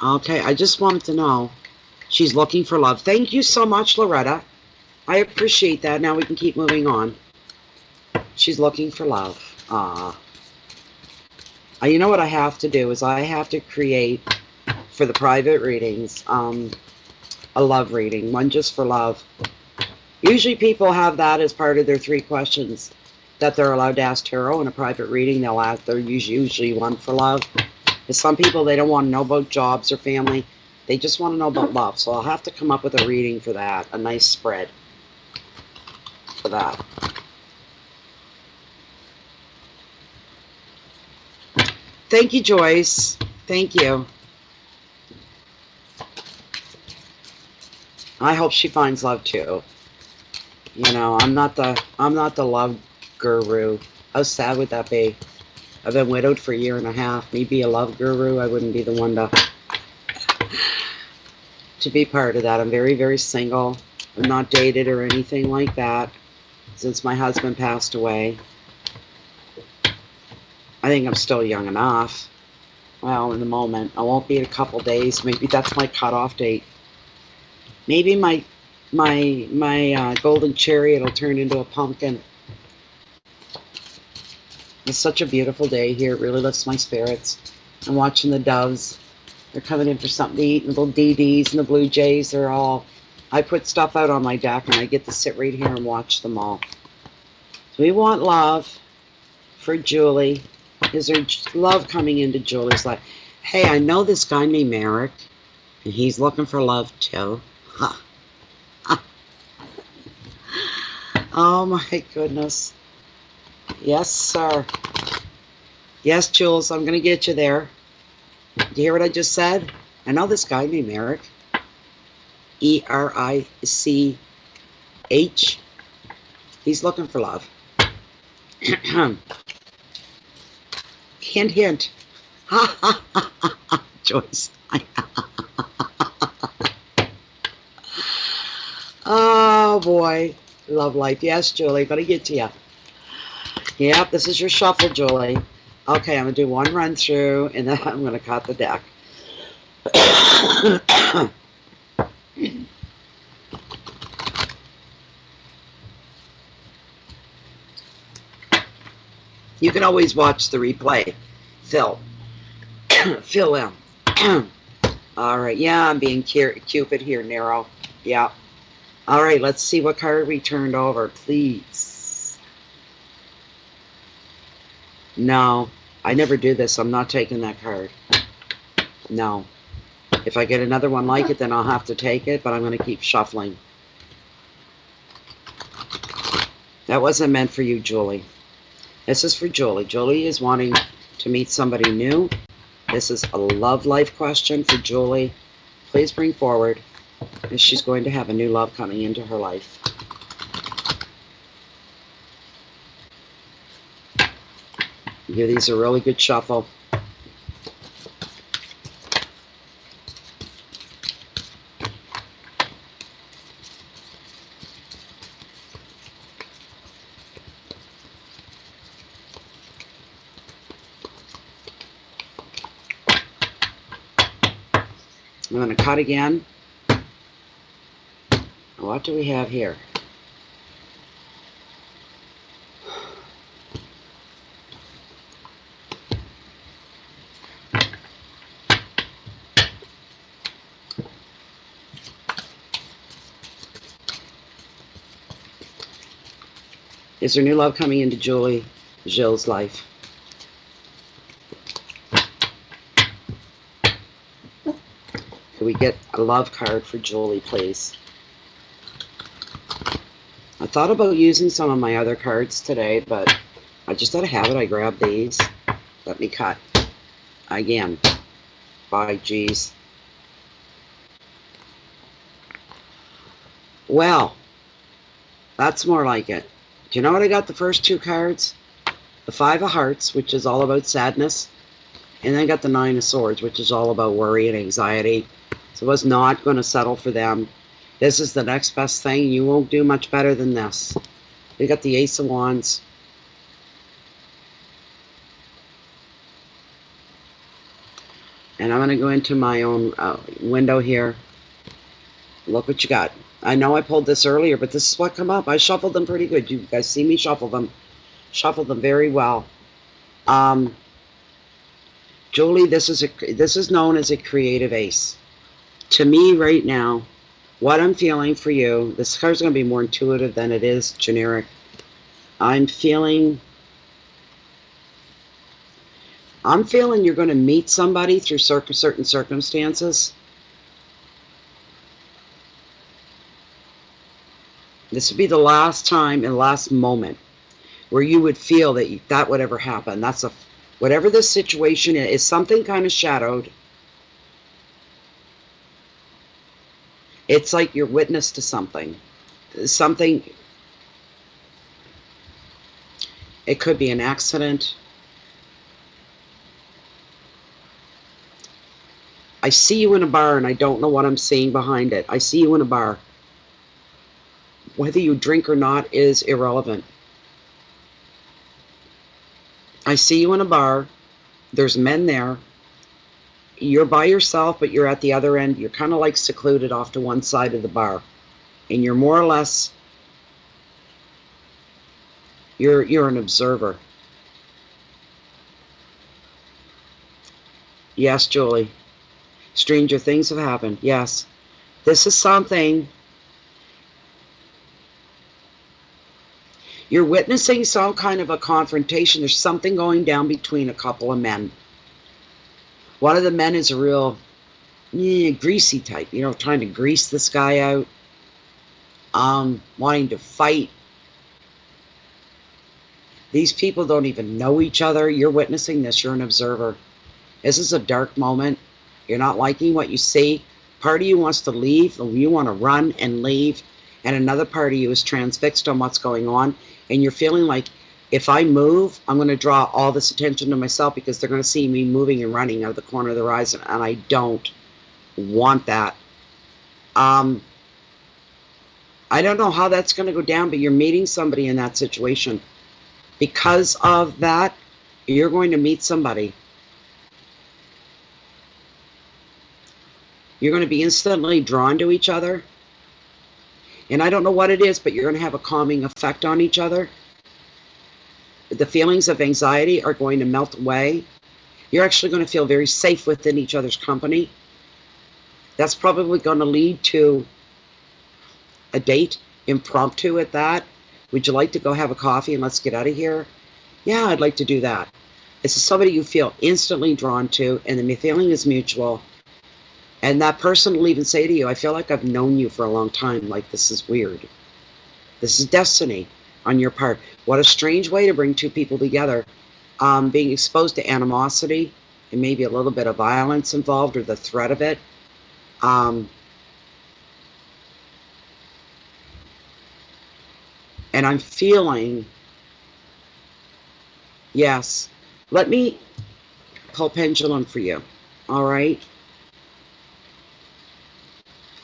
Okay, I just wanted to know. She's looking for love. Thank you so much, Loretta. I appreciate that. Now we can keep moving on. She's looking for love. You know what I have to do is I have to create, for the private readings, a love reading. One just for love. Usually people have that as part of their 3 questions that they're allowed to ask tarot in a private reading. They'll ask, they're usually one for love. But some people, they don't want to know about jobs or family. They just want to know about love. So I'll have to come up with a reading for that. A nice spread for that. Thank you, Joyce. Thank you. I hope she finds love too. You know, I'm not the love guru. How sad would that be? I've been widowed for a year and a half. Me be a love guru, I wouldn't be the one to be part of that. I'm very, very single. I'm not dated or anything like that since my husband passed away. I think I'm still young enough. Well, in the moment. I won't be in a couple days. Maybe that's my cutoff date. Maybe my golden chariot will turn into a pumpkin. It's such a beautiful day here. It really lifts my spirits. I'm watching the doves. They're coming in for something to eat. And the little DDs and the blue jays, they're all... I put stuff out on my deck and I get to sit right here and watch them all. So we want love for Julie. Is there love coming into Julie's life? Hey, I know this guy named Eric, and he's looking for love too. Huh. Oh my goodness. Yes, sir. Yes, Jules, I'm going to get you there. Do you hear what I just said? I know this guy named Eric. E-R-I-C-H. He's looking for love. Hint, hint. Joyce. Oh, boy. Love life. Yes, Julie. Gonna get to you. Yep, this is your shuffle, Julie. Okay, I'm going to do one run through, and then I'm going to cut the deck. You can always watch the replay. Phil. Fill in. All right. Yeah, I'm being Cupid here, Nero. Yeah. All right, let's see what card we turned over, please. No, I never do this. I'm not taking that card. No. If I get another one like it, then I'll have to take it, but I'm going to keep shuffling. That wasn't meant for you, Julie. This is for Julie. Julie is wanting to meet somebody new. This is a love life question for Julie. Please bring forward if she's going to have a new love coming into her life. Give these a really good shuffle. I'm going to cut again. What do we have here? Is there new love coming into Jill's life? Could we get a love card for Julie, please? I thought about using some of my other cards today, but I just out of habit, I grabbed these. Let me cut. Again. By geez. Well, that's more like it. Do you know what I got the first two cards? The Five of Hearts, which is all about sadness. And then I got the Nine of Swords, which is all about worry and anxiety. So I was not going to settle for them. This is the next best thing. You won't do much better than this. We got the Ace of Wands. And I'm going to go into my own window here. Look what you got. I know I pulled this earlier, but this is what come up. I shuffled them pretty good. You guys see me shuffle them. Shuffled them very well. Julie, this is known as a creative ace. To me right now, what I'm feeling for you, this card's going to be more intuitive than it is generic. I'm feeling you're going to meet somebody through certain circumstances. This would be the last time and last moment where you would feel that that would ever happen. That's Whatever this situation is something kind of shadowed. It's like you're witness to something. Something, it could be an accident. I see you in a bar and I don't know what I'm seeing behind it. I see you in a bar. Whether you drink or not is irrelevant. I see you in a bar. There's men there. You're by yourself, but you're at the other end. You're kind of like secluded off to one side of the bar. And you're more or less, you're an observer. Yes, Julie. Stranger things have happened. Yes. This is something. You're witnessing some kind of a confrontation. There's something going down between a couple of men. One of the men is a real greasy type, you know, trying to grease this guy out, wanting to fight. These people don't even know each other. You're witnessing this. You're an observer. This is a dark moment. You're not liking what you see. Part of you wants to leave, or you want to run and leave, and another part of you is transfixed on what's going on, and you're feeling like, if I move, I'm going to draw all this attention to myself because they're going to see me moving and running out of the corner of their eyes, and I don't want that. I don't know how that's going to go down, but you're meeting somebody in that situation. Because of that, you're going to meet somebody. You're going to be instantly drawn to each other. And I don't know what it is, but you're going to have a calming effect on each other. The feelings of anxiety are going to melt away. You're actually going to feel very safe within each other's company. That's probably going to lead to a date, impromptu at that. Would you like to go have a coffee and let's get out of here? Yeah, I'd like to do that. This is somebody you feel instantly drawn to, and the feeling is mutual. And that person will even say to you, I feel like I've known you for a long time. Like, this is weird. This is destiny on your part. What a strange way to bring two people together. Being exposed to animosity and maybe a little bit of violence involved, or the threat of it. And I'm feeling, yes, let me pull pendulum for you. All right.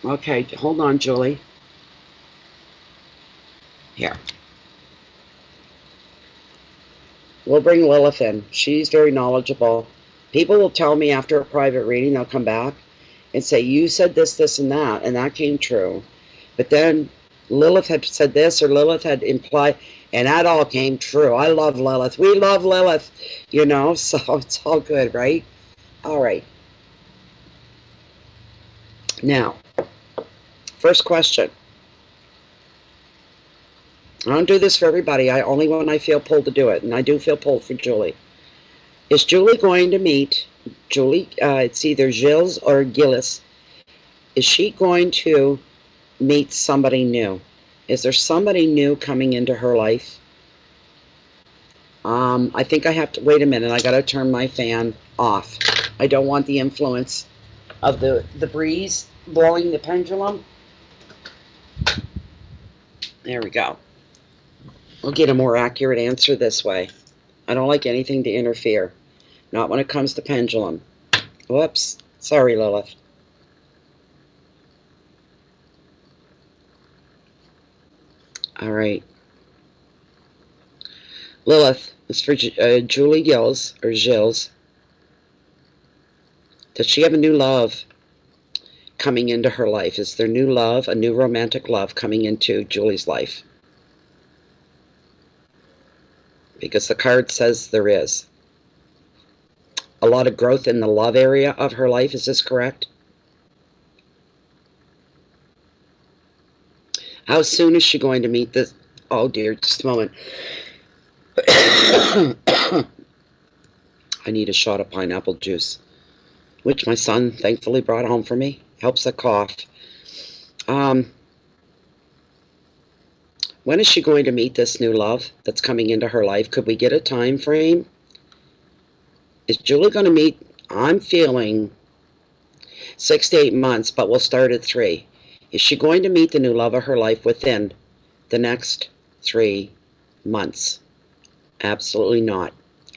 Okay, hold on, Julie. Here. We'll bring Lilith in. She's very knowledgeable. People will tell me after a private reading, they'll come back and say, you said this, this, and that came true. But then Lilith had said this, or Lilith had implied, and that all came true. I love Lilith. We love Lilith, you know, so it's all good, right? All right. Now, first question. I don't do this for everybody. I only when I feel pulled to do it, and I do feel pulled for Julie. Is Julie going to meet Julie? It's either Gilles or Gillis. Is she going to meet somebody new? Is there somebody new coming into her life? I think I have to wait a minute. I got to turn my fan off. I don't want the influence of the breeze blowing the pendulum. There we go. We'll get a more accurate answer this way. I don't like anything to interfere. Not when it comes to pendulum. Whoops. Sorry, Lilith. All right. Lilith, it's for Julie Gilles, or Gilles. Does she have a new love coming into her life? Is there new love, a new romantic love coming into Julie's life? Because the card says there is. A lot of growth in the love area of her life, is this correct? How soon is she going to meet this? Oh dear, just a moment. I need a shot of pineapple juice, which my son thankfully brought home for me. Helps the cough. When is she going to meet this new love that's coming into her life? Could we get a time frame? Is Julie going to meet? I'm feeling 6 to 8 months, but we'll start at 3. Is she going to meet the new love of her life within the next 3 months? Absolutely not.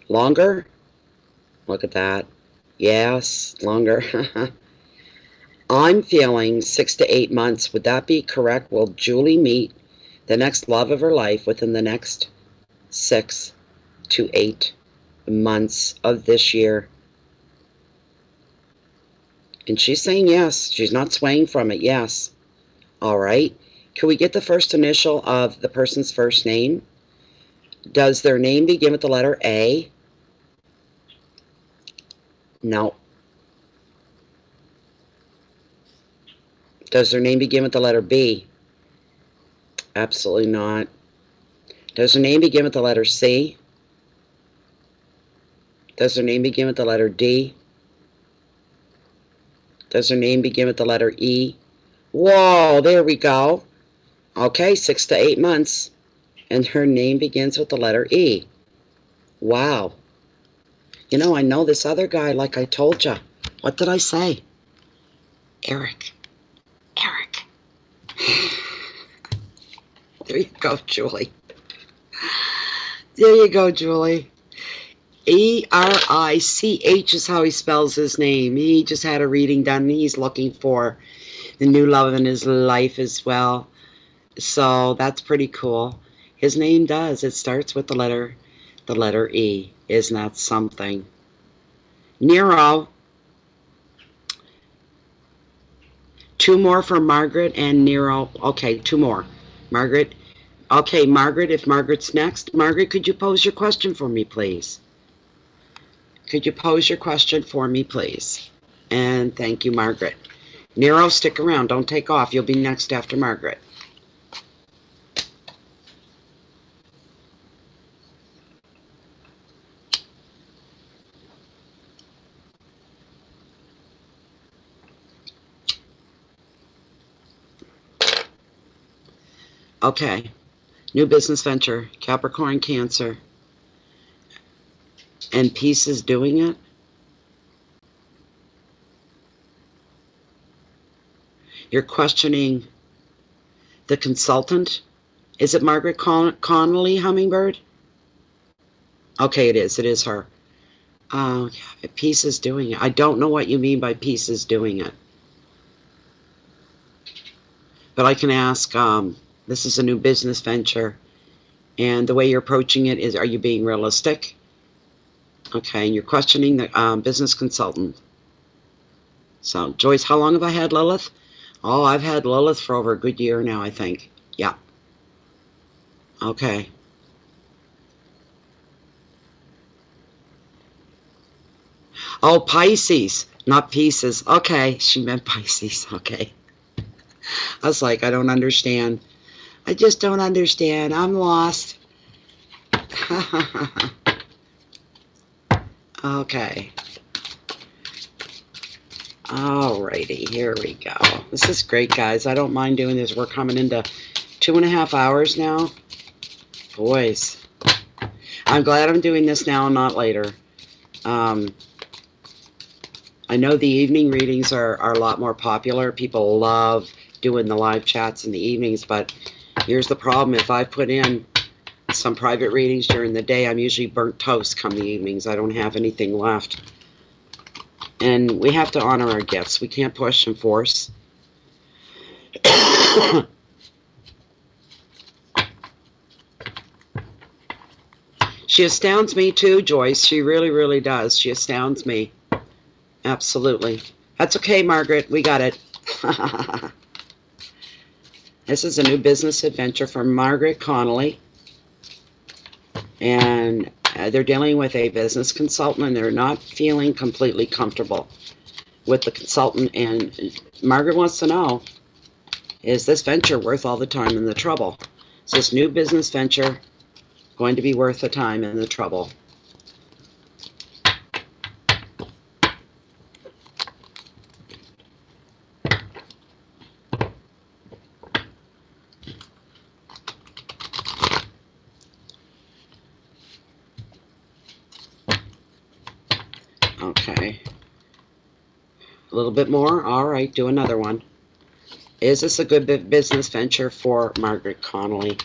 Longer? Look at that. Yes, longer. I'm feeling 6 to 8 months. Would that be correct? Will Julie meet the next love of her life within the next 6 to 8 months of this year? And she's saying yes. She's not swaying from it. Yes. All right. Can we get the first initial of the person's first name? Does their name begin with the letter A? No. Does their name begin with the letter B? Absolutely not. Does their name begin with the letter C? Does their name begin with the letter D? Does their name begin with the letter E? Whoa, there we go. Okay, 6 to 8 months. And her name begins with the letter E. Wow. You know, I know this other guy, like I told you. What did I say? Eric. Eric. There you go, Julie. There you go, Julie. Erich is how he spells his name. He just had a reading done. He's looking for the new love in his life as well. So that's pretty cool. His name does. It starts with the letter E. Isn't that something? Nero. 2 more for Margaret and Nero. Okay, 2 more. Margaret. Okay, Margaret, if Margaret's next. Margaret, could you pose your question for me, please? Could you pose your question for me, please? And thank you, Margaret. Nero, stick around. Don't take off. You'll be next after Margaret. Okay. New business venture. Capricorn, Cancer. And peace is doing it. You're questioning the consultant. Is it Margaret Connolly, Hummingbird? Okay, it is. It is her. Peace is doing it. I don't know what you mean by peace is doing it. But I can ask, this is a new business venture. And the way you're approaching it is, are you being realistic? Okay, and you're questioning the business consultant. So, Joyce, how long have I had Lilith? Oh, I've had Lilith for over a good year now, I think. Yeah. Okay. Oh, Pisces, not pieces. Okay, she meant Pisces. Okay. I was like, I don't understand. I just don't understand. I'm lost. Okay. Alrighty, here we go. This is great, guys. I don't mind doing this. We're coming into 2.5 hours now. Boys. I'm glad I'm doing this now and not later. I know the evening readings are a lot more popular. People love doing the live chats in the evenings, but here's the problem. If I put in some private readings during the day, I'm usually burnt toast come the evenings. I don't have anything left. And we have to honor our gifts. We can't push and force. She astounds me too, Joyce. She really, really does. She astounds me. Absolutely. That's okay, Margaret. We got it. This is a new business adventure from Margaret Connolly. And they're dealing with a business consultant, and they're not feeling completely comfortable with the consultant. And Margaret wants to know, is this venture worth all the time and the trouble? Is this new business venture going to be worth the time and the trouble? A little bit more? All right, do another one. Is this a good business venture for Margaret Connolly?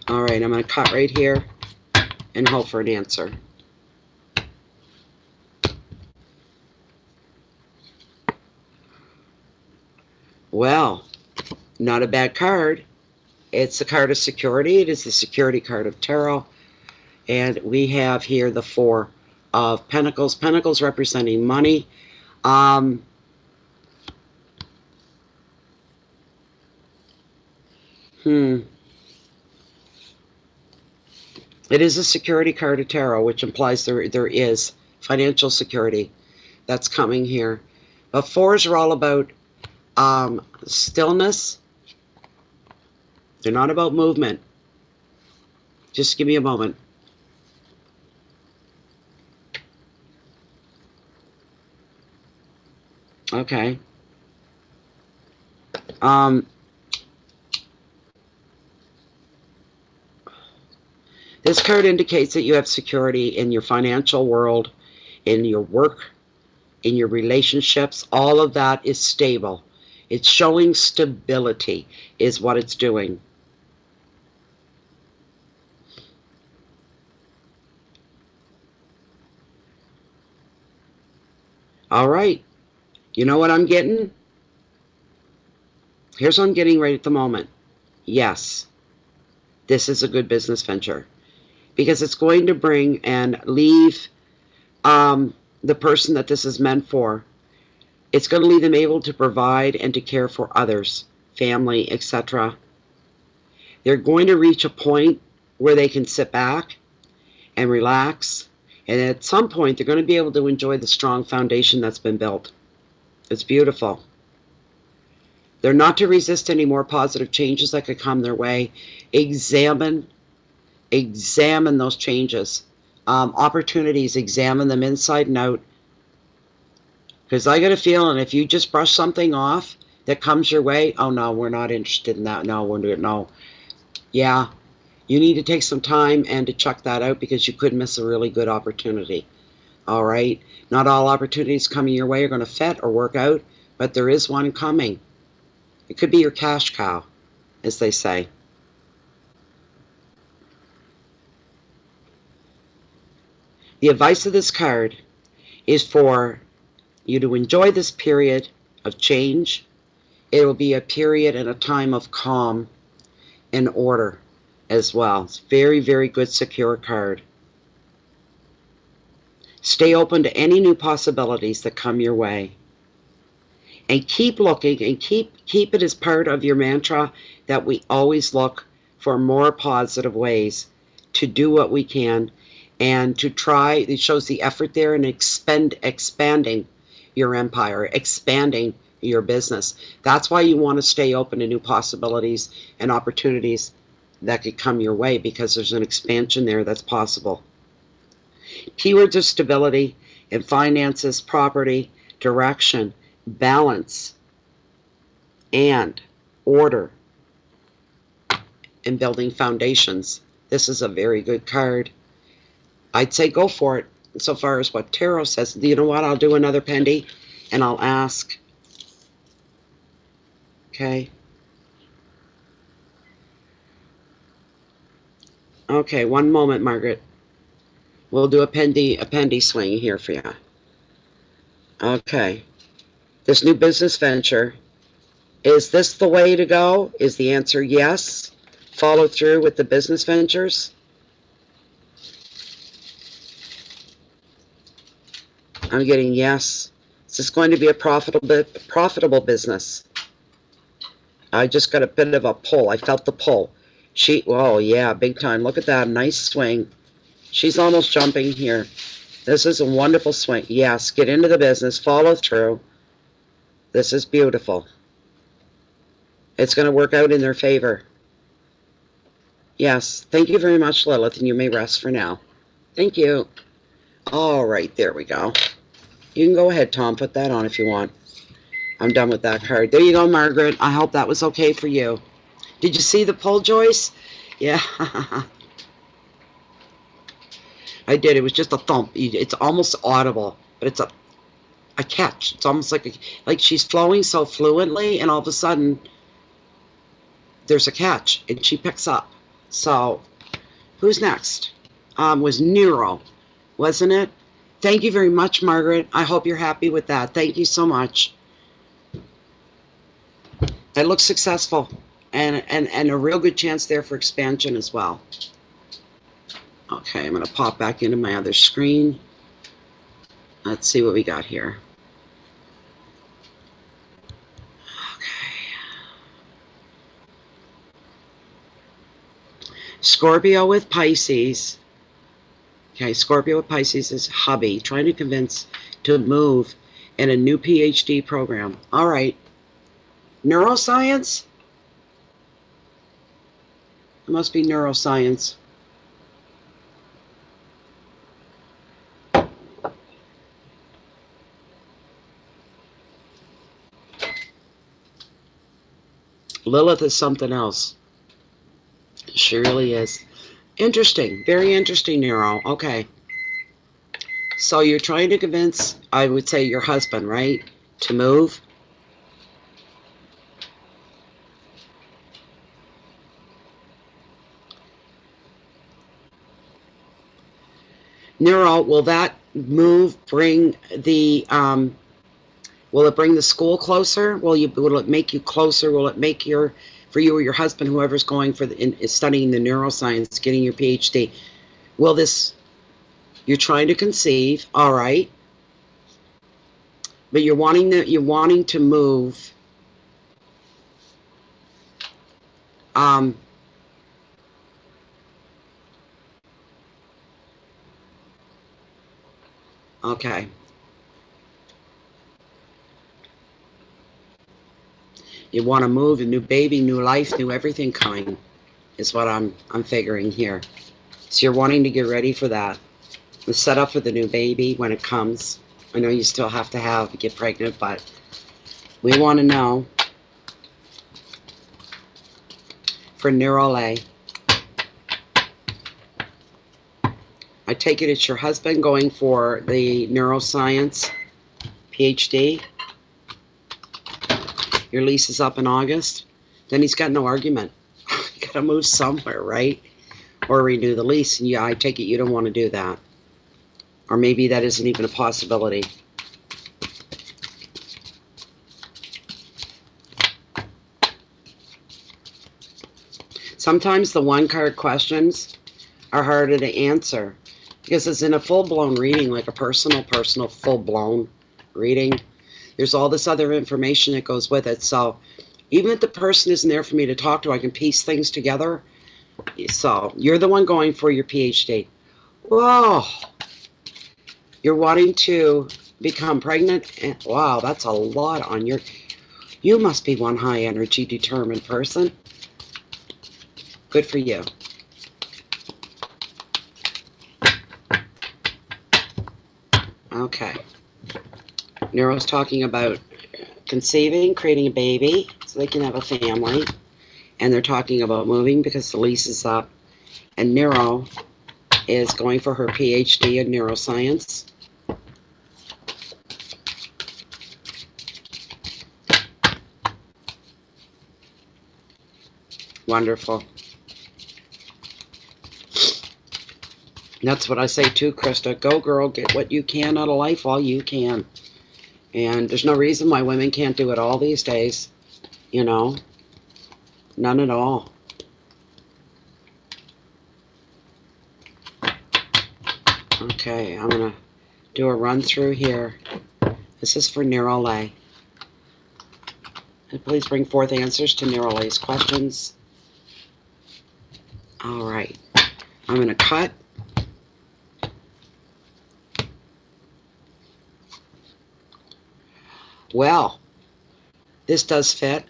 All right, I'm going to cut right here and hope for an answer. Well, not a bad card. It's a card of security. It is the security card of tarot. And we have here the Four of Pentacles. Pentacles representing money. It is a security card of tarot, which implies there is financial security that's coming here. But fours are all about stillness. They're not about movement. Just give me a moment. Okay. This card indicates that you have security in your financial world, in your work, in your relationships. All of that is stable. It's showing stability is what it's doing. All right. You know what I'm getting? Here's what I'm getting right at the moment. Yes, this is a good business venture because it's going to bring and leave the person that this is meant for. It's going to leave them able to provide and to care for others, family, etc. They're going to reach a point where they can sit back and relax. And at some point, they're going to be able to enjoy the strong foundation that's been built. It's beautiful. They're not to resist any more positive changes that could come their way. Examine those changes. Opportunities, examine them inside and out. Because I got a feeling if you just brush something off that comes your way, oh no, we're not interested in that. No. Yeah, you need to take some time and to check that out because you could miss a really good opportunity. All right? Not all opportunities coming your way are going to fit or work out, but there is one coming. It could be your cash cow, as they say. The advice of this card is for you to enjoy this period of change. It will be a period and a time of calm and order as well. It's very, very good, secure card. Stay open to any new possibilities that come your way. And keep looking and keep it as part of your mantra that we always look for more positive ways to do what we can and to try. It shows the effort there in expanding your empire, expanding your business. That's why you want to stay open to new possibilities and opportunities that could come your way because there's an expansion there that's possible. Keywords of stability in finances, property, direction, balance, and order, and building foundations. This is a very good card. I'd say go for it so far as what tarot says. You know what? I'll do another Pendy and I'll ask. Okay. Okay, one moment, Margaret. We'll do a pendy swing here for you. Okay. This new business venture, is this the way to go? Is the answer yes? Follow through with the business ventures? I'm getting yes. Is this going to be a profitable business? I just got a bit of a pull. I felt the pull. Oh yeah, big time. Look at that, nice swing. She's almost jumping here. This is a wonderful swing. Yes, get into the business, follow through. This is beautiful. It's going to work out in their favor. Yes, thank you very much, Lilith, and you may rest for now. Thank you. All right, there we go. You can go ahead, Tom, put that on if you want. I'm done with that card. There you go, Margaret. I hope that was okay for you. Did you see the pull, Joyce? Yeah. I did. It was just a thump. It's almost audible, but it's a catch. It's almost like she's flowing so fluently, and all of a sudden there's a catch, and she picks up. So, who's next? Was Nero, wasn't it? Thank you very much, Margaret. I hope you're happy with that. Thank you so much. That looks successful, and a real good chance there for expansion as well. Okay, I'm going to pop back into my other screen. Let's see what we got here. Scorpio with Pisces. Okay, Scorpio with Pisces is hubby, trying to convince to move in a new PhD program. All right. Neuroscience? It must be neuroscience. Lilith is something else. She really is. Interesting. Very interesting, Neuro. Okay. So you're trying to convince, I would say, your husband, right? To move? Neuro, will that move bring the, will it bring the school closer? Will it make you closer? Will it make for you or your husband, whoever's going for is studying the neuroscience, getting your PhD, will this, you're trying to conceive, all right, but you're wanting to move, okay. You want to move, a new baby, new life, new everything coming, is what I'm figuring here. So you're wanting to get ready for that. And set up for the new baby when it comes. I know you still have to get pregnant, but we want to know for Neurole. I take it it's your husband going for the neuroscience PhD. Your lease is up in August. Then he's got no argument. You gotta move somewhere, right? Or renew the lease. And yeah, I take it you don't want to do that. Or maybe that isn't even a possibility. Sometimes the one-card questions are harder to answer because it's in a full-blown reading, like a personal, full-blown reading. There's all this other information that goes with it. So even if the person isn't there for me to talk to, I can piece things together. So you're the one going for your PhD. Whoa. You're wanting to become pregnant. And, wow, that's a lot on your... You must be one high-energy, determined person. Good for you. Okay. Neuro's talking about conceiving, creating a baby, so they can have a family. And they're talking about moving because the lease is up. And Neuro is going for her PhD in neuroscience. Wonderful. That's what I say too, Krista. Go, girl. Get what you can out of life while you can. And there's no reason why women can't do it all these days. You know? None at all. Okay, I'm going to do a run through here. This is for Neurole. And please bring forth answers to Neurole's questions. All right. I'm going to cut. Well, this does fit.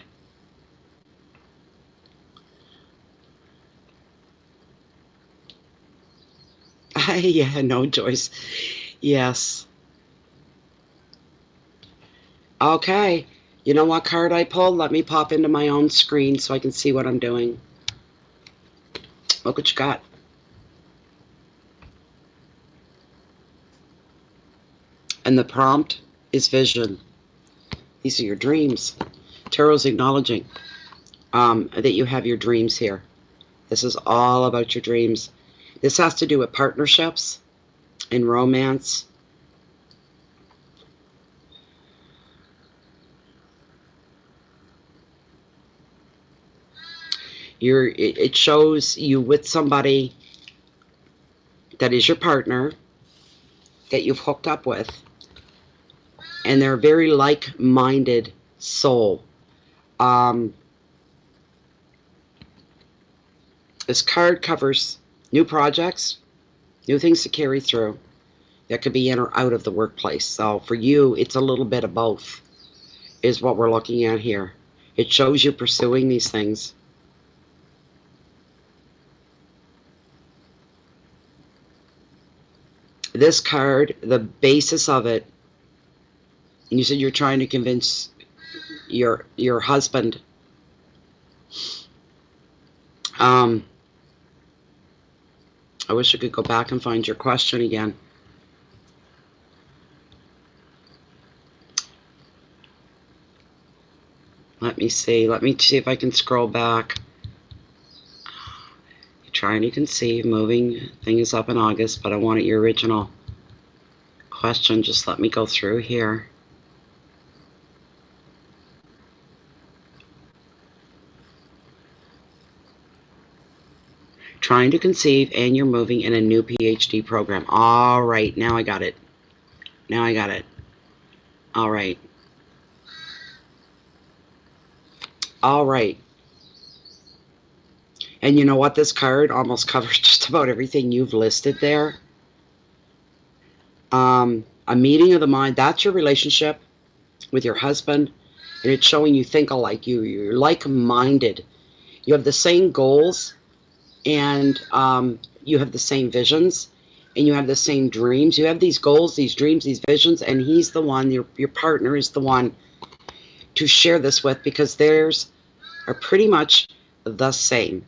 Yeah, no, Joyce. Yes. Okay. You know what card I pulled? Let me pop into my own screen so I can see what I'm doing. Look what you got. And the prompt is vision. These are your dreams. Tarot's acknowledging that you have your dreams here. This is all about your dreams. This has to do with partnerships and romance. It shows you with somebody that is your partner that you've hooked up with, and they're a very like-minded soul. This card covers new projects, new things to carry through that could be in or out of the workplace. So for you, it's a little bit of both is what we're looking at here. It shows you pursuing these things. This card, the basis of it, and you said you're trying to convince your husband. I wish I could go back and find your question again. Let me see if I can scroll back. You're trying to conceive, moving things up in August, but I wanted your original question. Just let me go through here. Trying to conceive, and you're moving in a new PhD program. All right, now I got it. Now I got it. All right. All right. And you know what? This card almost covers just about everything you've listed there. A meeting of the mind. That's your relationship with your husband. And it's showing you think alike. You're like-minded. You have the same goals. And you have the same visions. And you have the same dreams. You have these goals, these dreams, these visions. And he's the one, your partner is the one to share this with, because theirs are pretty much the same.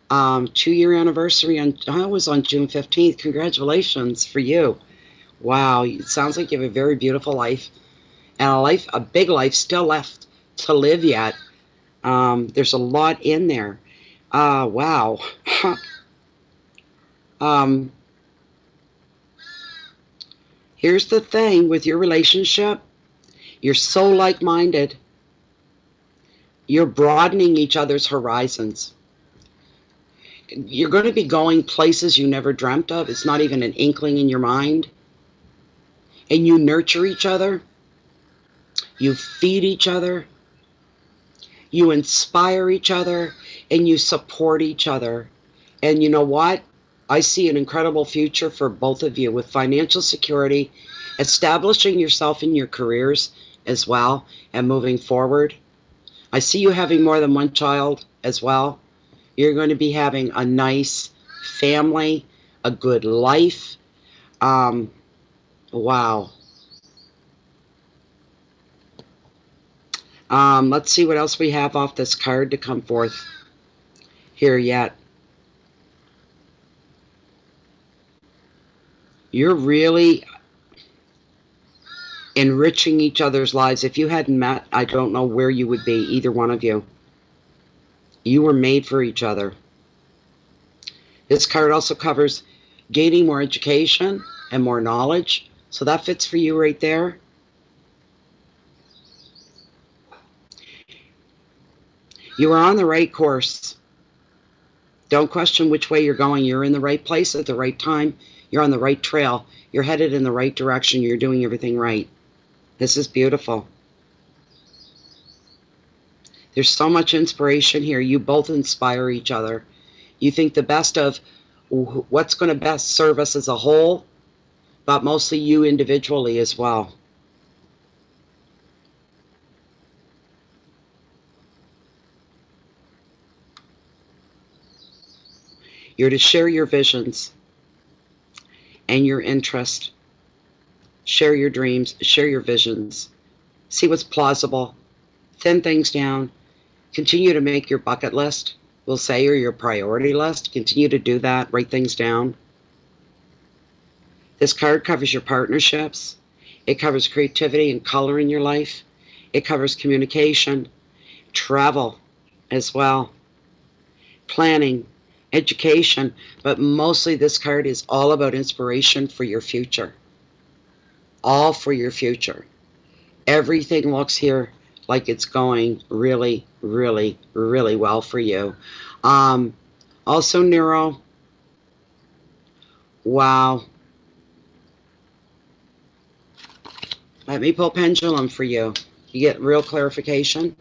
2-year anniversary was on June 15th. Congratulations for you. Wow, it sounds like you have a very beautiful life, and a big life still left to live yet. There's a lot in there. Wow. Here's the thing with your relationship. You're so like-minded. You're broadening each other's horizons. You're going to be going places you never dreamt of. It's not even an inkling in your mind. And you nurture each other. You feed each other. You inspire each other. And you support each other. And you know what? I see an incredible future for both of you with financial security, establishing yourself in your careers as well, and moving forward. I see you having more than one child as well. You're going to be having a nice family, a good life. Wow. Let's see what else we have off this card to come forth here yet. You're really enriching each other's lives. If you hadn't met, I don't know where you would be, either one of you. You were made for each other. This card also covers gaining more education and more knowledge. So that fits for you right there. You are on the right course. Don't question which way you're going. You're in the right place at the right time. You're on the right trail. You're headed in the right direction. You're doing everything right. This is beautiful. There's so much inspiration here. You both inspire each other. You think the best of what's going to best serve us as a whole, but mostly you individually as well. You're to share your visions and your interest. Share your dreams, share your visions. See what's plausible. Thin things down. Continue to make your bucket list we'll say, or your priority list. Continue to do that. Write things down. This card covers your partnerships. It covers creativity and color in your life. It covers communication, travel as well, planning, education, but mostly this card is all about inspiration for your future. All for your future. Everything looks here like it's going really, really, really well for you. Also, Neuro. Wow. Let me pull pendulum for you. You get real clarification.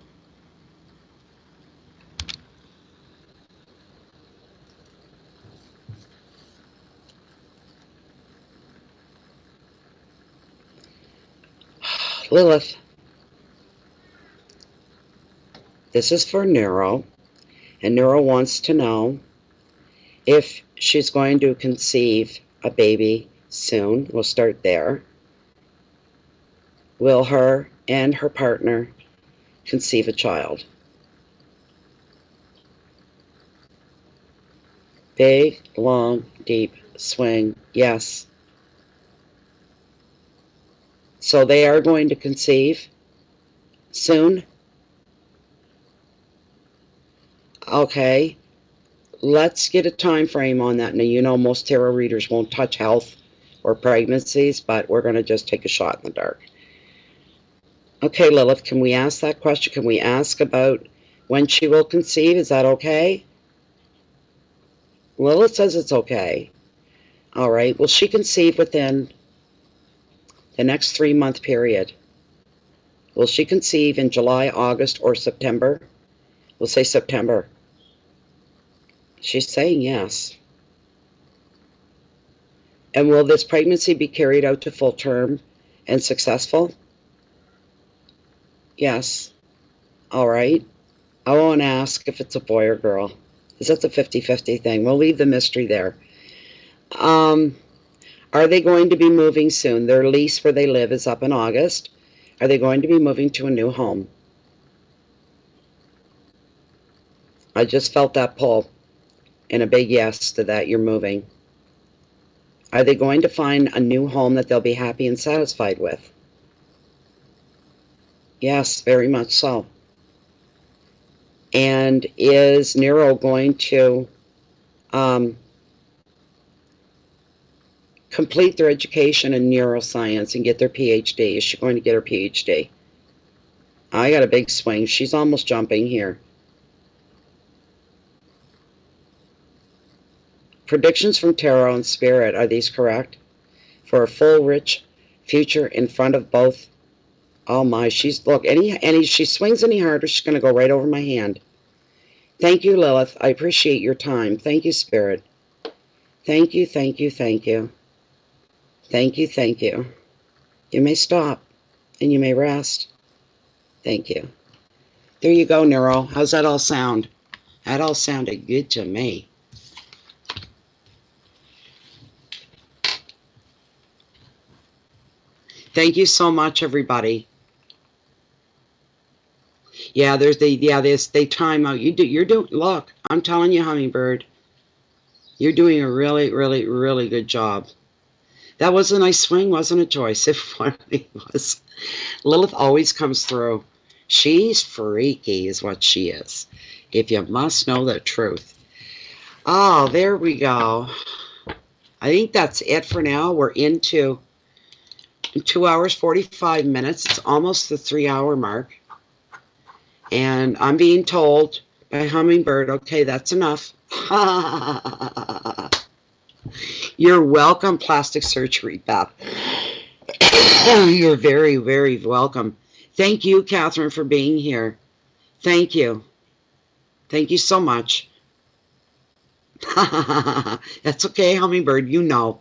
Lilith. This is for Neuro. And Neuro wants to know if she's going to conceive a baby soon. We'll start there. Will her and her partner conceive a child? Big, long, deep swing. Yes. So they are going to conceive soon. Okay. Let's get a time frame on that. Now, you know most tarot readers won't touch health or pregnancies, but we're going to just take a shot in the dark. Okay, Lilith, can we ask that question? Can we ask about when she will conceive? Is that okay? Lilith says it's okay. All right. Will she conceive within the next 3-month period? Will she conceive in July, August, or September? We'll say September. She's saying yes. And will this pregnancy be carried out to full term and successful? Yes. All right. I won't ask if it's a boy or girl, because that's a 50-50 thing. We'll leave the mystery there. Are they going to be moving soon? Their lease where they live is up in August. Are they going to be moving to a new home? I just felt that pull, and a big yes to that. You're moving. Are they going to find a new home that they'll be happy and satisfied with? Yes, very much so. And is Nero going to complete their education in neuroscience and get their PhD? Is she going to get her PhD? I got a big swing. She's almost jumping here. Predictions from Tarot and Spirit, are these correct? For a full, rich future in front of both. Oh my, she's, look, she swings any harder, she's going to go right over my hand. Thank you, Lilith. I appreciate your time. Thank you, Spirit. Thank you, thank you, thank you. Thank you, thank you. You may stop, and you may rest. Thank you. There you go, Nero. How's that all sound? That all sounded good to me. Thank you so much, everybody. Yeah, they time out. Look, I'm telling you, Hummingbird, you're doing a really, really, really good job. That was a nice swing, wasn't it, Joyce? It finally was. Lilith always comes through. She's freaky is what she is, if you must know the truth. Oh, there we go. I think that's it for now. We're into 2 hours, 45 minutes. It's almost the 3-hour mark. And I'm being told by Hummingbird, okay, that's enough. You're welcome, Plastic Surgery, Beth. You're very, very welcome. Thank you, Catherine, for being here. Thank you. Thank you so much. That's okay, Hummingbird, you know.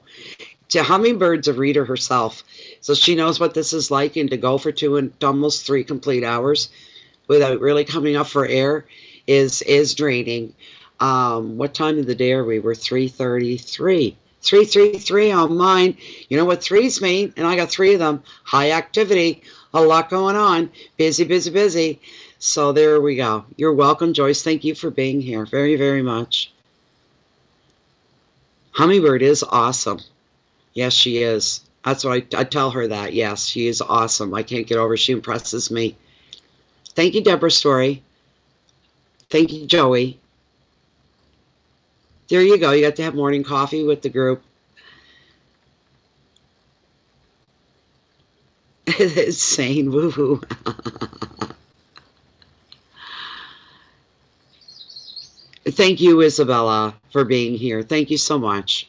Hummingbird's a reader herself, so she knows what this is like, and to go for 2 and almost 3 complete hours without really coming up for air is draining. What time of the day are we? We're 3:33. 333 on mine. You know what threes mean? And I got 3 of them. High activity. A lot going on. Busy, busy, busy. So there we go. You're welcome, Joyce. Thank you for being here very, very much. Hummingbird is awesome. Yes, she is. That's what I tell her that. Yes, she is awesome. I can't get over. She impresses me. Thank you, Deborah Story. Thank you, Joey. There you go. You got to have morning coffee with the group. It's saying woohoo. Thank you, Isabella, for being here. Thank you so much.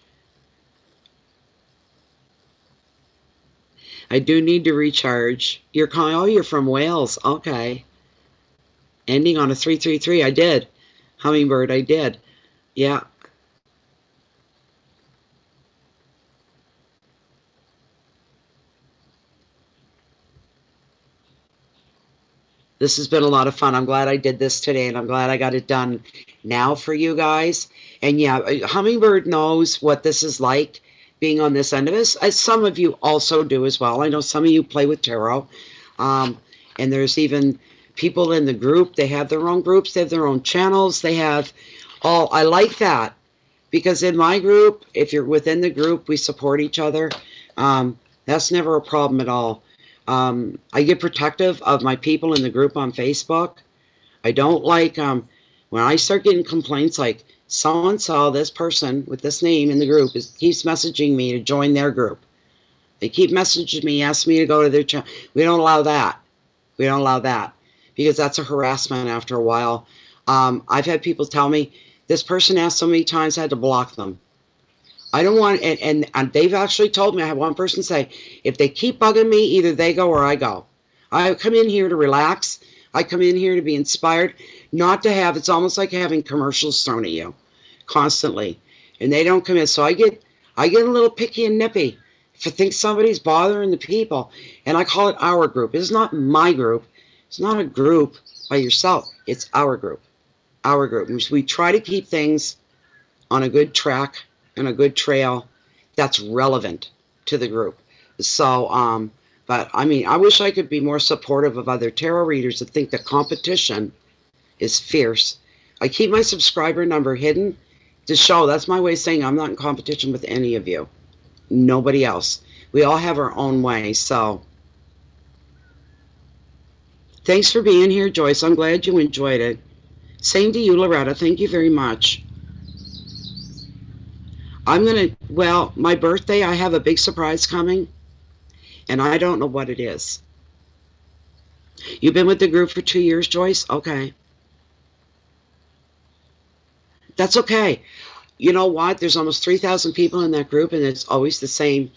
I do need to recharge. You're calling, oh, you're from Wales. Okay. Ending on a 333. I did. Hummingbird, I did. Yeah. This has been a lot of fun. I'm glad I did this today, and I'm glad I got it done now for you guys. And yeah, Hummingbird knows what this is like, being on this end of this, as some of you also do as well. I know some of you play with tarot, and there's even people in the group. They have their own groups. They have their own channels. They have all. I like that, because in my group, if you're within the group, we support each other. That's never a problem at all. I get protective of my people in the group on Facebook. I don't like when I start getting complaints like so-and-so, this person with this name in the group keeps messaging me to join their group. They keep messaging me, asking me to go to their channel. We don't allow that. We don't allow that, because that's a harassment after a while. I've had people tell me, this person asked so many times I had to block them. I don't want, and they've actually told me, I had one person say, if they keep bugging me, either they go or I go. I come in here to relax. I come in here to be inspired, not to have, it's almost like having commercials thrown at you constantly. And they don't come in. So I get a little picky and nippy if I think somebody's bothering the people. And I call it our group. It's not my group. It's not a group by yourself. It's our group. Our group. We try to keep things on a good track and a good trail that's relevant to the group. So, but I mean, I wish I could be more supportive of other tarot readers that think the competition is fierce. I keep my subscriber number hidden to show, that's my way of saying I'm not in competition with any of you. Nobody else. We all have our own way, so. Thanks for being here, Joyce. I'm glad you enjoyed it. Same to you, Loretta. Thank you very much. Well, my birthday, I have a big surprise coming, and I don't know what it is. You've been with the group for 2 years, Joyce? Okay. That's okay. You know what? There's almost 3,000 people in that group, and it's always the same,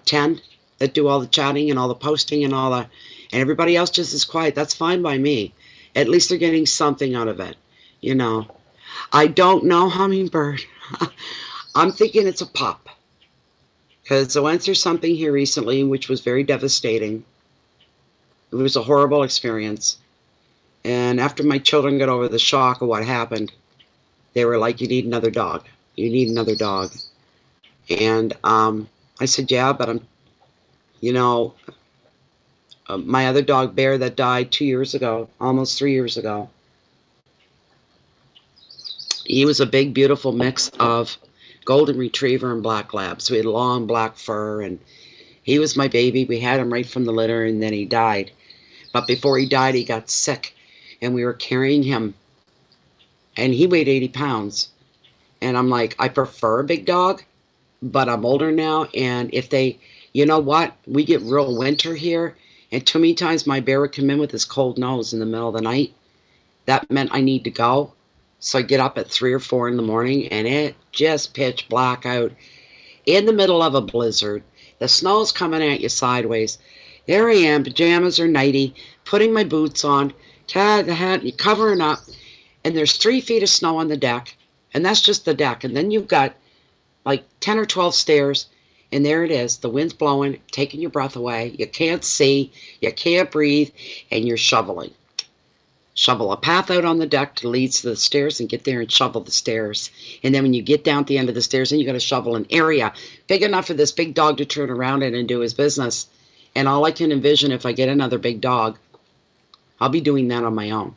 10 that do all the chatting and all the posting and and everybody else just is quiet. That's fine by me. At least they're getting something out of it, you know. I don't know, Hummingbird. I'm thinking it's a pup, because I went through something here recently which was very devastating. It was a horrible experience. And after my children got over the shock of what happened, they were like, you need another dog. You need another dog. And I said, yeah, but my other dog, Bear, that died 2 years ago, almost 3 years ago. He was a big, beautiful mix of golden retriever and black lab. So he had long black fur, and he was my baby. We had him right from the litter, and then he died. But before he died, he got sick, and we were carrying him, and he weighed 80 pounds. And I'm like, I prefer a big dog, but I'm older now, and if they, you know what, we get real winter here, and too many times my Bear would come in with his cold nose in the middle of the night. That meant I need to go. So I get up at 3 or 4 in the morning, and it just pitch black out in the middle of a blizzard. The snow's coming at you sideways. There I am, pajamas or nightie, putting my boots on, the hat, covering up, and there's 3 feet of snow on the deck, and that's just the deck. And then you've got like 10 or 12 stairs, and there it is. The wind's blowing, taking your breath away. You can't see, you can't breathe, and you're shoveling. Shovel a path out on the deck to lead to the stairs and get there and shovel the stairs. And then when you get down at the end of the stairs, then you got to shovel an area big enough for this big dog to turn around in and do his business. And all I can envision, if I get another big dog, I'll be doing that on my own.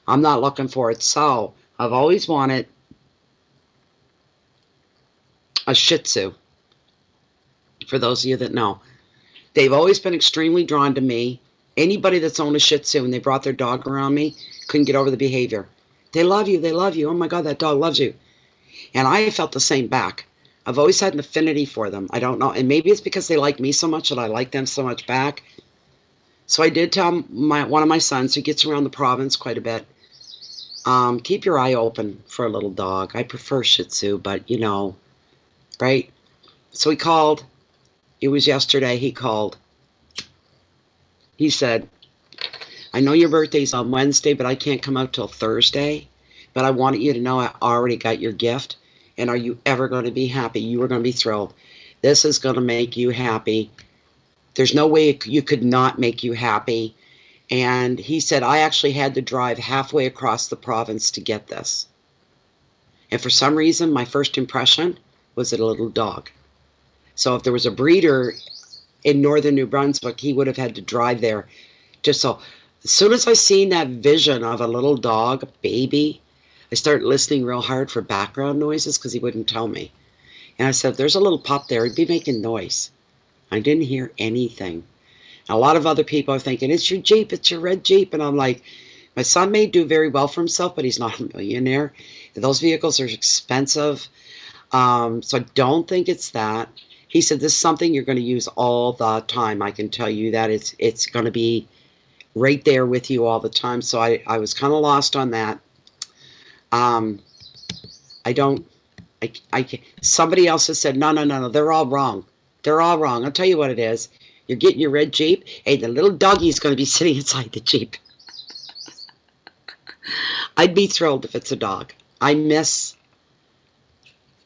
I'm not looking for it. So I've always wanted a Shih Tzu. For those of you that know, they've always been extremely drawn to me. Anybody that's owned a Shih Tzu and they brought their dog around me couldn't get over the behavior. They love you. They love you. Oh my God, that dog loves you. And I felt the same back. I've always had an affinity for them. I don't know. And maybe it's because they like me so much that I like them so much back. So I did tell one of my sons, who gets around the province quite a bit, keep your eye open for a little dog. I prefer Shih Tzu, but you know, right? So he called. It was yesterday. He called. He said, I know your birthday's on Wednesday, but I can't come out till Thursday. But I wanted you to know I already got your gift. And are you ever going to be happy? You are going to be thrilled. This is going to make you happy. There's no way you could not make you happy. And he said, I actually had to drive halfway across the province to get this. And for some reason, my first impression was a little dog. So if there was a breeder in northern New Brunswick, he would have had to drive there. Just so, as soon as I seen that vision of a little dog, a baby, I started listening real hard for background noises because he wouldn't tell me. And I said, if there's a little pup there, it'd be making noise. I didn't hear anything. A lot of other people are thinking, it's your Jeep, it's your red Jeep. And I'm like, my son may do very well for himself, but he's not a millionaire. Those vehicles are expensive. So I don't think it's that. He said, this is something you're going to use all the time. I can tell you that it's going to be right there with you all the time. So I was kind of lost on that. Somebody else has said, no, they're all wrong. They're all wrong. I'll tell you what it is. You're getting your red Jeep. Hey, the little doggy's going to be sitting inside the Jeep. I'd be thrilled if it's a dog. I miss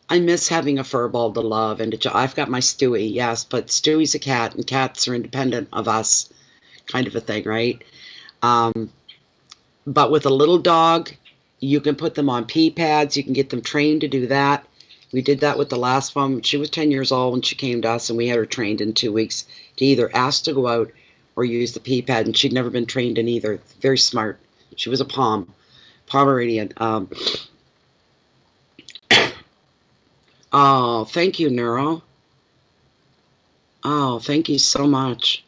having a fur ball to love. And I've got my Stewie, yes, but Stewie's a cat, and cats are independent of us, kind of a thing, right? But with a little dog, you can put them on pee pads. You can get them trained to do that. We did that with the last one. She was 10 years old when she came to us, and we had her trained in 2 weeks to either ask to go out or use the pee pad, and she'd never been trained in either. Very smart. She was a Pomeranian. Oh, thank you, Neuro. Oh, thank you so much.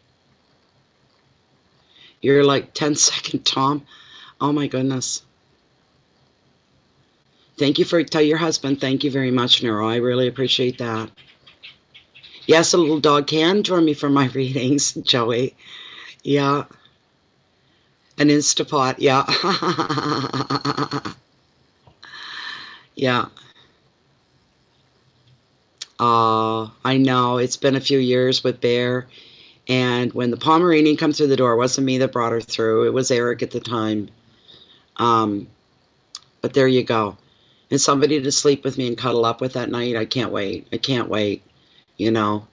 You're like 10-second Tom. Oh, my goodness. Thank you tell your husband, thank you very much, Neuro. I really appreciate that. Yes, a little dog can join me for my readings, Joey. Yeah. An Instapot, yeah. Yeah. I know, it's been a few years with Bear. And when the Pomeranian come through the door, it wasn't me that brought her through. It was Eric at the time. But there you go. And somebody to sleep with me and cuddle up with that night, I can't wait. I can't wait, you know.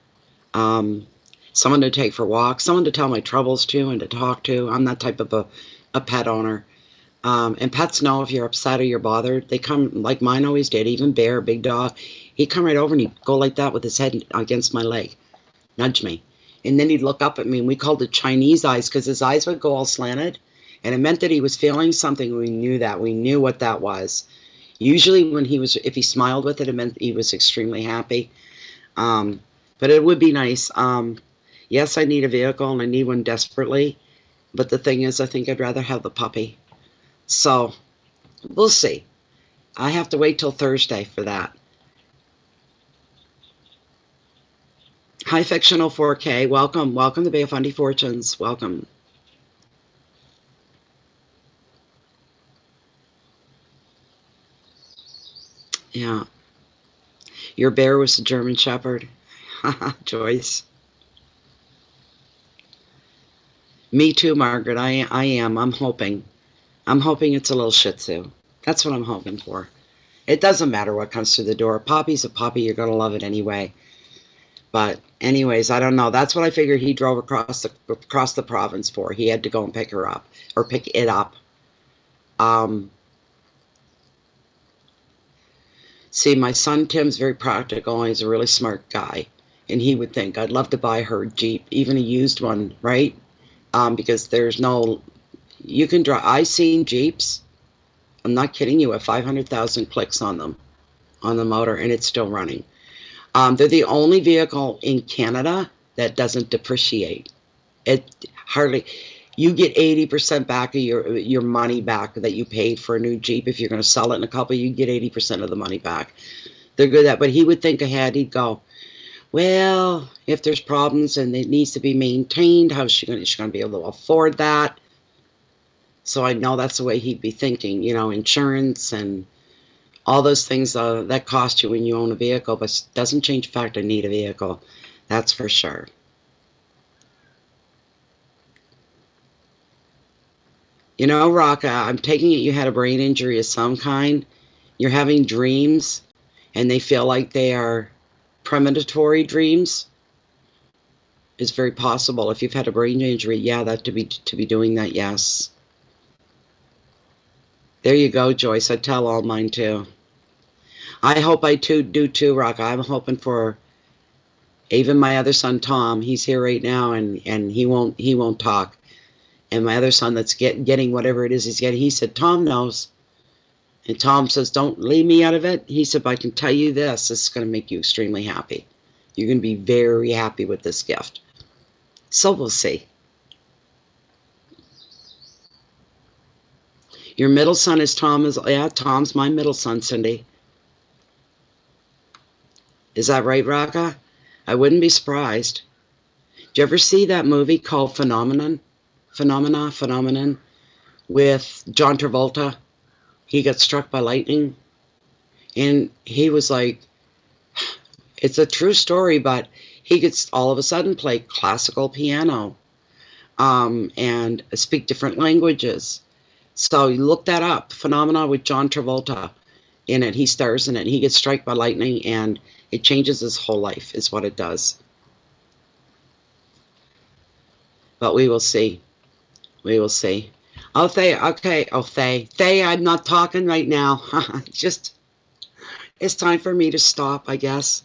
Someone to take for walks, someone to tell my troubles to and to talk to. I'm that type of a pet owner. And pets know if you're upset or you're bothered. They come, like mine always did, even Bear, big dog. He'd come right over and he'd go like that with his head against my leg, nudge me. And then he'd look up at me, and we called it Chinese eyes because his eyes would go all slanted. And it meant that he was feeling something. We knew that. We knew what that was. Usually if he smiled with it, it meant he was extremely happy. But it would be nice. Yes, I need a vehicle, and I need one desperately. But the thing is, I think I'd rather have the puppy. So, we'll see. I have to wait till Thursday for that. Hi, Fictional 4K. Welcome. Welcome to Bay of Fundy Fortunes. Welcome. Yeah. Your bear was a German Shepherd. Joyce. Me too, Margaret. I am. I'm hoping. I'm hoping it's a little Shih Tzu. That's what I'm hoping for. It doesn't matter what comes through the door. Poppy's a puppy. You're going to love it anyway. But anyways, I don't know. That's what I figured he drove across the province for. He had to go and pick her up. Or pick it up. See, my son Tim's very practical. He's a really smart guy. And he would think, I'd love to buy her Jeep. Even a used one, right? Because there's no You can drive. I seen Jeeps. I'm not kidding you. With 500,000 clicks on them, on the motor, and it's still running. They're the only vehicle in Canada that doesn't depreciate. It hardly. You get 80% back of your money back that you paid for a new Jeep. If you're going to sell it in a couple, you get 80% of the money back. They're good at that. But he would think ahead. He'd go, well, if there's problems and it needs to be maintained, how's she going to be able to afford that? So I know that's the way he'd be thinking, you know, insurance and all those things that cost you when you own a vehicle, but doesn't change the fact I need a vehicle. That's for sure. You know, Raka, I'm taking it you had a brain injury of some kind. You're having dreams, and they feel like they are premonitory dreams. It's very possible. If you've had a brain injury, yeah, that to be doing that, yes. There you go, Joyce. I tell all mine too. I hope I do too, Raka. I'm hoping for even my other son, Tom. He's here right now, and he won't talk. And my other son that's getting whatever it is he's getting, he said, Tom knows. And Tom says, don't leave me out of it. He said, but I can tell you this is going to make you extremely happy. You're going to be very happy with this gift. So we'll see. Your middle son is Tom. Yeah, Tom's my middle son, Cindy. Is that right, Raka? I wouldn't be surprised. Did you ever see that movie called Phenomenon with John Travolta? He got struck by lightning, and he was like, it's a true story, but he gets all of a sudden play classical piano and speak different languages. So you look that up, Phenomena with John Travolta in it. He stars in it. He gets struck by lightning, and it changes his whole life is what it does. But we will see. We will see. Oh, Thay, okay. Oh, Thay, I'm not talking right now. Just, it's time for me to stop, I guess.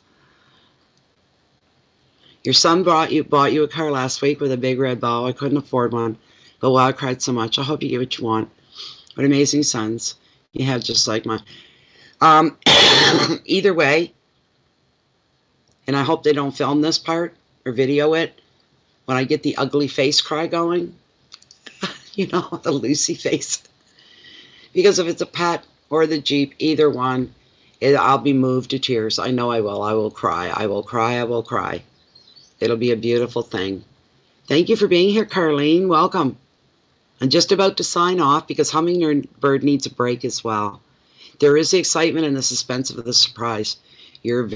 Your son bought you a car last week with a big red bow. I couldn't afford one, but wow, I cried so much. I hope you get what you want. What amazing sons you have, just like mine. Either way, and I hope they don't film this part or video it when I get the ugly face cry going. You know, the Lucy face. Because if it's a pet or the Jeep, either one, I'll be moved to tears. I know I will. I will cry. I will cry. I will cry. It'll be a beautiful thing. Thank you for being here, Carlene. Welcome. I'm just about to sign off because Hummingbird needs a break as well. There is the excitement and the suspense of the surprise. You're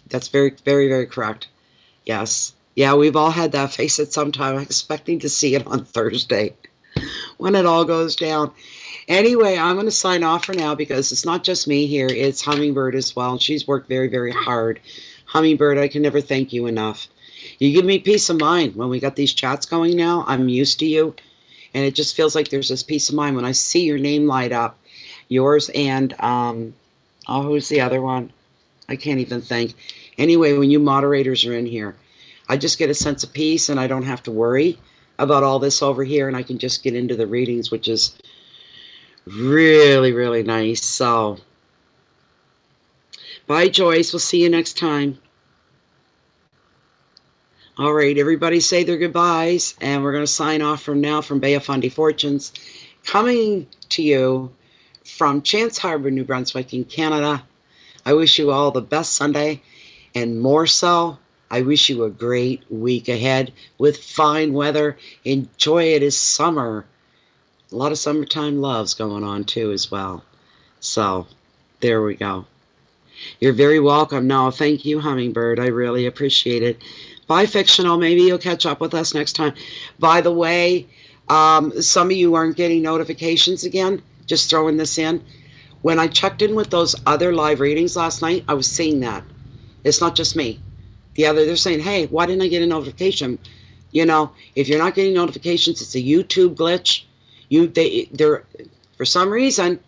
that's very correct. Yes. Yeah, we've all had that face at some time. I'm expecting to see it on Thursday when it all goes down. Anyway, I'm going to sign off for now because it's not just me here. It's Hummingbird as well. She's worked very hard. Hummingbird, I can never thank you enough. You give me peace of mind when we got these chats going now. I'm used to you. And it just feels like there's this peace of mind when I see your name light up. Yours and, who's the other one? I can't even think. Anyway, when you moderators are in here, I just get a sense of peace and I don't have to worry about all this over here. And I can just get into the readings, which is really nice. So, bye, Joyce. We'll see you next time. All right, everybody say their goodbyes, and we're going to sign off from now from Bay of Fundy Fortunes, coming to you from Chance Harbor, New Brunswick in Canada. I wish you all the best Sunday, and more so, I wish you a great week ahead with fine weather. Enjoy it. It's summer. A lot of summertime loves going on too as well. So, there we go. You're very welcome. No, thank you, Hummingbird. I really appreciate it. Bye, Fictional. Maybe you'll catch up with us next time. By the way, some of you aren't getting notifications again. Just throwing this in. When I checked in with those other live readings last night, I was seeing that. It's not just me. They're saying, hey, why didn't I get a notification? You know, if you're not getting notifications, it's a YouTube glitch. For some reason,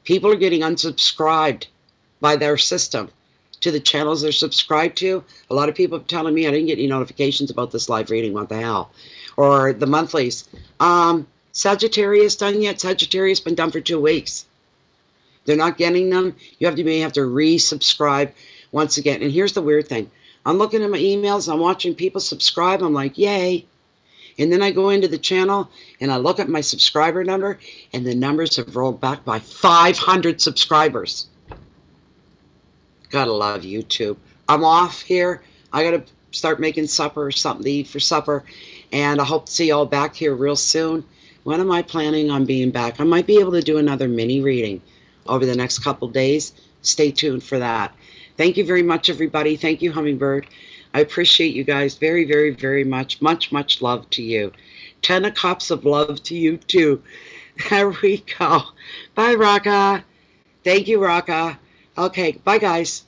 people are getting unsubscribed by their system to the channels they're subscribed to. A lot of people are telling me I didn't get any notifications about this live reading. What the hell? Or the monthlies. Sagittarius done yet? Sagittarius been done for 2 weeks. They're not getting them. You may have to resubscribe once again. And here's the weird thing. I'm looking at my emails. I'm watching people subscribe. I'm like, yay. And then I go into the channel and I look at my subscriber number, and the numbers have rolled back by 500 subscribers. Gotta love YouTube. I'm off here. I gotta start making supper or something to eat for supper. And I hope to see you all back here real soon. When am I planning on being back? I might be able to do another mini reading over the next couple days. Stay tuned for that. Thank you very much, everybody. Thank you, Hummingbird. I appreciate you guys very, very, very much. Much, much love to you. 10 of Cups of love to you, too. There we go. Bye, Raka. Thank you, Raka. Okay, bye, guys.